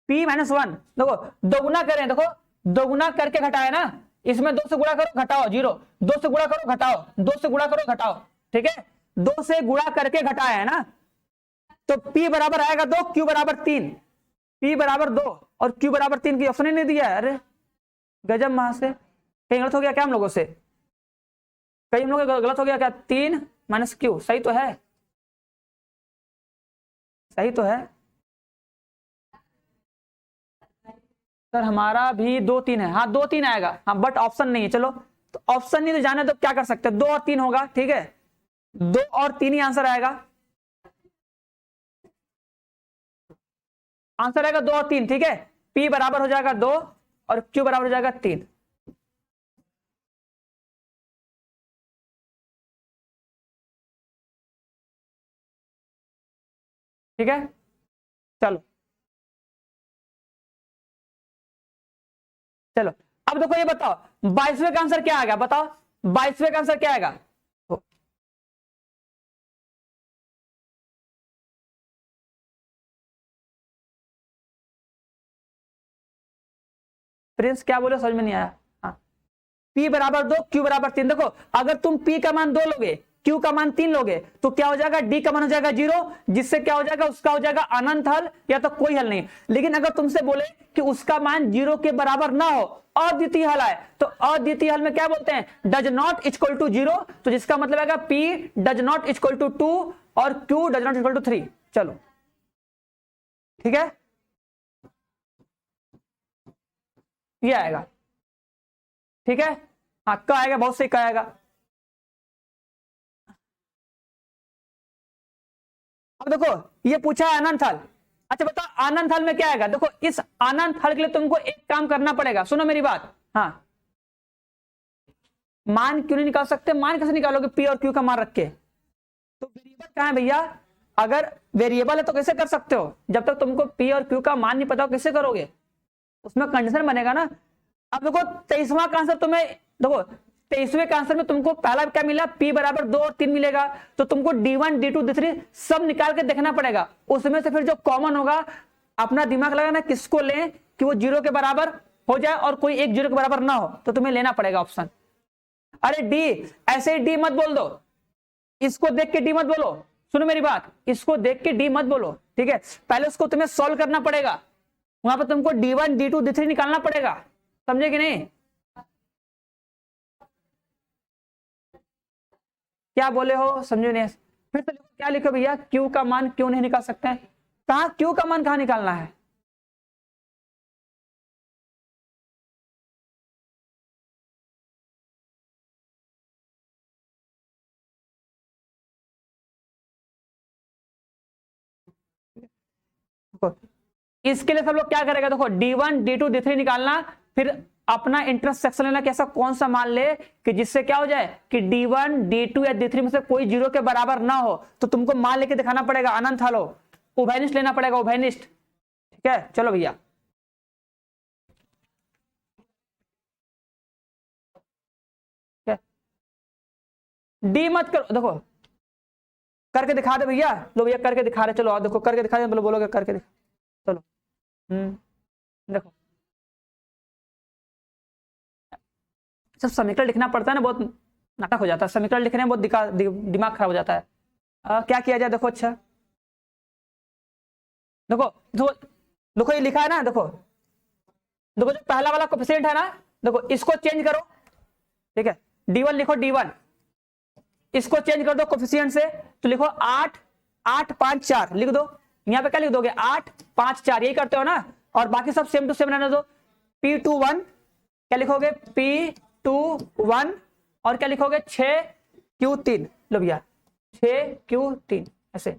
p माइनस 1 देखो दोगुना करें, देखो दोगुना करके घटाए ना, इसमें 2 से गुणा करो घटाओ 0, 2 से गुणा करो घटाओ, 2 से गुणा करो घटाओ, ठीक है 2 से गुणा करके घटाया है ना, तो p बराबर आएगा 2, q बराबर 3, p बराबर 2 और q बराबर 3 की ऑप्शन ही नहीं दिया है। अरे गजब, वहां से कहीं गलत हो गया क्या हम लोगों से, कहीं हम लोग गलत हो गया क्या, 3 माइनस क्यू सही तो है, सही तो है सर, हमारा भी 2 3 है, हाँ 2 3 आएगा, हाँ बट ऑप्शन नहीं है, चलो तो ऑप्शन नहीं तो जाने तो क्या कर सकते हैं, 2 और 3 होगा, ठीक है 2 और 3 ही आंसर आएगा, आंसर आएगा 2 और 3, ठीक है p बराबर हो जाएगा 2 और q बराबर हो जाएगा 3, ठीक है चलो चलो, अब देखो ये बताओ 22वें का आंसर क्या आएगा, बताओ 22वें का आंसर क्या आएगा, प्रिंस क्या बोले समझ में नहीं आया, हाँ p बराबर 2 q बराबर 3, देखो अगर तुम p का मान 2 लोगे q का मान 3 लोगे तो क्या हो जाएगा, d का मान हो जाएगा 0, जिससे क्या हो जाएगा, उसका हो जाएगा अनंत हल या तो कोई हल नहीं। लेकिन अगर तुमसे बोले कि उसका मान 0 के बराबर ना हो, अद्वितीय हल आए, तो अद्वितीय हल में क्या बोलते हैं, डज नॉट इक्वल टू 0, तो जिसका मतलब आएगा p does not equal to 2 और q does not equal to 3, चलो ठीक है ये आएगा, ठीक है हाँ क आएगा, बहुत सही क आएगा। अब देखो ये पूछा है अनंत हल, अच्छा बताओ अनंत हल में क्या आएगा, देखो इस अनंत हल के लिए तुमको एक काम करना पड़ेगा, सुनो मेरी बात, हाँ मान क्यों नहीं निकाल सकते, मान कैसे निकालोगे p और q का मान रख के, तो वेरिएबल कहां है भैया, अगर वेरिएबल है तो कैसे कर सकते हो, जब तक तुमको p और q का मान नहीं पता हो कैसे करोगे, उसमें कंडीशन बनेगा ना। अब देखो 23वां का आंसर तुम्हें, देखो 23वें का आंसर में तुमको पहला क्या मिला, p बराबर 2 और 3 मिलेगा, तो तुमको d1 d2 d3 सब निकाल के देखना पड़ेगा, उसमें से फिर जो कॉमन होगा अपना दिमाग लगाना किसको लें कि वो 0 के बराबर हो जाए और कोई एक 0 के बराबर ना हो, तो तुम्हें लेना पड़ेगा ऑप्शन। अरे डी ऐसे ही डी मत बोल दो, इसको देख के डी मत बोलो, सुनो मेरी बात, इसको देख के डी मत बोलो, ठीक है पहले उसको तुम्हें सॉल्व करना पड़ेगा, वहां पर तुमको d1 d2 d3 निकालना पड़ेगा, समझे कि नहीं, क्या बोले हो समझो नहीं, फिर से लिखो, क्या लिखो भैया, q का मान क्यों नहीं निकाल सकते हैं, कहा q का मान कहां निकालना है, इसके लिए सब लोग क्या करेगा, देखो d1 d2 d3 निकालना, फिर अपना इंटरसेक्शन लेना कि ऐसा कौन सा मान ले कि जिससे क्या हो जाए कि d1 d2 या d3 में से कोई 0 के बराबर ना हो, तो तुमको मान लेके दिखाना पड़ेगा अनंत हल हो, उभयनिष्ठ लेना पड़ेगा, उभयनिष्ठ, ठीक है चलो भैया डी मत करो, देखो करके दिखा दे भैया, लो भैया करके दिखा रहे, चलो आओ देखो करके दिखा दे, बोलो बोलोगे करके दिखा, चलो देखो सब समीकरण लिखना पड़ता है ना, बहुत नाटक हो जाता है समीकरण लिखने में, बहुत दिमाग खराब हो जाता है, क्या किया जाए, देखो अच्छा देखो देखो देखो ये लिखा है ना, देखो देखो जो पहला वाला कोफिशिएंट है ना, देखो इसको चेंज करो, ठीक है, D1 लिखो D1, इसको चेंज कर दो कोफिशिएंट से, तो लिखो 8 8 5 4 लिख दो। यहाँ पे क्या लिख दोगे 8 5 4, यही करते हो ना, और बाकी सब सेम टू सेम रहने दो। P21 क्या लिखोगे P21, और क्या लिखोगे 6Q3, लो भैया 6Q3 ऐसे।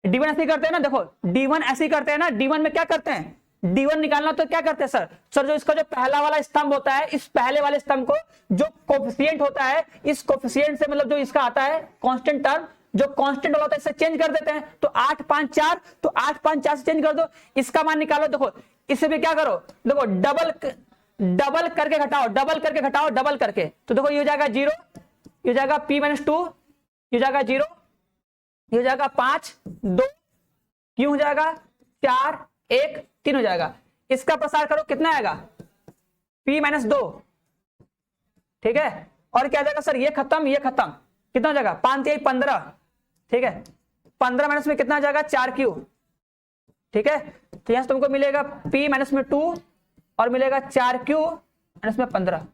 D1 ऐसे करते हैं ना, देखो D1 ऐसे करते हैं ना, D1 में क्या करते हैं, D1 निकालना तो क्या करते हैं सर जो इसका जो पहला वाला स्तंभ होता है, इस पहले वाले स्तंभ को जो कोफिशिएंट होता है, इस कोफिशिएंट से मतलब जो इसका आता है कांस्टेंट टर्म, जो कांस्टेंट वाला होता है, इससे चेंज कर देते हैं। तो 8 5 4, तो 8 5 4 से चेंज कर दो, इसका मान निकालो। देखो इसे भी क्या करो, देखो डबल करके घटाओ, डबल करके घटाओ, डबल करके, तो देखो ये हो जाएगा 0, ये हो जाएगा P-2, ये हो जाएगा 0, ये हो जाएगा 5 2, क्यों हो जाएगा 4 1 3 हो जाएगा। इसका प्रसार करो, कितना आएगा P-2, ठीक है, और क्या जाएगा सर, ये खत्म, कितना हो जाएगा 5 3 15, ठीक है, 15 माइनस में कितना आ जाएगा 4Q, ठीक है, तो यहां से तुमको मिलेगा P-2 और मिलेगा 4Q माइनस में 15,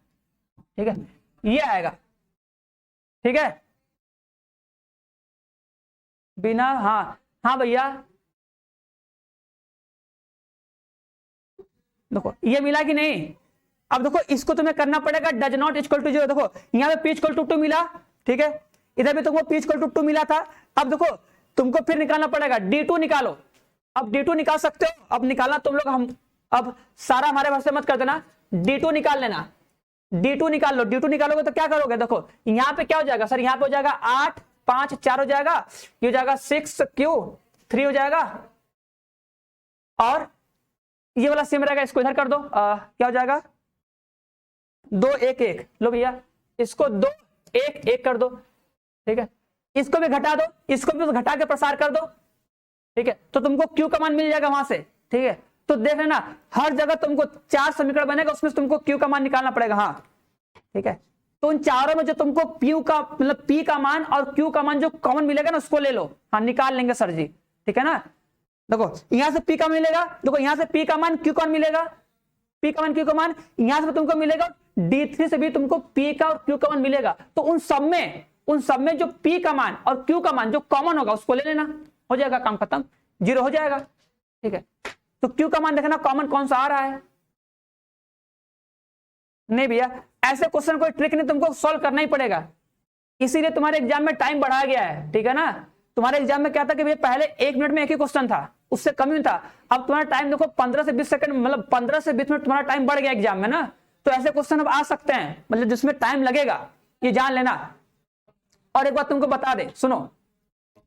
ठीक है, ये आएगा, ठीक है, बिना हाँ भैया, देखो ये मिला कि नहीं। अब देखो इसको तुम्हें करना पड़ेगा डज नॉट इक्वल टू 0, देखो यहाँ पे P इक्वल टू 2 मिला, ठीक है, इधर भी तुमको P इक्वल टू 2 मिला था। अब देखो तुमको फिर निकालना पड़ेगा D2 निकालो। अब D2 निकाल सकते हो, अब निकालना तुम लोग, हम अब सारा हमारे भरोसे मत कर देना, D2 निकाल लेना, D2 निकाल लो। D2 निकालोगे तो क्या करोगे, देखो यहाँ पे क्या हो जाएगा सर, यहाँ पे हो जाएगा 8 5 4 हो जाएगा, ये हो जाएगा 6Q3 हो जाएगा, और ये वाला सेम रहेगा, इसको इधर कर दो, क्या हो जाएगा 2 1 1, लो भैया इसको 2 1 1 कर दो, ठीक है, इसको भी घटा दो, इसको भी घटा के प्रसार कर दो, ठीक है, तो तुमको Q का मान मिल जाएगा वहां से, ठीक है। तो देख लेना हर जगह तुमको 4 समीकरण बनेगा, उसमें से तुमको Q का मान निकालना पड़ेगा, हाँ ठीक है। तो उन चारों में जो तुमको P का मतलब P का मान और Q का मान जो कॉमन मिलेगा ना, उसको ले लो, हाँ निकाल लेंगे सर जी, ठीक है ना। देखो यहां से P का मिलेगा, देखो यहां से P का मान Q का मिलेगा, P का मान Q का मान, यहां से तुमको मिलेगा D3 से भी तुमको P का और Q का मान मिलेगा। तो उन सब में जो P का मान और Q का मान जो कॉमन होगा उसको ले लेना, हो जाएगा काम खत्म, 0 हो जाएगा, ठीक है। तो Q का मान देखना कॉमन कौन सा आ रहा है, नहीं भैया ऐसे क्वेश्चन कोई ट्रिक नहीं, तुमको सॉल्व करना ही पड़ेगा, इसीलिए तुम्हारे एग्जाम में टाइम बढ़ाया गया है, ठीक है ना। तुम्हारे एग्जाम में क्या था कि भैया पहले 1 मिनट में एक ही क्वेश्चन था, उससे कम ही था, अब तुम्हारा टाइम देखो 15 से 20 सेकंड, मतलब 15 से 20 मिनट तुम्हारा टाइम बढ़ गया एग्जाम में ना। तो ऐसे क्वेश्चन अब आ सकते हैं, मतलब जिसमें टाइम लगेगा, ये जान लेना। और एक बात तुमको बता दे, सुनो,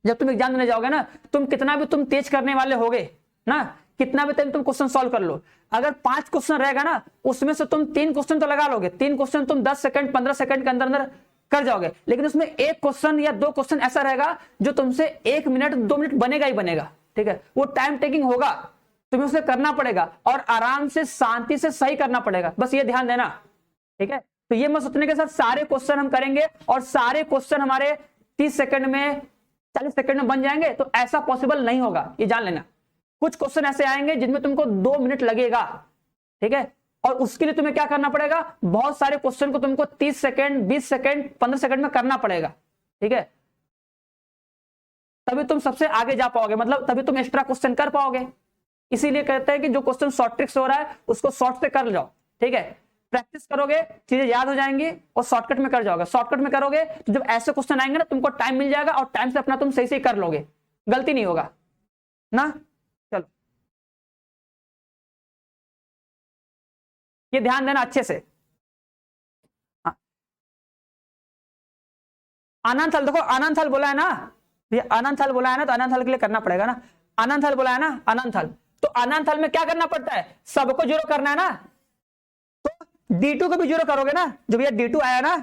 जब तुम एग्जाम देने जाओगे ना, तुम कितना भी तुम तेज करने वाले होगे ना, कितना भी तुम क्वेश्चन सॉल्व कर लो, अगर 5 क्वेश्चन रहेगा ना, उसमें से तुम 3 क्वेश्चन तो लगा लोगे, 3 क्वेश्चन तुम 10 सेकंड 15 सेकंड के अंदर अंदर कर जाओगे, लेकिन उसमें एक क्वेश्चन या 2 क्वेश्चन ऐसा रहेगा जो तुमसे 1 मिनट 2 मिनट बनेगा ही बनेगा, ठीक है, वो टाइम टेकिंग होगा, तुम्हें उसे करना पड़ेगा और आराम से शांति से सही करना पड़ेगा, बस ये ध्यान देना, ठीक है। तो ये मत सोचने के साथ सारे क्वेश्चन हम करेंगे और सारे क्वेश्चन हमारे 30 सेकंड में 40 सेकंड में बन जाएंगे, तो ऐसा पॉसिबल नहीं होगा, ये जान लेना। कुछ क्वेश्चन ऐसे आएंगे जिनमें तुमको 2 मिनट लगेगा, ठीक है, और उसके लिए तुम्हें क्या करना पड़ेगा, बहुत सारे क्वेश्चन को तुमको 30 सेकंड 20 सेकंड 15 सेकंड में करना पड़ेगा, ठीक है, तभी तुम सबसे आगे जा पाओगे, मतलब तभी तुम एक्स्ट्रा क्वेश्चन कर पाओगे। इसीलिए कहते हैं कि जो क्वेश्चन शॉर्ट ट्रिक से हो रहा है उसको शॉर्ट से कर जाओ, ठीक है, प्रैक्टिस करोगे चीजें याद हो जाएंगी और शॉर्टकट में कर जाओगे। शॉर्टकट में करोगे तो जब ऐसे क्वेश्चन आएंगे ना, तुमको टाइम मिल जाएगा और टाइम से अपना तुम सही सही कर लोगे, गलती नहीं होगा ना। चलो ये ध्यान देना अच्छे से। अनंत हल, देखो अनंत हल बोला है ना, ये अनंत हल बोला है ना, तो अनंत हल के लिए करना पड़ेगा ना, अनंत हल बोला है ना, अनंत हल, तो अनंत हल में क्या करना पड़ता है, सबको 0 करना है ना, तो D2 को भी 0 करोगे ना, जो भैया D2 आया ना,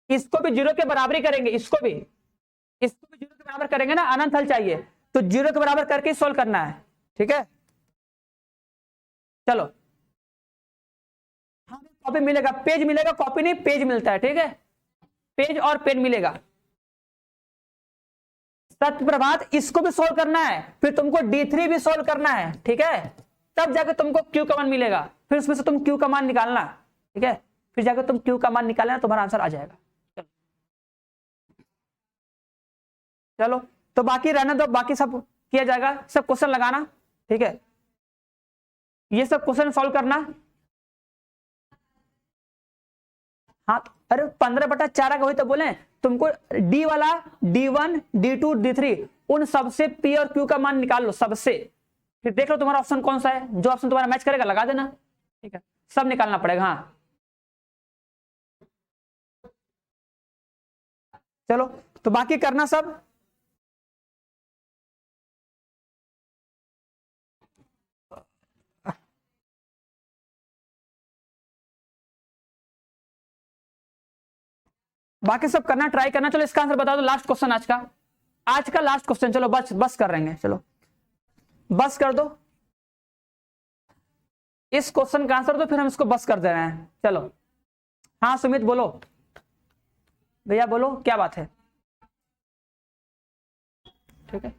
इसको भी 0 के बराबरी करेंगे, इसको भी 0 के बराबर करेंगे ना, अनंत हल चाहिए तो 0 के बराबर करके सोल्व करना है, ठीक है। चलो हाँ कॉपी मिलेगा, पेज मिलेगा, कॉपी नहीं पेज मिलता है, ठीक है, पेज और पेन मिलेगा। सत्य प्रभात इसको भी सोल्व करना है, फिर तुमको D3 भी सोल्व करना है, ठीक है, तब जाके तुमको क्यू का मान मिलेगा, फिर उसमें से तुम क्यू का मान निकालना, ठीक है, फिर जाकर तुम क्यू का मान निकालना, तुम्हारा आंसर आ जाएगा। चलो तो बाकी रहने दो, बाकी सब किया जाएगा, सब क्वेश्चन लगाना, ठीक है, ये सब क्वेश्चन सॉल्व करना। हाँ तो अरे 15/4 का वही तो बोले तुमको, डी वाला D1 D2 D3 उन सबसे पी और क्यू का मान निकाल लो सबसे, फिर देख लो तुम्हारा ऑप्शन कौन सा है, जो ऑप्शन तुम्हारा मैच करेगा लगा देना, ठीक है, सब निकालना पड़ेगा। हाँ चलो तो बाकी करना सब। बाकी सब करना, ट्राई करना। चलो इसका आंसर बता दो, लास्ट क्वेश्चन आज का लास्ट क्वेश्चन। चलो बस बस कर रहेंगे, चलो बस कर दो, इस क्वेश्चन का आंसर दो, फिर हम इसको बस कर दे रहे हैं। चलो हाँ सुमित बोलो, भैया बोलो क्या बात है, ठीक है।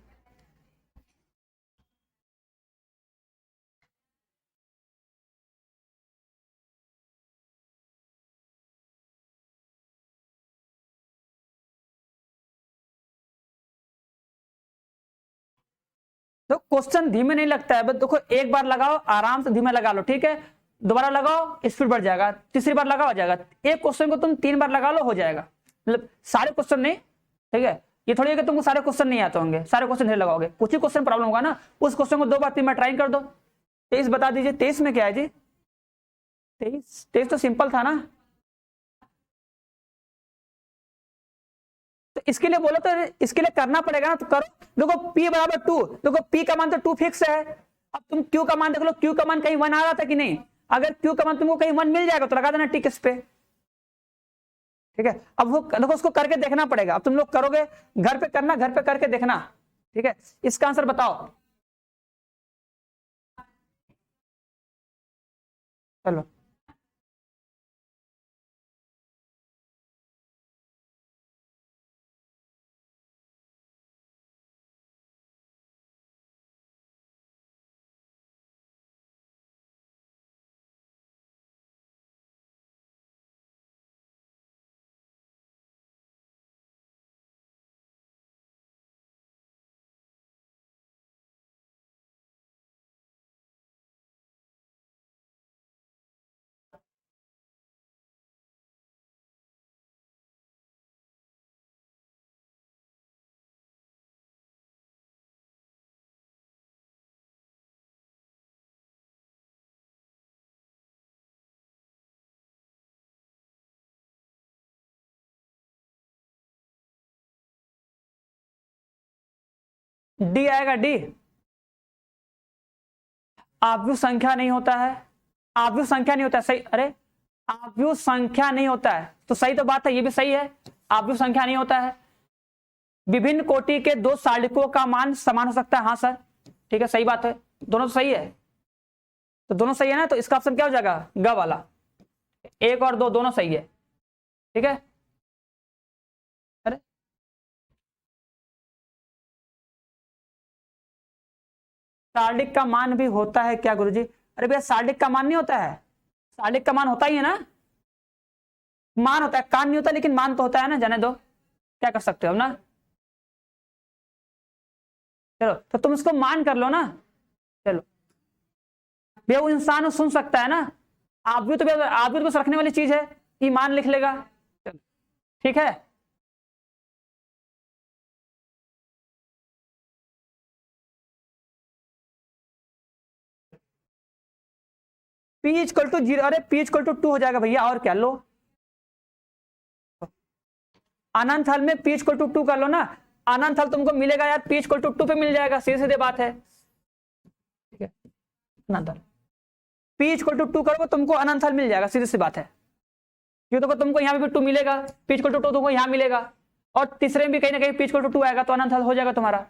तो क्वेश्चन धीमे नहीं लगता है, बस देखो एक बार लगाओ आराम से धीमे लगा लो, ठीक है, दोबारा लगाओ स्पीड बढ़ जाएगा, तीसरी बार लगाओ हो जाएगा, एक क्वेश्चन को तुम 3 बार लगा लो हो जाएगा, मतलब सारे क्वेश्चन नहीं, ठीक है, ये थोड़ी है कि तुमको सारे क्वेश्चन नहीं आते होंगे, सारे क्वेश्चन नहीं लगाओगे, कुछ ही क्वेश्चन प्रॉब्लम होगा ना, उस क्वेश्चन को 2 बार 3 बार ट्राई कर दो। 23 बता दीजिए, 23 में क्या है जी, 23 तो सिंपल था ना, तो इसके लिए बोलो, तो इसके लिए करना पड़ेगा ना, तो करो। देखो P बराबर 2, देखो P का मान तो 2 फिक्स है, अब तुम Q का मान देख लो, Q का मान कहीं 1 आ रहा था कि नहीं, अगर Q का मान तुमको कहीं 1 मिल जाएगा तो लगा देना टिक इस पे, ठीक है। अब वो देखो उसको करके देखना पड़ेगा, अब तुम लोग करोगे, घर पे करना, घर पे करके देखना, ठीक है। इसका आंसर बताओ, चलो डी आएगा, डी आव्यूह संख्या नहीं होता है, आव्यूह संख्या नहीं होता है, सही, अरे आव्यूह संख्या नहीं होता है तो सही तो बात है, ये भी सही है, आव्यूह संख्या नहीं होता है, विभिन्न कोटि के 2 सालिकों का मान समान हो सकता है, हाँ सर, ठीक है, सही बात है, दोनों तो सही है, तो दोनों सही है ना, तो इसका ऑप्शन क्या हो जाएगा, ग वाला, 1 और 2 दोनों सही है, ठीक है। अरे सार्डिक का मान भी होता है क्या गुरुजी, अरे भैया सार्डिक का मान नहीं होता है, सार्डिक का मान होता ही है ना, मान होता है, कान नहीं होता, लेकिन मान तो होता है ना, जाने दो, क्या कर सकते हो ना, चलो तो तुम इसको मान कर लो ना, चलो भैया वो इंसान सुन सकता है ना, आप भी तो बस रखने वाली चीज है, ईमान लिख लेगा, चलो ठीक है। P=0, अरे P=2 हो जाएगा भैया, और क्या लो, अनंत हल में P=2 कर लो ना, अनंत हल तुमको मिलेगा यार, P=2 पे मिल जाएगा, सीधे सीधे बात है, ठीक है, अनंत हल P=2 करोगे तुमको अनंत हल मिल जाएगा, सीधी सी बात है, क्यों, तो तुमको यहाँ पे भी 2 मिलेगा, P=2 तुमको यहाँ मिलेगा, और तीसरे में भी कहीं ना कहीं P=2 आएगा, तो अनंत हल हो जाएगा तुम्हारा।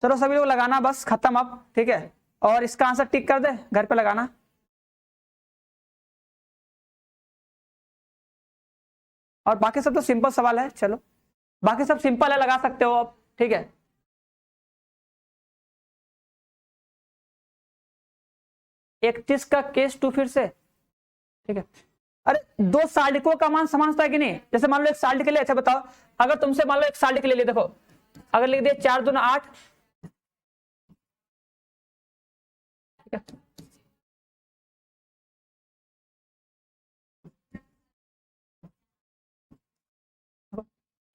चलो सभी लोग लगाना, बस खत्म अब, ठीक है, और इसका आंसर टिक कर दे, घर पे लगाना। और बाकी सब तो सिंपल सवाल है, चलो बाकी सब सिंपल है, लगा सकते हो आप, ठीक है। एक चीज का केस टू फिर से, ठीक है। अरे दो साल्टिकों का मान समान होता है कि नहीं? जैसे मान लो एक साल्ट के लिए, अच्छा बताओ, अगर तुमसे मान लो एक साल्ट के लिए देखो, अगर लिख दिया 4 दूना 8, ठीक है,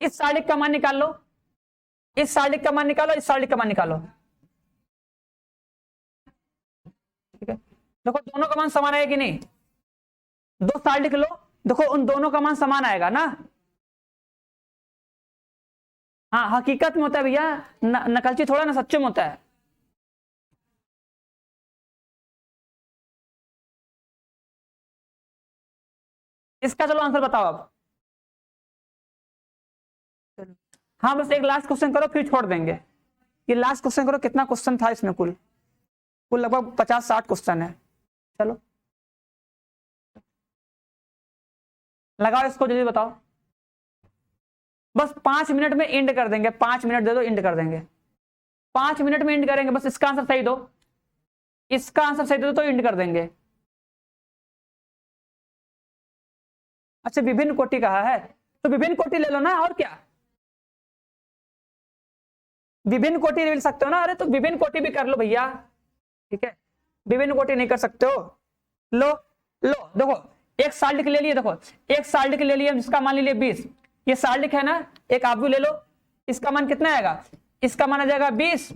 इस साल्टिक का मान निकाल लो, इस साल्टिक का मान निकालो, इस साल्टिक का मान निकालो, ठीक है। देखो दोनों का मान समान है कि नहीं? दो साल्टिक लो, देखो उन दोनों का मान समान आएगा ना। हाँ हकीकत में होता है भैया, नकलची थोड़ा ना, सच्चे में होता है। इसका चलो आंसर बताओ अब। हाँ बस एक लास्ट क्वेश्चन करो फिर छोड़ देंगे। ये लास्ट क्वेश्चन करो, कितना क्वेश्चन था इसमें? कुल कुल लगभग 50-60 क्वेश्चन है। चलो लगाओ इसको, जल्दी बताओ। बस 5 मिनट में एंड कर देंगे, 5 मिनट दे दो, एंड कर देंगे। 5 मिनट में एंड करेंगे, बस इसका आंसर सही दो, इसका आंसर सही दो तो एंड कर देंगे। अच्छा विभिन्न कोटि कहा है, तो विभिन्न कोटि ले लो ना, और क्या। विभिन्न कोटि ले सकते हो ना, अरे तो विभिन्न कोटि भी कर लो भैया, ठीक है। विभिन्न कोटि नहीं कर सकते हो, लो लो देखो, एक साल्टिक ले लिए, देखो एक साल्टिक ले लिए जिसका मान लीजिए 20, ये साल्टिक है ना, एक आप भी ले लो, इसका मान कितना आएगा? इसका मान आ जाएगा 20,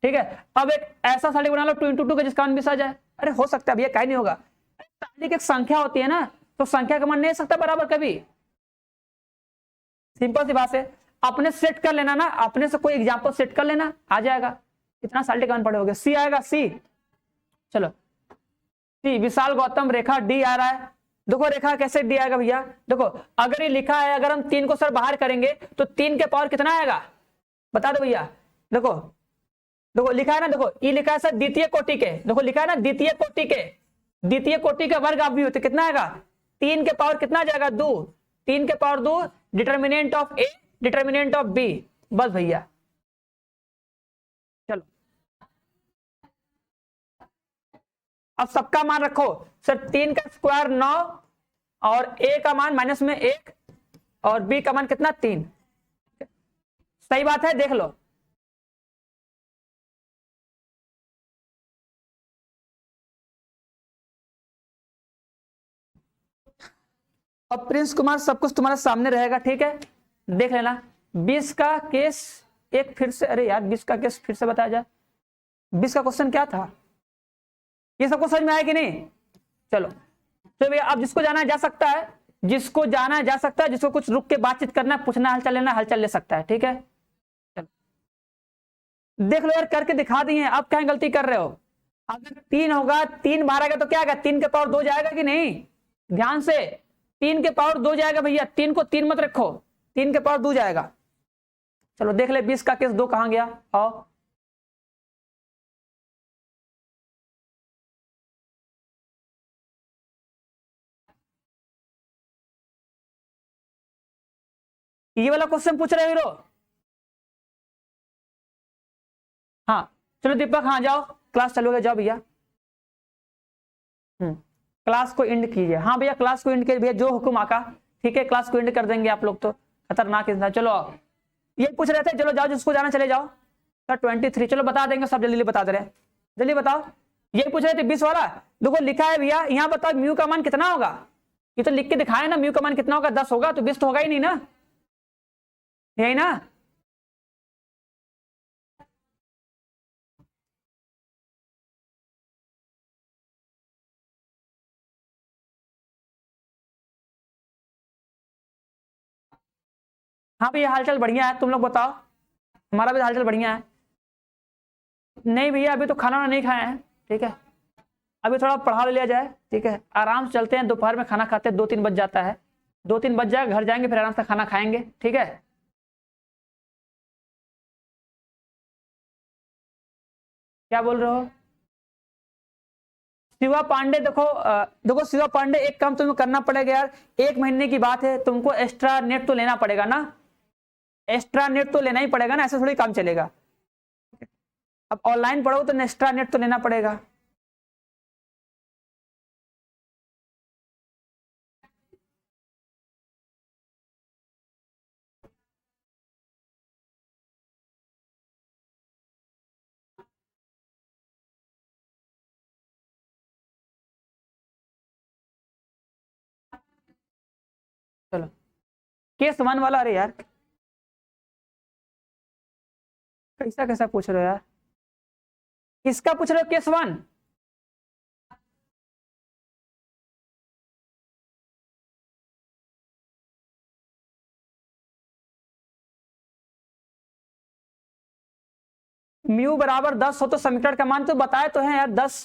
ठीक है। अब एक ऐसा साल्टिक बना लो 2 × 2 का जिसका मान 20 आ जाए। अरे हो सकता है भैया, कहीं नहीं होगा, साल्टिक एक संख्या होती है ना, तो संख्या का मान नहीं सकता बराबर कभी। सिंपल सी बात है, अपने सेट कर लेना ना, अपने से कोई एग्जांपल सेट कर लेना, आ जाएगा। इतना साल्टिक मान पड़े हो गए, सी आएगा, सी। चलो सी विशाल गौतम, रेखा डी आ रहा है। देखो रेखा कैसे डी आएगा भैया, देखो अगर ये लिखा है, अगर हम 3 को सर बाहर करेंगे तो 3 के पावर कितना आएगा बता दो भैया। देखो देखो लिखा है ना, देखो ये लिखा है सर द्वितीय कोटि के, देखो लिखा है ना द्वितीय कोटि के, द्वितीय कोटि का वर्ग आप भी होते कितना आएगा? 3 के पावर कितना आ जाएगा? 2, 3 के power 2, determinant of A, determinant of B, बस भैया। चलो अब सबका मान रखो सर, 3 का स्क्वायर 9, और ए का मान माइनस में 1, और बी का मान कितना? 3। सही बात है, देख लो। अब प्रिंस कुमार सब कुछ तुम्हारे सामने रहेगा, ठीक है, देख लेना। 20 का केस एक फिर से, अरे यार 20 का केस फिर से बताया जाए, 20 का क्वेश्चन क्या था, ये सबको समझ में आया कि नहीं? चलो तो भैया अब जिसको जाना है जा सकता है, जिसको जाना है जा सकता है, जिसको कुछ रुक के बातचीत करना है, पूछना, हालचाल लेना, हालचाल ले सकता है, ठीक है। चलो देख लो यार, करके दिखा दिए, अब क्या गलती कर रहे हो? अगर 3 होगा, 3 बाहर आएगा तो क्या आएगा? 3 के पावर 2 जाएगा कि नहीं? ध्यान से, 3 के पावर 2 जाएगा भैया, 3 को 3 मत रखो, 3 के पावर 2 जाएगा। चलो देख ले 20 का केस 2 कहां गया, आओ। ये वाला क्वेश्चन पूछ रहे हीरो, हाँ चलो दीपक, हाँ जाओ, क्लास चलोगे, जाओ भैया। क्लास को एंड कीजिए, हाँ भैया क्लास को एंड कीजिए भैया, जो हुक्म आका, ठीक है, क्लास को एंड कर देंगे, आप लोग तो खतरनाक इंसान। चलो आओ, ये पूछ रहे थे, चलो जाओ जिसको जाना चले जाओ। सर 23, चलो बता देंगे सब, जल्दी बता दे रहे हैं, जल्दी बताओ। ये पूछ रहे थे 20 वाला, देखो लिखा है भैया, यहाँ बताओ म्यू का मान कितना होगा, ये तो लिख के दिखाया ना, म्यू का मान कितना होगा? 10 होगा, तो 20 तो होगा ही नहीं ना, यही ना। हाँ भैया हालचाल बढ़िया है, तुम लोग बताओ, हमारा भी हालचाल बढ़िया है। नहीं भैया अभी तो खाना नहीं खाए हैं, ठीक है, अभी थोड़ा पढ़ा लिया जाए, ठीक है, आराम से चलते हैं, दोपहर में खाना खाते हैं, 2-3 बज जाता है, 2-3 बज जाएगा, घर जाएंगे फिर आराम से खाना खाएंगे, ठीक है। क्या बोल रहे हो? शिवा पांडे, देखो शिवा पांडे, एक काम तुम्हें करना पड़ेगा यार, 1 महीने की बात है, तुमको एक्स्ट्रा नेट तो लेना पड़ेगा ना, एक्स्ट्रा नेट तो लेना ही पड़ेगा ना, ऐसे थोड़ी काम चलेगा। अब ऑनलाइन पढ़ो तो एक्स्ट्रा नेट तो लेना पड़ेगा। चलो केस 1 वाला, अरे यार कैसा कैसा पूछ रहे हो यार, किसका पूछ रहे हो केस 1? म्यू बराबर 10 हो तो समीकरण का मान तो बताए तो है यार 10,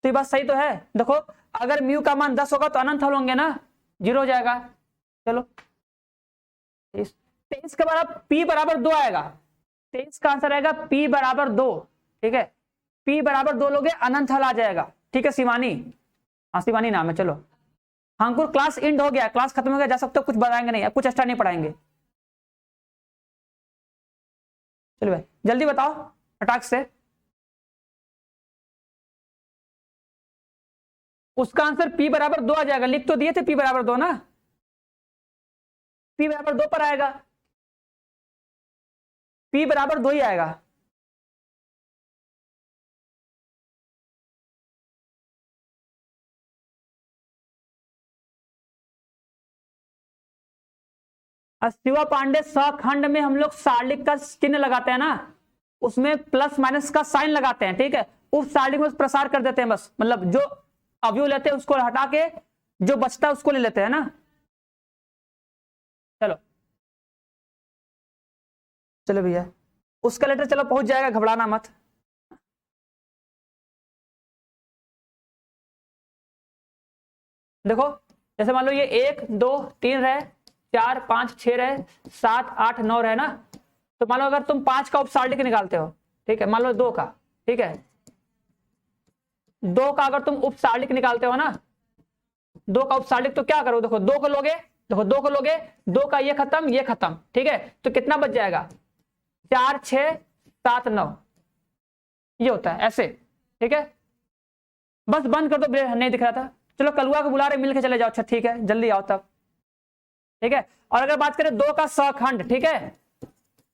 तो ये बात सही तो है। देखो अगर म्यू का मान 10 होगा तो अनंत हल होंगे ना, 0 हो जाएगा। चलो 23 का बराबर p बराबर 2 आएगा, 23 का आंसर आएगा p बराबर 2। ठीक है, p बराबर 2 लोगे अनंत हल आ जाएगा। ठीक है शिवानी, हाँ शिवानी नाम है। चलो हाँ अंकुर, क्लास एंड हो गया, क्लास खत्म हो गया, जा सकते हो, कुछ बताएंगे नहीं, कुछ एक्स्ट्रा नहीं पढ़ाएंगे। चलो भाई जल्दी बताओ फटाक से। उसका आंसर p बराबर 2 आ जाएगा, लिख तो दिए थे p बराबर 2 ना, p बराबर 2 पर आएगा, p बराबर 2 ही आएगा। शिवा पांडे, सखंड में हम लोग सारलिक का चिन्ह लगाते हैं ना, उसमें प्लस माइनस का साइन लगाते हैं। ठीक है, उप सारलिक में प्रसार कर देते हैं बस, मतलब जो अवयव लेते हैं उसको हटा के जो बचता है उसको ले लेते हैं ना। चलो चलो भैया, उसका लेटर चलो पहुंच जाएगा, घबराना मत। देखो जैसे मान लो ये 1 2 3 रहे, 4 5 6 रहे, 7 8 9 रहे ना, तो मान लो अगर तुम 5 का उपसारलिक निकालते हो, ठीक है, मान लो 2 का, ठीक है, 2 का अगर तुम उपसारलिक निकालते हो ना, 2 का उपसारलिक तो क्या करो, देखो 2 को लोगे, देखो 2 को लोगे, 2 का ये खत्म ये खत्म, ठीक है, तो कितना बच जाएगा, 4 6 7 9, ये होता है ऐसे। ठीक है, बस बंद कर दो, नहीं दिख रहा था। चलो कलुआ को बुला रहे, मिल के चले जाओ। अच्छा ठीक है, जल्दी आओ तब। ठीक है, और अगर बात करें 2 का सखंड, ठीक है,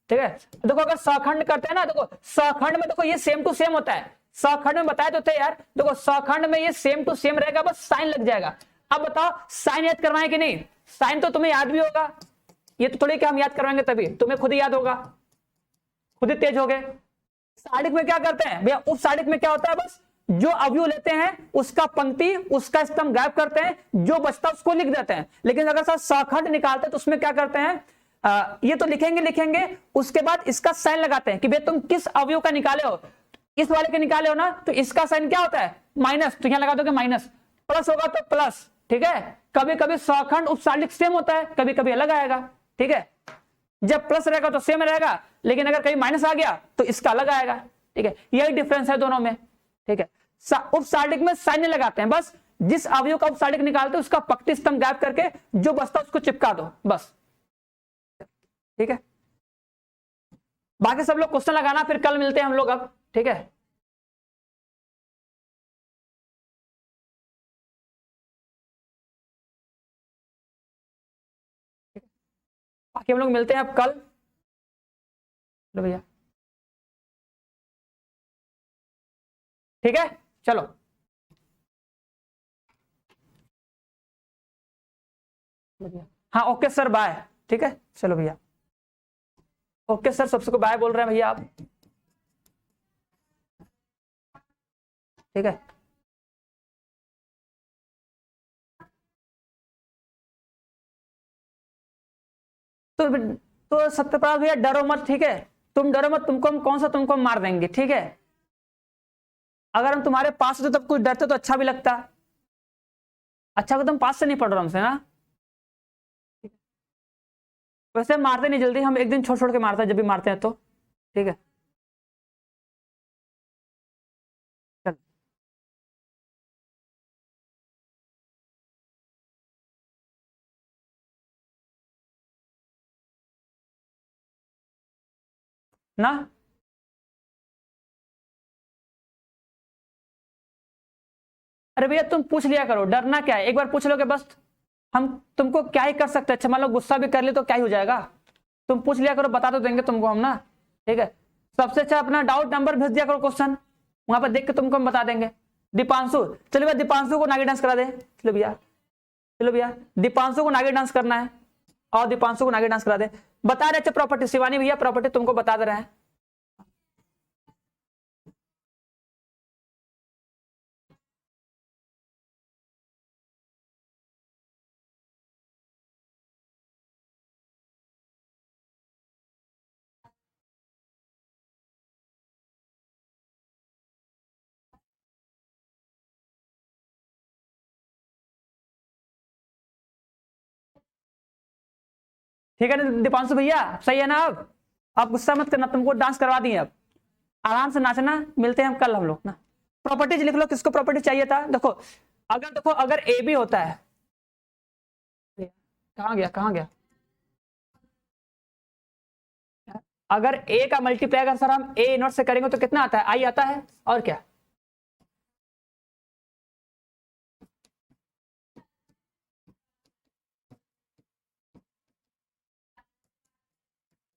ठीक है, देखो अगर सखंड करते हैं ना, देखो सखंड में देखो ये सेम टू सेम होता है, सखंड में बताया तो थे यार, देखो सखंड में ये सेम टू सेम रहेगा, बस साइन लग जाएगा। अब बताओ साइन याद करना है कि नहीं, साइन तो तुम्हें याद भी होगा, ये तो थोड़ी कि हम याद करवाएंगे तभी, तुम्हें खुद ही याद होगा, खुद ही तेज हो गए। सारलिक में क्या करते हैं भैया, उप सारलिक में क्या होता है, बस जो अवयव लेते हैं उसका पंक्ति उसका स्तंभ गायब करते हैं, जो बचता उसको लिख देते हैं। लेकिन अगर सर सखंड निकालते हैं तो उसमें क्या करते हैं, ये तो लिखेंगे लिखेंगे, उसके बाद इसका साइन लगाते हैं कि भाई तुम किस अवयव का निकाले हो, इस वाले के निकाले हो ना, तो इसका साइन क्या होता है, माइनस, तो यहां लगा दोगे माइनस, प्लस होगा तो प्लस। ठीक है, कभी कभी सखंड उपसारलिक सेम होता है, कभी कभी अलग आएगा। ठीक है, जब प्लस रहेगा तो सेम रहेगा, लेकिन अगर कहीं माइनस आ गया तो इसका अलग आएगा। ठीक है, यही डिफरेंस है दोनों में। ठीक है, उपसारलिक में साइन लगाते हैं, बस जिस अवयव का उपसारलिक निकालते हैं उसका पंक्ति स्तंभ गायब करके जो बचता उसको चिपका दो बस। ठीक है, बाकी सब लोग क्वेश्चन लगाना, फिर कल मिलते हैं हम लोग अब। ठीक है, बाकी हम लोग मिलते हैं अब कल। लो भैया, ठीक है, चलो हाँ ओके सर बाय। ठीक है चलो भैया, ओके सर, सबको बाय बोल रहे हैं भैया आप। ठीक है, तो सत्यपाल भैया डरो मत, ठीक है, तुम डरो मत, तुमको हम कौन सा तुमको हम मार देंगे। ठीक है, अगर हम तुम्हारे पास होते तब कुछ डरते तो अच्छा भी लगता। अच्छा, तुम पास से नहीं पढ़ रहे हमसे ना, वैसे मारते नहीं जल्दी, हम एक दिन छोड़ छोड़ के मारते हैं जब भी मारते हैं तो। ठीक है। ना। अरे भैया तुम पूछ लिया करो, डरना क्या है, एक बार पूछ लोगे बस। हम तुमको क्या ही कर सकते हैं, अच्छा मान लो गुस्सा भी कर ले तो क्या ही हो जाएगा। तुम पूछ लिया करो, बता तो देंगे तुमको हम ना। ठीक है, सबसे अच्छा अपना डाउट नंबर भेज दिया करो, क्वेश्चन वहां पर देख के तुमको हम बता देंगे। दीपांशु, चलो भैया दीपांशु को नागी डांस करा दे, चलो भैया। चलो भैया दीपांशु को नागी डांस करना है, और दीपांशु को नागी डांस करा दे। बता रहे थे प्रॉपर्टी, शिवानी भैया प्रॉपर्टी तुमको बता दे रहे हैं। ठीक है ना दीपांशु भैया, सही है ना। अब आप गुस्सा मत करना, तुमको डांस करवा दिए, अब आराम से नाचना। मिलते हैं हम कल हम लोग ना। प्रॉपर्टीज लिख लो, किसको प्रॉपर्टी चाहिए था। देखो अगर ए बी होता है, कहाँ गया कहाँ गया। अगर ए का मल्टीप्लाई अगर सर हम ए नॉट से करेंगे तो कितना आता है, आई आता है, और क्या।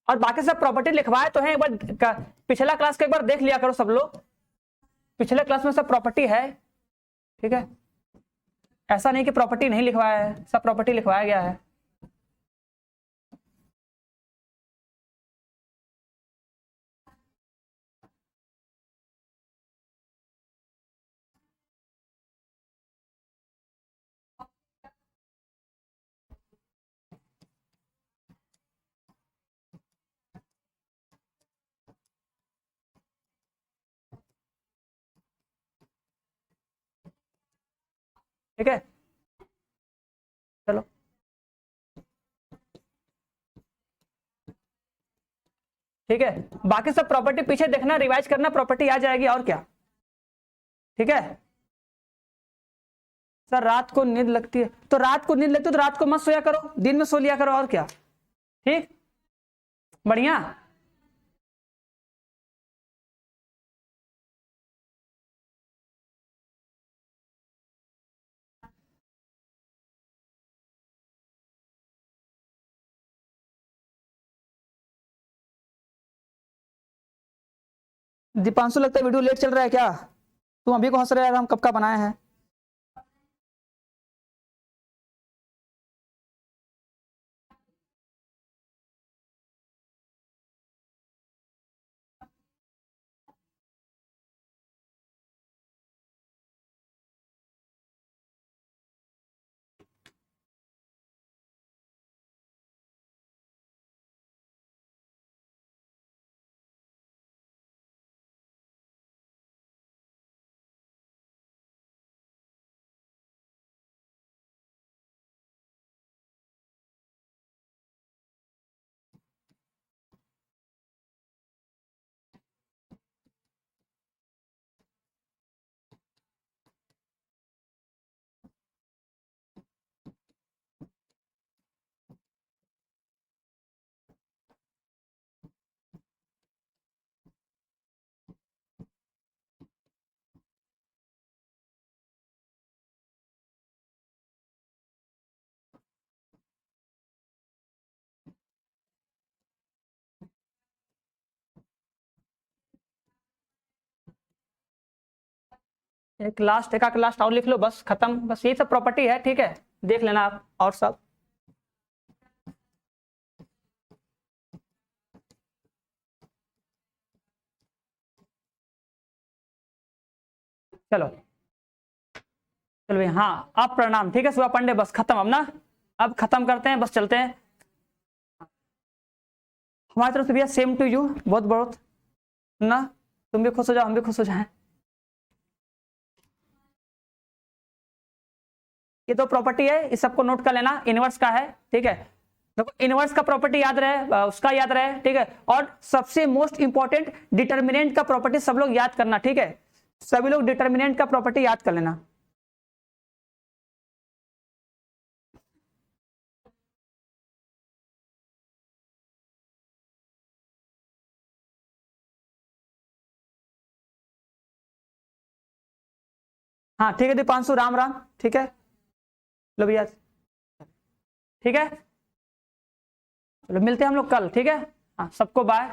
और बाकी सब प्रॉपर्टी लिखवाए तो है, एक बार पिछला क्लास के एक बार देख लिया करो सब लोग, पिछले क्लास में सब प्रॉपर्टी है। ठीक है, ऐसा नहीं कि प्रॉपर्टी नहीं लिखवाया है, सब प्रॉपर्टी लिखवाया गया है। ठीक है, चलो ठीक है, बाकी सब प्रॉपर्टी पीछे देखना, रिवाइज करना, प्रॉपर्टी आ जाएगी, और क्या। ठीक है सर, रात को नींद लगती है तो रात को नींद लगती है तो रात को मत सोया करो, दिन में सो लिया करो, और क्या। ठीक, बढ़िया। दीपांशु लगता है वीडियो लेट चल रहा है क्या। तुम अभी को हंस रहे यार, हम कब का बनाए हैं। एक आध लास्ट और लिख लो, बस खत्म, बस यही सब प्रॉपर्टी है। ठीक है, देख लेना आप और सब। चलो चलो भैया, हाँ अब प्रणाम। ठीक है सुबह पंडे, बस खत्म अब ना, अब खत्म करते हैं, बस चलते हैं। हमारी तरफ से भैया सेम टू यू, बहुत बहुत ना। तुम भी खुश हो जाओ, हम भी खुश हो जाए। ये तो प्रॉपर्टी है, इस सबको नोट कर लेना, इनवर्स का है। ठीक है, देखो इनवर्स का प्रॉपर्टी याद रहे, उसका याद रहे। ठीक है, और सबसे मोस्ट इंपॉर्टेंट डिटर्मिनेंट का प्रॉपर्टी सब लोग याद करना। ठीक है, सभी लोग डिटर्मिनेंट का प्रॉपर्टी याद कर लेना। हाँ ठीक है दीपांशु, राम राम, ठीक है, लो भैया, ठीक है, चलो मिलते हैं हम लोग कल, ठीक है, हाँ सबको बाय।